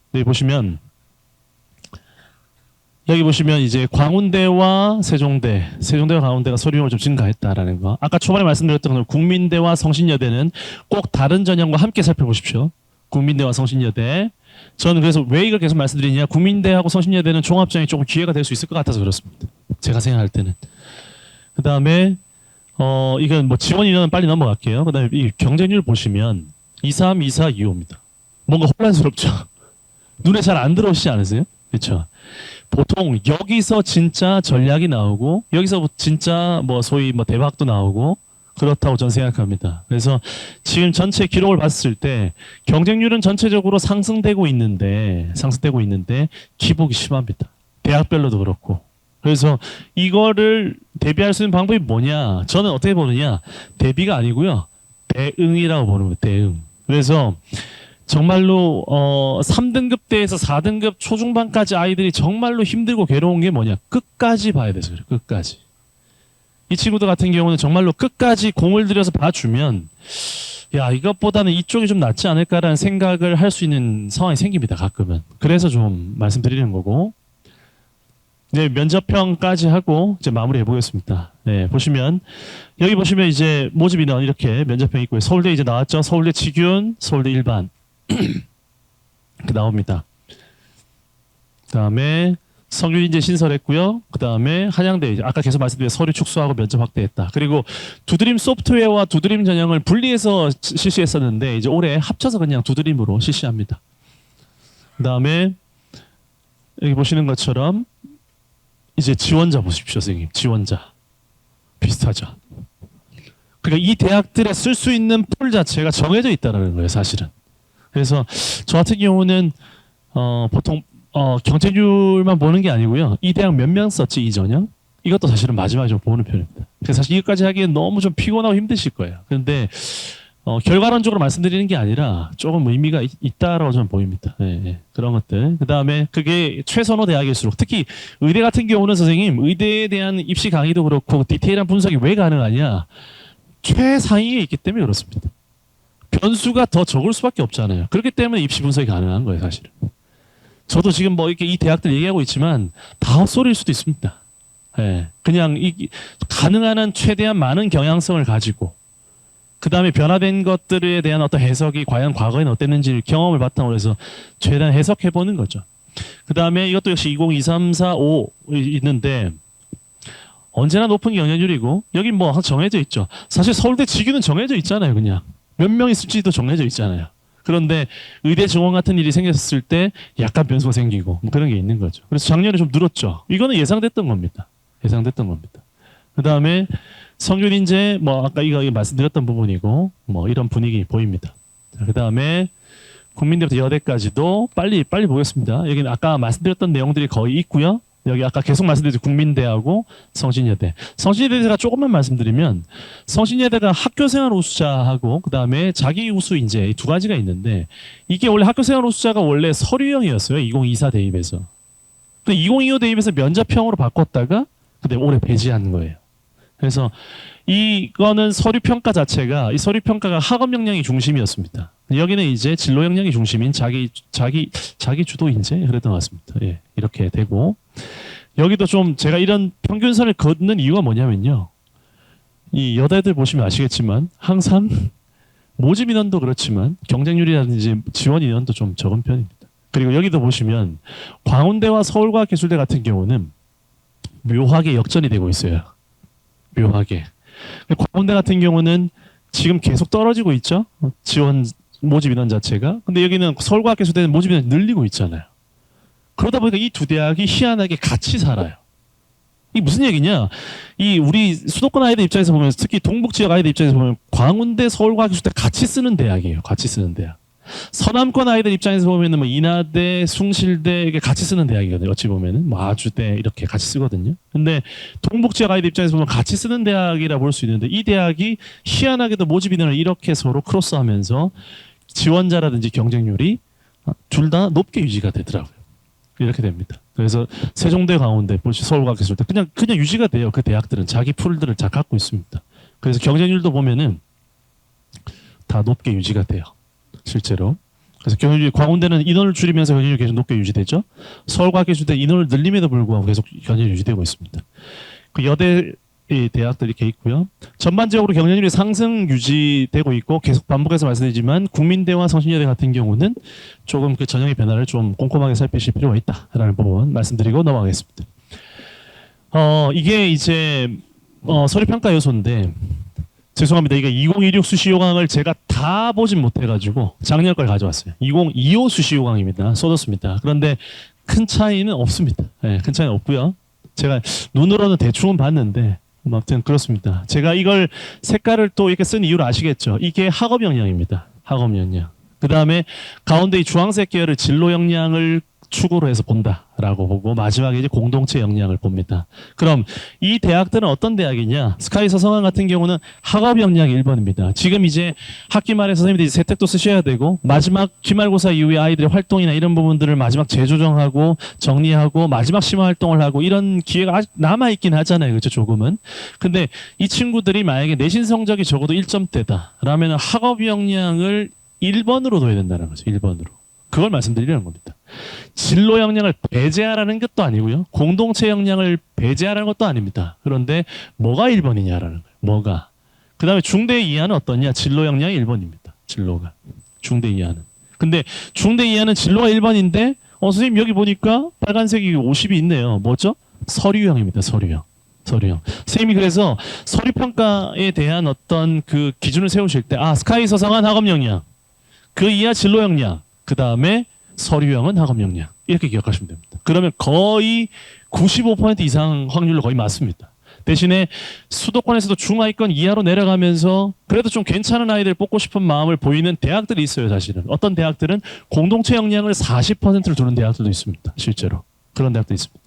여기 보시면 이제 광운대와 세종대와 광운대가 서류형을 좀 증가했다라는 거. 아까 초반에 말씀드렸던 건 국민대와 성신여대는 꼭 다른 전형과 함께 살펴보십시오. 국민대와 성신여대. 저는 그래서 왜 이걸 계속 말씀드리냐? 국민대하고 성신여대는 종합전형이 조금 기회가 될 수 있을 것 같아서 그렇습니다. 제가 생각할 때는. 그 다음에 이건 뭐 지원 인원은 빨리 넘어갈게요. 그 다음에 이 경쟁률 보시면 23, 24, 25입니다. 뭔가 혼란스럽죠? 눈에 잘 안 들어오시지 않으세요? 그렇죠? 보통 여기서 진짜 전략이 나오고 여기서 진짜 뭐 소위 뭐 대박도 나오고 그렇다고 저는 생각합니다. 그래서 지금 전체 기록을 봤을 때 경쟁률은 전체적으로 상승되고 있는데 기복이 심합니다. 대학별로도 그렇고. 그래서 이거를 대비할 수 있는 방법이 뭐냐? 저는 어떻게 보느냐? 대비가 아니고요. 대응이라고 보는 거예요. 대응. 그래서 정말로 3등급대에서 4등급 초중반까지 아이들이 정말로 힘들고 괴로운 게 뭐냐? 끝까지 봐야 돼서 그래요. 끝까지. 이 친구들 같은 경우는 정말로 끝까지 공을 들여서 봐주면 야 이것보다는 이쪽이 좀 낫지 않을까라는 생각을 할 수 있는 상황이 생깁니다. 가끔은. 그래서 좀 말씀드리는 거고 네, 면접형까지 하고 이제 마무리해 보겠습니다. 네, 보시면 여기 보시면 이제 모집 인원 이렇게 면접형 있고요. 서울대 이제 나왔죠. 서울대 직윤, 서울대 일반 이렇게 나옵니다. 그다음에 성균 이제 신설했고요. 그다음에 한양대 이제 아까 계속 말씀드린 서류 축소하고 면접 확대했다. 그리고 두드림 소프트웨어와 두드림 전형을 분리해서 실시했었는데 이제 올해 합쳐서 그냥 두드림으로 실시합니다. 그다음에 여기 보시는 것처럼 이제 지원자 보십시오, 선생님. 지원자 비슷하죠. 그러니까 이 대학들에 쓸 수 있는 풀 자체가 정해져 있다는 거예요, 사실은. 그래서 저 같은 경우는 보통 경쟁률만 보는 게 아니고요. 이 대학 몇 명 썼지 이 전형? 이것도 사실은 마지막에 좀 보는 편입니다. 그래서 사실 이것까지 하기엔 너무 좀 피곤하고 힘드실 거예요. 그런데 결과론적으로 말씀드리는 게 아니라 조금 의미가 있다라고 저는 보입니다. 네, 네. 그런 것들. 그 다음에 그게 최선호 대학일수록 특히 의대 같은 경우는 선생님 의대에 대한 입시 강의도 그렇고 디테일한 분석이 왜 가능하냐? 최상위에 있기 때문에 그렇습니다. 변수가 더 적을 수밖에 없잖아요. 그렇기 때문에 입시 분석이 가능한 거예요, 사실은. 저도 지금 뭐 이렇게 이 대학들 얘기하고 있지만 다 헛소리일 수도 있습니다. 네. 그냥 가능한 한 최대한 많은 경향성을 가지고 그 다음에 변화된 것들에 대한 어떤 해석이 과연 과거에는 어땠는지 경험을 바탕으로 해서 최대한 해석해보는 거죠. 그 다음에 이것도 역시 2023, 4, 5 있는데 언제나 높은 경쟁률이고 여기 뭐 정해져 있죠. 사실 서울대 직위는 정해져 있잖아요. 그냥 몇 명 있을지도 정해져 있잖아요. 그런데 의대 증원 같은 일이 생겼을 때 약간 변수가 생기고 뭐 그런 게 있는 거죠. 그래서 작년에 좀 늘었죠. 이거는 예상됐던 겁니다. 예상됐던 겁니다. 그 다음에 성균 인재 뭐 아까 이거 말씀드렸던 부분이고 뭐 이런 분위기 보입니다. 그 다음에 국민대부터 여대까지도 빨리 보겠습니다. 여기는 아까 말씀드렸던 내용들이 거의 있고요. 여기 아까 계속 말씀드렸죠. 국민대하고 성신여대. 성신여대가 조금만 말씀드리면 성신여대가 학교생활 우수자하고 그 다음에 자기 우수 인재 이 두 가지가 있는데 이게 원래 학교생활 우수자가 원래 서류형이었어요. 2024 대입에서. 근데 2025 대입에서 면접형으로 바꿨다가 근데 올해 배제한 거예요. 그래서 이거는 서류 평가 자체가 이 서류 평가가 학업 역량이 중심이었습니다. 여기는 이제 진로 역량이 중심인 자기 주도 인재 그랬던 것 같습니다. 예, 이렇게 되고 여기도 좀 제가 이런 평균선을 걷는 이유가 뭐냐면요. 이 여대들 보시면 아시겠지만 항상 모집 인원도 그렇지만 경쟁률이라든지 지원 인원도 좀 적은 편입니다. 그리고 여기도 보시면 광운대와 서울과학기술대 같은 경우는 묘하게 역전이 되고 있어요. 묘하게. 광운대 같은 경우는 지금 계속 떨어지고 있죠. 지원 모집 인원 자체가. 근데 여기는 서울과학기술대는 모집 인원이 늘리고 있잖아요. 그러다 보니까 이 두 대학이 희한하게 같이 살아요. 이게 무슨 얘기냐? 이 우리 수도권 아이들 입장에서 보면 특히 동북 지역 아이들 입장에서 보면 광운대, 서울과학기술대 같이 쓰는 대학이에요. 같이 쓰는 대학. 서남권 아이들 입장에서 보면은 뭐 인하대, 숭실대 이게 같이 쓰는 대학이거든요. 어찌 보면은 뭐 아주대 이렇게 같이 쓰거든요. 근데 동북 지역 아이들 입장에서 보면 같이 쓰는 대학이라 볼 수 있는데 이 대학이 희한하게도 모집 인원을 이렇게 서로 크로스하면서 지원자라든지 경쟁률이 둘 다 높게 유지가 되더라고요. 이렇게 됩니다. 그래서 세종대, 강원대, 서울과학기술대 그냥 유지가 돼요. 그 대학들은 자기 풀들을 잘 갖고 있습니다. 그래서 경쟁률도 보면은 다 높게 유지가 돼요. 실제로. 그래서 경쟁률 광운대는 인원을 줄이면서 경쟁률이 계속 높게 유지되죠. 서울과학기술대 인원을 늘림에도 불구하고 계속 경쟁률이 유지되고 있습니다. 그 여대 대학들이 이렇게 있고요. 전반적으로 경쟁률이 상승 유지되고 있고 계속 반복해서 말씀드리지만 국민대와 성신여대 같은 경우는 조금 그 전형의 변화를 좀 꼼꼼하게 살피실 필요가 있다라는 부분 말씀드리고 넘어가겠습니다. 이게 이제 서류평가 요소인데 죄송합니다. 이게 2026 수시 요강을 제가 다 보진 못해가지고 작년 걸 가져왔어요. 2025 수시 요강입니다. 써뒀습니다. 그런데 큰 차이는 없습니다. 네, 큰 차이는 없고요. 제가 눈으로는 대충은 봤는데 아무튼 그렇습니다. 제가 이걸 색깔을 또 이렇게 쓴 이유를 아시겠죠? 이게 학업 역량입니다. 학업 역량. 그 다음에 가운데 이 주황색 계열을 진로 역량을 축으로 해서 본다라고 보고 마지막에 이제 공동체 역량을 봅니다. 그럼 이 대학들은 어떤 대학이냐? 스카이 서성한 같은 경우는 학업 역량 1번입니다. 지금 이제 학기 말에 선생님들이 세택도 쓰셔야 되고 마지막 기말고사 이후에 아이들의 활동이나 이런 부분들을 마지막 재조정하고 정리하고 마지막 심화 활동을 하고 이런 기회가 아직 남아있긴 하잖아요. 그렇죠? 조금은. 근데 이 친구들이 만약에 내신 성적이 적어도 1점대다 라면 학업 역량을 1번으로 둬야 된다는 거죠. 1번으로. 그걸 말씀드리려는 겁니다. 진로 역량을 배제하라는 것도 아니고요. 공동체 역량을 배제하라는 것도 아닙니다. 그런데 뭐가 1번이냐라는 거예요. 뭐가. 그 다음에 중대 이하는 어떠냐? 진로 역량이 1번입니다. 진로가. 중대 이하는. 근데 중대 이하는 진로가 1번인데 선생님 여기 보니까 빨간색이 50이 있네요. 뭐죠? 서류형입니다. 서류형. 서류형. 선생님이 그래서 서류평가에 대한 어떤 그 기준을 세우실 때 스카이 서성한 학업 역량. 그 이하 진로 역량. 그 다음에 서류형은 학업 역량. 이렇게 기억하시면 됩니다. 그러면 거의 95% 이상 확률로 거의 맞습니다. 대신에 수도권에서도 중하위권 이하로 내려가면서 그래도 좀 괜찮은 아이들 뽑고 싶은 마음을 보이는 대학들이 있어요. 사실은. 어떤 대학들은 공동체 역량을 40%를 두는 대학들도 있습니다. 실제로. 그런 대학도 있습니다.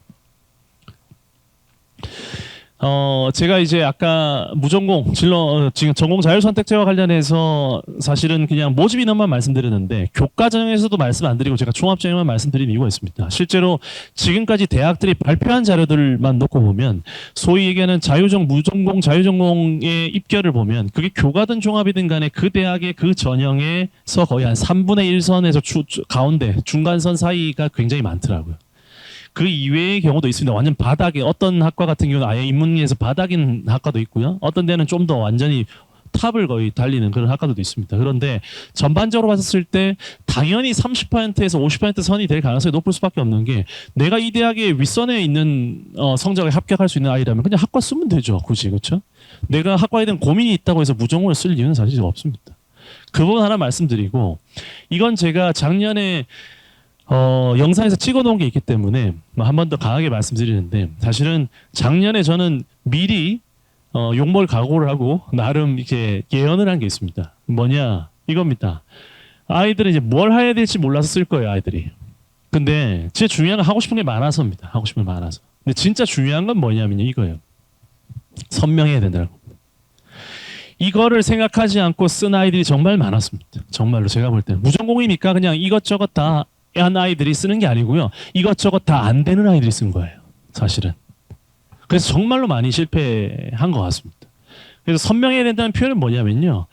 제가 이제 아까 무전공 진로 지금 전공 자율선택제와 관련해서 사실은 그냥 모집 인원만 말씀드렸는데 교과전형에서도 말씀 안 드리고 제가 종합전형만 말씀드린 이유가 있습니다. 실제로 지금까지 대학들이 발표한 자료들만 놓고 보면 소위 얘기하는 무전공 자유전공의 입결을 보면 그게 교과든 종합이든 간에 그 대학의 그 전형에서 거의 한 3분의 1선에서 가운데 중간선 사이가 굉장히 많더라고요. 그 이외의 경우도 있습니다. 완전 바닥에 어떤 학과 같은 경우는 아예 인문계에서 바닥인 학과도 있고요. 어떤 데는 좀 더 완전히 탑을 거의 달리는 그런 학과들도 있습니다. 그런데 전반적으로 봤을 때 당연히 30%에서 50% 선이 될 가능성이 높을 수밖에 없는 게 내가 이 대학의 윗선에 있는 성적에 합격할 수 있는 아이라면 그냥 학과 쓰면 되죠. 굳이. 그렇죠? 내가 학과에 대한 고민이 있다고 해서 무전공을 쓸 이유는 사실 없습니다. 그 부분 하나 말씀드리고 이건 제가 작년에 영상에서 찍어놓은 게 있기 때문에 한 번 더 강하게 말씀드리는데 사실은 작년에 저는 미리 욕먹을 각오를 하고 나름 이렇게 예언을 한 게 있습니다. 뭐냐 이겁니다. 아이들은 이제 뭘 해야 될지 몰라서 쓸 거예요. 아이들이. 근데 진짜 중요한 건 하고 싶은 게 많아서입니다. 하고 싶은 게 많아서. 근데 진짜 중요한 건 뭐냐면요. 이거예요. 선명해야 된다는 겁니다. 이거를 생각하지 않고 쓴 아이들이 정말 많았습니다. 정말로 제가 볼 때는. 무전공이니까 그냥 이것저것 다 한 아이들이 쓰는 게 아니고요. 이것저것 다 안 되는 아이들이 쓴 거예요. 사실은. 그래서 정말로 많이 실패한 것 같습니다. 그래서 선명해야 된다는 표현은 뭐냐면요.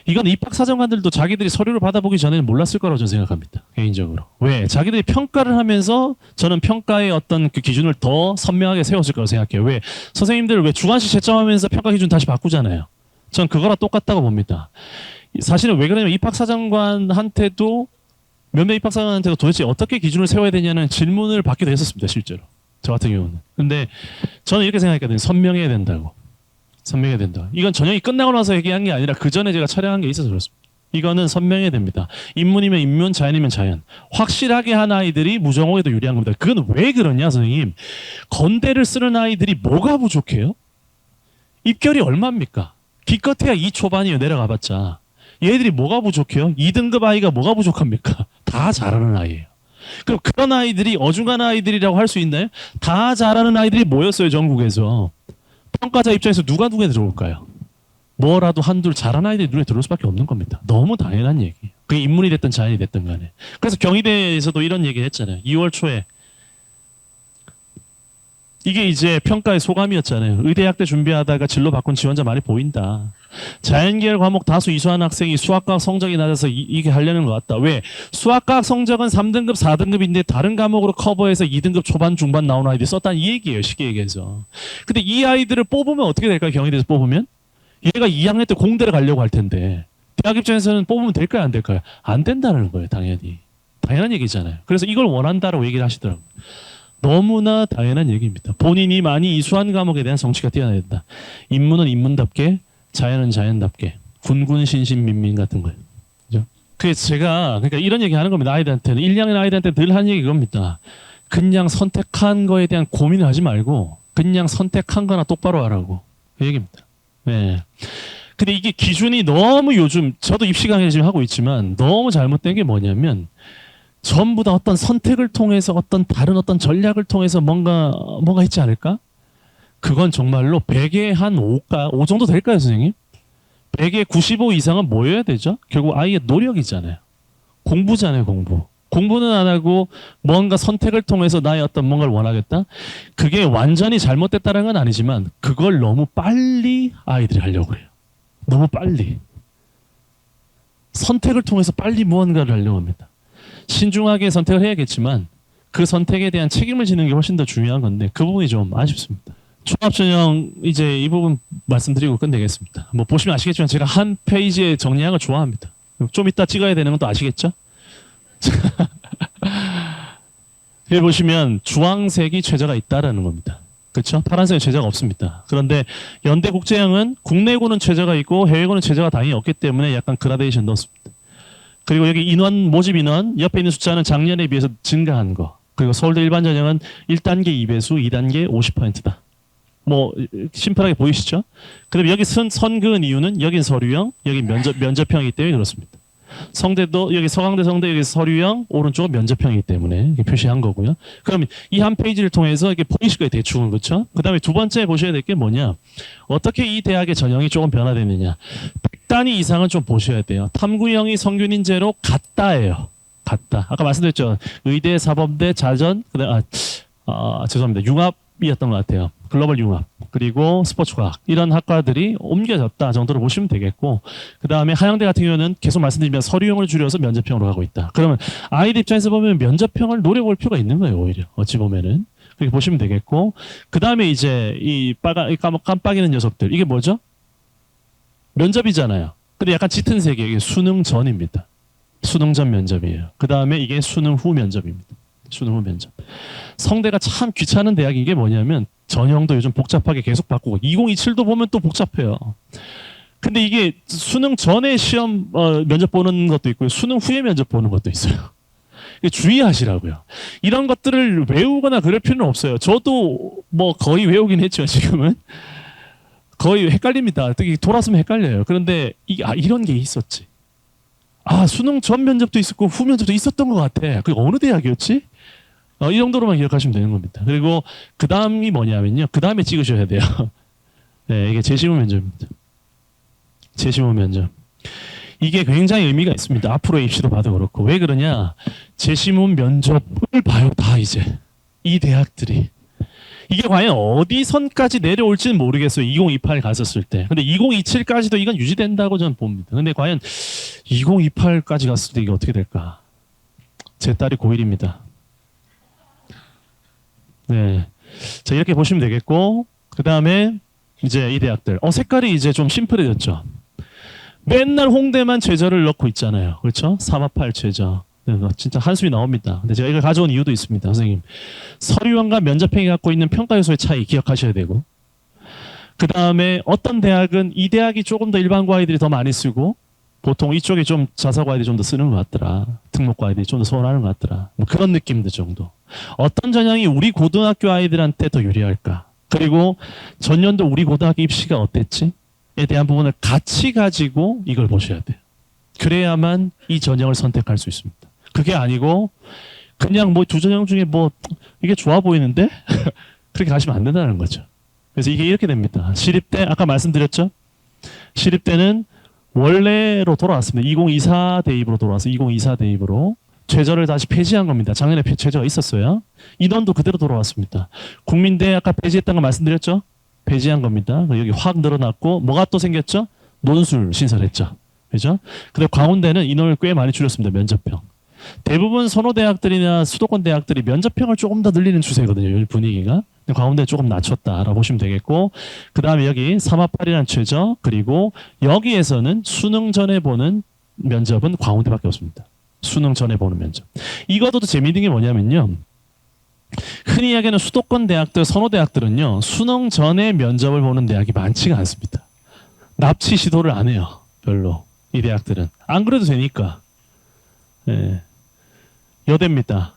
이건 입학사정관들도 자기들이 서류를 받아보기 전에는 몰랐을 거라고 저는 생각합니다. 개인적으로. 왜? 자기들이 평가를 하면서 저는 평가의 어떤 그 기준을 더 선명하게 세웠을 거라고 생각해요. 왜? 선생님들 왜 주관식 채점하면서 평가 기준 다시 바꾸잖아요. 전 그거랑 똑같다고 봅니다. 사실은 왜 그러냐면 입학사정관한테도 몇몇 입학사관한테도 도대체 어떻게 기준을 세워야 되냐는 질문을 받기도 했었습니다. 실제로. 저 같은 경우는. 근데 저는 이렇게 생각했거든요. 선명해야 된다고. 선명해야 된다. 이건 전형이 끝나고 나서 얘기한 게 아니라 그 전에 제가 촬영한 게 있어서 그렇습니다. 이거는 선명해야 됩니다. 인문이면 인문, 자연이면 자연. 확실하게 한 아이들이 무정호에도 유리한 겁니다. 그건 왜 그러냐, 선생님? 건대를 쓰는 아이들이 뭐가 부족해요? 입결이 얼마입니까? 기껏해야 2 초반이에요. 내려가 봤자. 얘들이 뭐가 부족해요? 2등급 아이가 뭐가 부족합니까? 다 잘하는 아이예요. 그럼 그런 아이들이 어중간 아이들이라고 할 수 있나요? 다 잘하는 아이들이 모였어요. 전국에서. 평가자 입장에서 누가 눈에 들어올까요? 뭐라도 한둘 잘하는 아이들이 눈에 들어올 수밖에 없는 겁니다. 너무 당연한 얘기예요. 그게 인문이 됐든 자연이 됐든 간에. 그래서 경희대에서도 이런 얘기를 했잖아요. 2월 초에. 이게 이제 평가의 소감이었잖아요. 의대학대 준비하다가 진로 바꾼 지원자 많이 보인다. 자연계열 과목 다수 이수한 학생이 수학과학 성적이 낮아서 이게 하려는 것 같다. 왜? 수학과학 성적은 3등급, 4등급인데 다른 과목으로 커버해서 2등급 초반, 중반 나오는 아이들이 썼다는 이 얘기예요. 쉽게 얘기해서. 근데 이 아이들을 뽑으면 어떻게 될까요? 경희대에서 뽑으면? 얘가 2학년 때 공대를 가려고 할 텐데 대학 입장에서는 뽑으면 될까요? 안 될까요? 안 된다는 거예요. 당연히. 당연한 얘기잖아요. 그래서 이걸 원한다라고 얘기를 하시더라고요. 너무나 당연한 얘기입니다. 본인이 많이 이수한 과목에 대한 성취가 뛰어나야 된다. 인문은 인문답게, 자연은 자연답게, 군군신신민민 같은 거예요. 그죠? 그래서 제가 그러니까 이런 얘기 하는 겁니다. 아이들한테는 1, 2학년 아이들한테 늘 하는 얘기 이겁니다. 그냥 선택한 거에 대한 고민을 하지 말고 그냥 선택한 거나 똑바로 하라고. 그 얘기입니다. 네. 근데 이게 기준이 너무 요즘 저도 입시 강의를 지금 하고 있지만 너무 잘못된 게 뭐냐면 전부 다 어떤 선택을 통해서 어떤 다른 어떤 전략을 통해서 뭔가 있지 않을까? 그건 정말로 100에 한 5 정도 될까요, 선생님? 100에 95 이상은 뭐여야 되죠? 결국 아이의 노력이잖아요. 공부잖아요, 공부. 공부는 안 하고 뭔가 선택을 통해서 나의 어떤 뭔가를 원하겠다? 그게 완전히 잘못됐다는 건 아니지만 그걸 너무 빨리 아이들이 하려고 해요. 너무 빨리. 선택을 통해서 빨리 무언가를 하려고 합니다. 신중하게 선택을 해야겠지만 그 선택에 대한 책임을 지는 게 훨씬 더 중요한 건데 그 부분이 좀 아쉽습니다. 종합전형 이제 이 부분 말씀드리고 끝내겠습니다. 뭐 보시면 아시겠지만 제가 한 페이지에 정리한 걸 좋아합니다. 좀 이따 찍어야 되는 건 또 아시겠죠? 여기 보시면 주황색이 최저가 있다라는 겁니다. 그렇죠? 파란색은 최저가 없습니다. 그런데 연대국제형은 국내고는 최저가 있고 해외고는 최저가 당연히 없기 때문에 약간 그라데이션 넣었습니다. 그리고 여기 인원, 모집 인원, 옆에 있는 숫자는 작년에 비해서 증가한 거. 그리고 서울대 일반전형은 1단계 2배수, 2단계 50%다. 뭐 심플하게 보이시죠? 그다음에 여기 선 그은 이유는 여긴 서류형, 여기 면접형이기 때문에 그렇습니다. 성대도 여기 서강대 성대 여기 서류형, 오른쪽은 면접형이기 때문에 이렇게 표시한 거고요. 그럼 이 한 페이지를 통해서 이게 보이실 거예요, 대충은. 그렇죠? 그다음에 두 번째 보셔야 될 게 뭐냐? 어떻게 이 대학의 전형이 조금 변화되느냐? 100단위 이상은 좀 보셔야 돼요. 탐구형이 성균인제로 같다예요. 같다. 아까 말씀드렸죠. 의대, 사범대, 자전, 그다음 죄송합니다. 융합이었던 것 같아요. 글로벌 융합 그리고 스포츠과학 이런 학과들이 옮겨졌다 정도로 보시면 되겠고, 그 다음에 한양대 같은 경우는 계속 말씀드리면 서류형을 줄여서 면접형으로 가고 있다. 그러면 아이들 입장에서 보면 면접형을 노려볼 필요가 있는 거예요. 오히려 어찌 보면은 그렇게 보시면 되겠고, 그 다음에 이제 이 깜빡이는 녀석들 이게 뭐죠? 면접이잖아요. 근데 약간 짙은 색이에요. 이게 수능 전입니다. 수능 전 면접이에요. 그 다음에 이게 수능 후 면접입니다. 수능 후 면접. 성대가 참 귀찮은 대학인 게 뭐냐면 전형도 요즘 복잡하게 계속 바꾸고 2027도 보면 또 복잡해요. 근데 이게 수능 전에 시험 면접 보는 것도 있고요. 수능 후에 면접 보는 것도 있어요. 주의하시라고요. 이런 것들을 외우거나 그럴 필요는 없어요. 저도 뭐 거의 외우긴 했죠. 지금은. 거의 헷갈립니다. 특히 돌았으면 헷갈려요. 그런데 이런 게 있었지. 수능 전 면접도 있었고 후 면접도 있었던 것 같아. 그게 어느 대학이었지? 이 정도로만 기억하시면 되는 겁니다. 그리고 그 다음이 뭐냐면요. 그 다음에 찍으셔야 돼요. 네, 이게 재시험 면접입니다. 재시험 면접. 이게 굉장히 의미가 있습니다. 앞으로의 입시도 봐도 그렇고. 왜 그러냐. 재시험 면접을 봐요. 다 이제. 이 대학들이. 이게 과연 어디 선까지 내려올지는 모르겠어요. 2028 갔었을 때. 근데 2027까지도 이건 유지된다고 저는 봅니다. 근데 과연 2028까지 갔을 때 이게 어떻게 될까? 제 딸이 고1입니다. 네. 자, 이렇게 보시면 되겠고, 그 다음에 이제 이 대학들. 색깔이 이제 좀 심플해졌죠. 맨날 홍대만 최저를 넣고 있잖아요. 그렇죠? 328 최저. 진짜 한숨이 나옵니다. 근데 제가 이걸 가져온 이유도 있습니다. 선생님. 서류형과 면접형이 갖고 있는 평가 요소의 차이 기억하셔야 되고, 그 다음에 어떤 대학은 이 대학이 조금 더 일반고 아이들이 더 많이 쓰고, 보통 이쪽에 좀 자사고 아이들이 좀 더 쓰는 것 같더라. 특목고 아이들이 좀 더 선호하는 것 같더라. 뭐 그런 느낌들 정도. 어떤 전형이 우리 고등학교 아이들한테 더 유리할까? 그리고 전년도 우리 고등학교 입시가 어땠지? 에 대한 부분을 같이 가지고 이걸 보셔야 돼요. 그래야만 이 전형을 선택할 수 있습니다. 그게 아니고 그냥 뭐 두 전형 중에 뭐 이게 좋아 보이는데 그렇게 가시면 안 된다는 거죠. 그래서 이게 이렇게 됩니다. 시립대 아까 말씀드렸죠? 시립대는 원래로 돌아왔습니다. 2024 대입으로 돌아와서 2024 대입으로 최저를 다시 폐지한 겁니다. 작년에 최저가 있었어요. 인원도 그대로 돌아왔습니다. 국민대 아까 폐지했다는 거 말씀드렸죠? 폐지한 겁니다. 여기 확 늘어났고 뭐가 또 생겼죠? 논술 신설했죠. 그죠? 근데 광운대는 인원을 꽤 많이 줄였습니다. 면접형. 대부분 선호대학들이나 수도권 대학들이 면접형을 조금 더 늘리는 추세거든요. 분위기가. 광운대 조금 낮췄다라고 보시면 되겠고, 그 다음에 여기 328이라는 최저, 그리고 여기에서는 수능 전에 보는 면접은 광운대밖에 없습니다. 수능 전에 보는 면접. 이것도 재미있는 게 뭐냐면요. 흔히 이야기하는 수도권 대학들, 선호대학들은요. 수능 전에 면접을 보는 대학이 많지가 않습니다. 납치 시도를 안 해요. 별로. 이 대학들은. 안 그래도 되니까. 예. 여대입니다.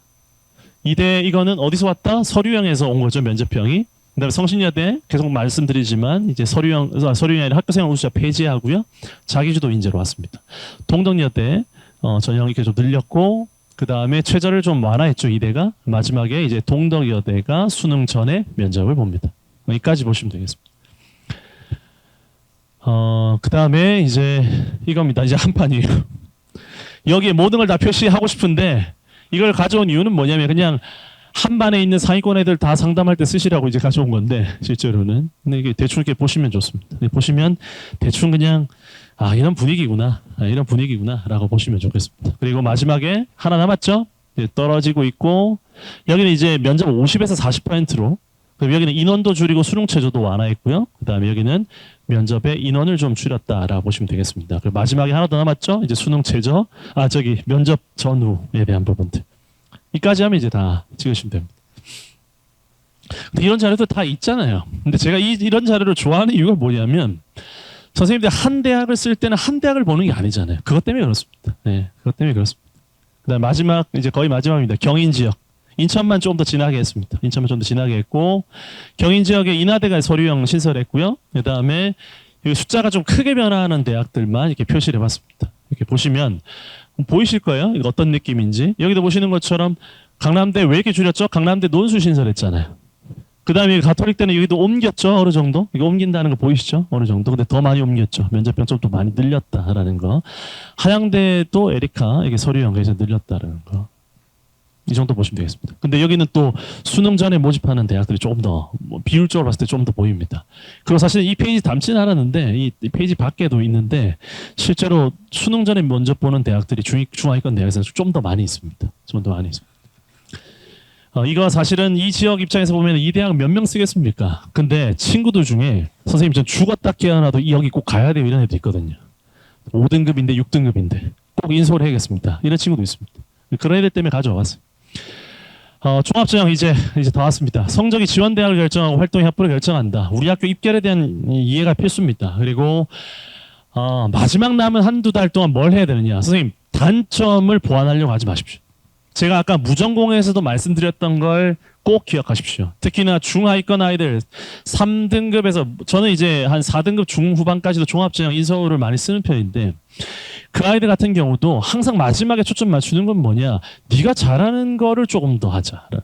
이대 이거는 어디서 왔다? 서류형에서 온 거죠. 면접형이. 그다음에 성신여대 계속 말씀드리지만 이제 서류형이 아니라 학교생활 우수자 폐지하고요. 자기주도 인재로 왔습니다. 동덕여대 전형이 계속 늘렸고, 그 다음에 최저를 좀 완화했죠, 이대가. 마지막에 이제 동덕여대가 수능 전에 면접을 봅니다. 여기까지 보시면 되겠습니다. 그 다음에 이제 이겁니다. 이제 한 판이에요. 여기에 모든 걸 다 표시하고 싶은데 이걸 가져온 이유는 뭐냐면 그냥 한 반에 있는 상위권 애들 다 상담할 때 쓰시라고 이제 가져온 건데 실제로는. 근데 이게 대충 이렇게 보시면 좋습니다. 보시면 대충 그냥 이런 분위기구나, 이런 분위기구나라고 보시면 좋겠습니다. 그리고 마지막에 하나 남았죠? 떨어지고 있고 여기는 이제 면접 50에서 40%로. 그럼 여기는 인원도 줄이고 수능 체조도 완화했고요. 그다음에 여기는 면접의 인원을 좀 줄였다라고 보시면 되겠습니다. 그리고 마지막에 하나 더 남았죠? 이제 수능 체저, 면접 전후에 대한 부분들. 이까지 하면 이제 다 찍으시면 됩니다. 근데 이런 자료도 다 있잖아요. 근데 제가 이런 자료를 좋아하는 이유가 뭐냐면 선생님들 한 대학을 쓸 때는 한 대학을 보는 게 아니잖아요. 그것 때문에 그렇습니다. 네, 그것 때문에 그렇습니다. 그다음 마지막 이제 거의 마지막입니다. 경인 지역. 인천만 좀 더 진하게 했습니다. 인천만 좀 더 진하게 했고 경인 지역에 인하대가 서류형 신설했고요. 그다음에 숫자가 좀 크게 변화하는 대학들만 이렇게 표시를 해봤습니다. 이렇게 보시면 보이실 거예요. 이거 어떤 느낌인지. 여기도 보시는 것처럼 강남대 왜 이렇게 줄였죠? 강남대 논술 신설했잖아요. 그 다음에 가톨릭대는 여기도 옮겼죠. 어느 정도. 이거 옮긴다는 거 보이시죠? 어느 정도. 근데 더 많이 옮겼죠. 면접병 좀 더 많이 늘렸다라는 거. 하양대도 에리카 이게 서류형에서 늘렸다라는 거. 이 정도 보시면 되겠습니다. 근데 여기는 또 수능 전에 모집하는 대학들이 조금 더 비율적으로 봤을 때 좀 더 보입니다. 그리고 사실 이 페이지 담지는 않았는데 이 페이지 밖에도 있는데 실제로 수능 전에 면접 보는 대학들이 중하위권 대학에서는 좀 더 많이 있습니다. 좀 더 많이 있습니다. 이거 사실은 이 지역 입장에서 보면 이 대학 몇 명 쓰겠습니까? 근데 친구들 중에 선생님 전 죽었다 깨어나도 여기 꼭 가야 돼요 이런 애도 있거든요. 5등급인데 6등급인데 꼭 인솔 해야겠습니다. 이런 친구도 있습니다. 그런 애들 때문에 가져왔어요. 종합전형 이제 다 왔습니다. 성적이 지원대학을 결정하고 활동 협부를 결정한다. 우리 학교 입결에 대한 이해가 필수입니다. 그리고 마지막 남은 한두 달 동안 뭘 해야 되느냐. 선생님 단점을 보완하려고 하지 마십시오. 제가 아까 무전공에서도 말씀드렸던 걸 꼭 기억하십시오. 특히나 중하위권 아이들 3등급에서 저는 이제 한 4등급 중후반까지도 종합전형 인서울을 많이 쓰는 편인데 그 아이들 같은 경우도 항상 마지막에 초점 맞추는 건 뭐냐. 네가 잘하는 거를 조금 더 하자라는 거예요.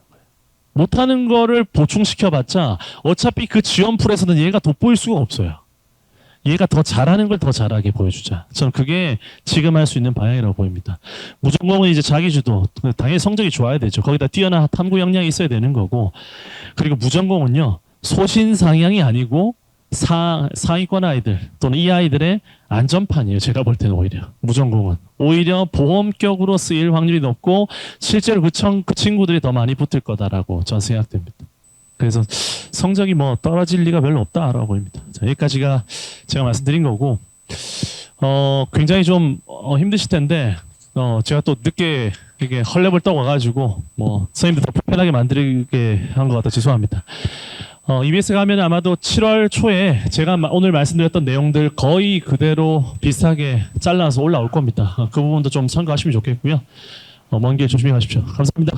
못하는 거를 보충시켜봤자 어차피 그 지원풀에서는 얘가 돋보일 수가 없어요. 얘가 더 잘하는 걸 더 잘하게 보여주자. 저는 그게 지금 할 수 있는 방향이라고 보입니다. 무전공은 이제 자기주도, 당연히 성적이 좋아야 되죠. 거기다 뛰어난 탐구 역량이 있어야 되는 거고, 그리고 무전공은요 소신상향이 아니고 상위권 아이들 또는 이 아이들의 안전판이에요. 제가 볼 때는 무전공은 오히려 보험격으로 쓰일 확률이 높고 실제로 그 친구들이 더 많이 붙을 거다라고 저는 생각됩니다. 그래서 성적이 떨어질 리가 별로 없다라고 보입니다. 자, 여기까지가 제가 말씀드린 거고, 굉장히 좀 힘드실 텐데, 제가 또 늦게 이게 헐레벌 떠 와가지고 선생님들 더 불편하게 만들게 한 것 같아 죄송합니다. EBS 가면 아마도 7월 초에 제가 오늘 말씀드렸던 내용들 거의 그대로 비슷하게 잘라서 올라올 겁니다. 그 부분도 좀 참고하시면 좋겠고요. 먼 길 조심히 가십시오. 감사합니다.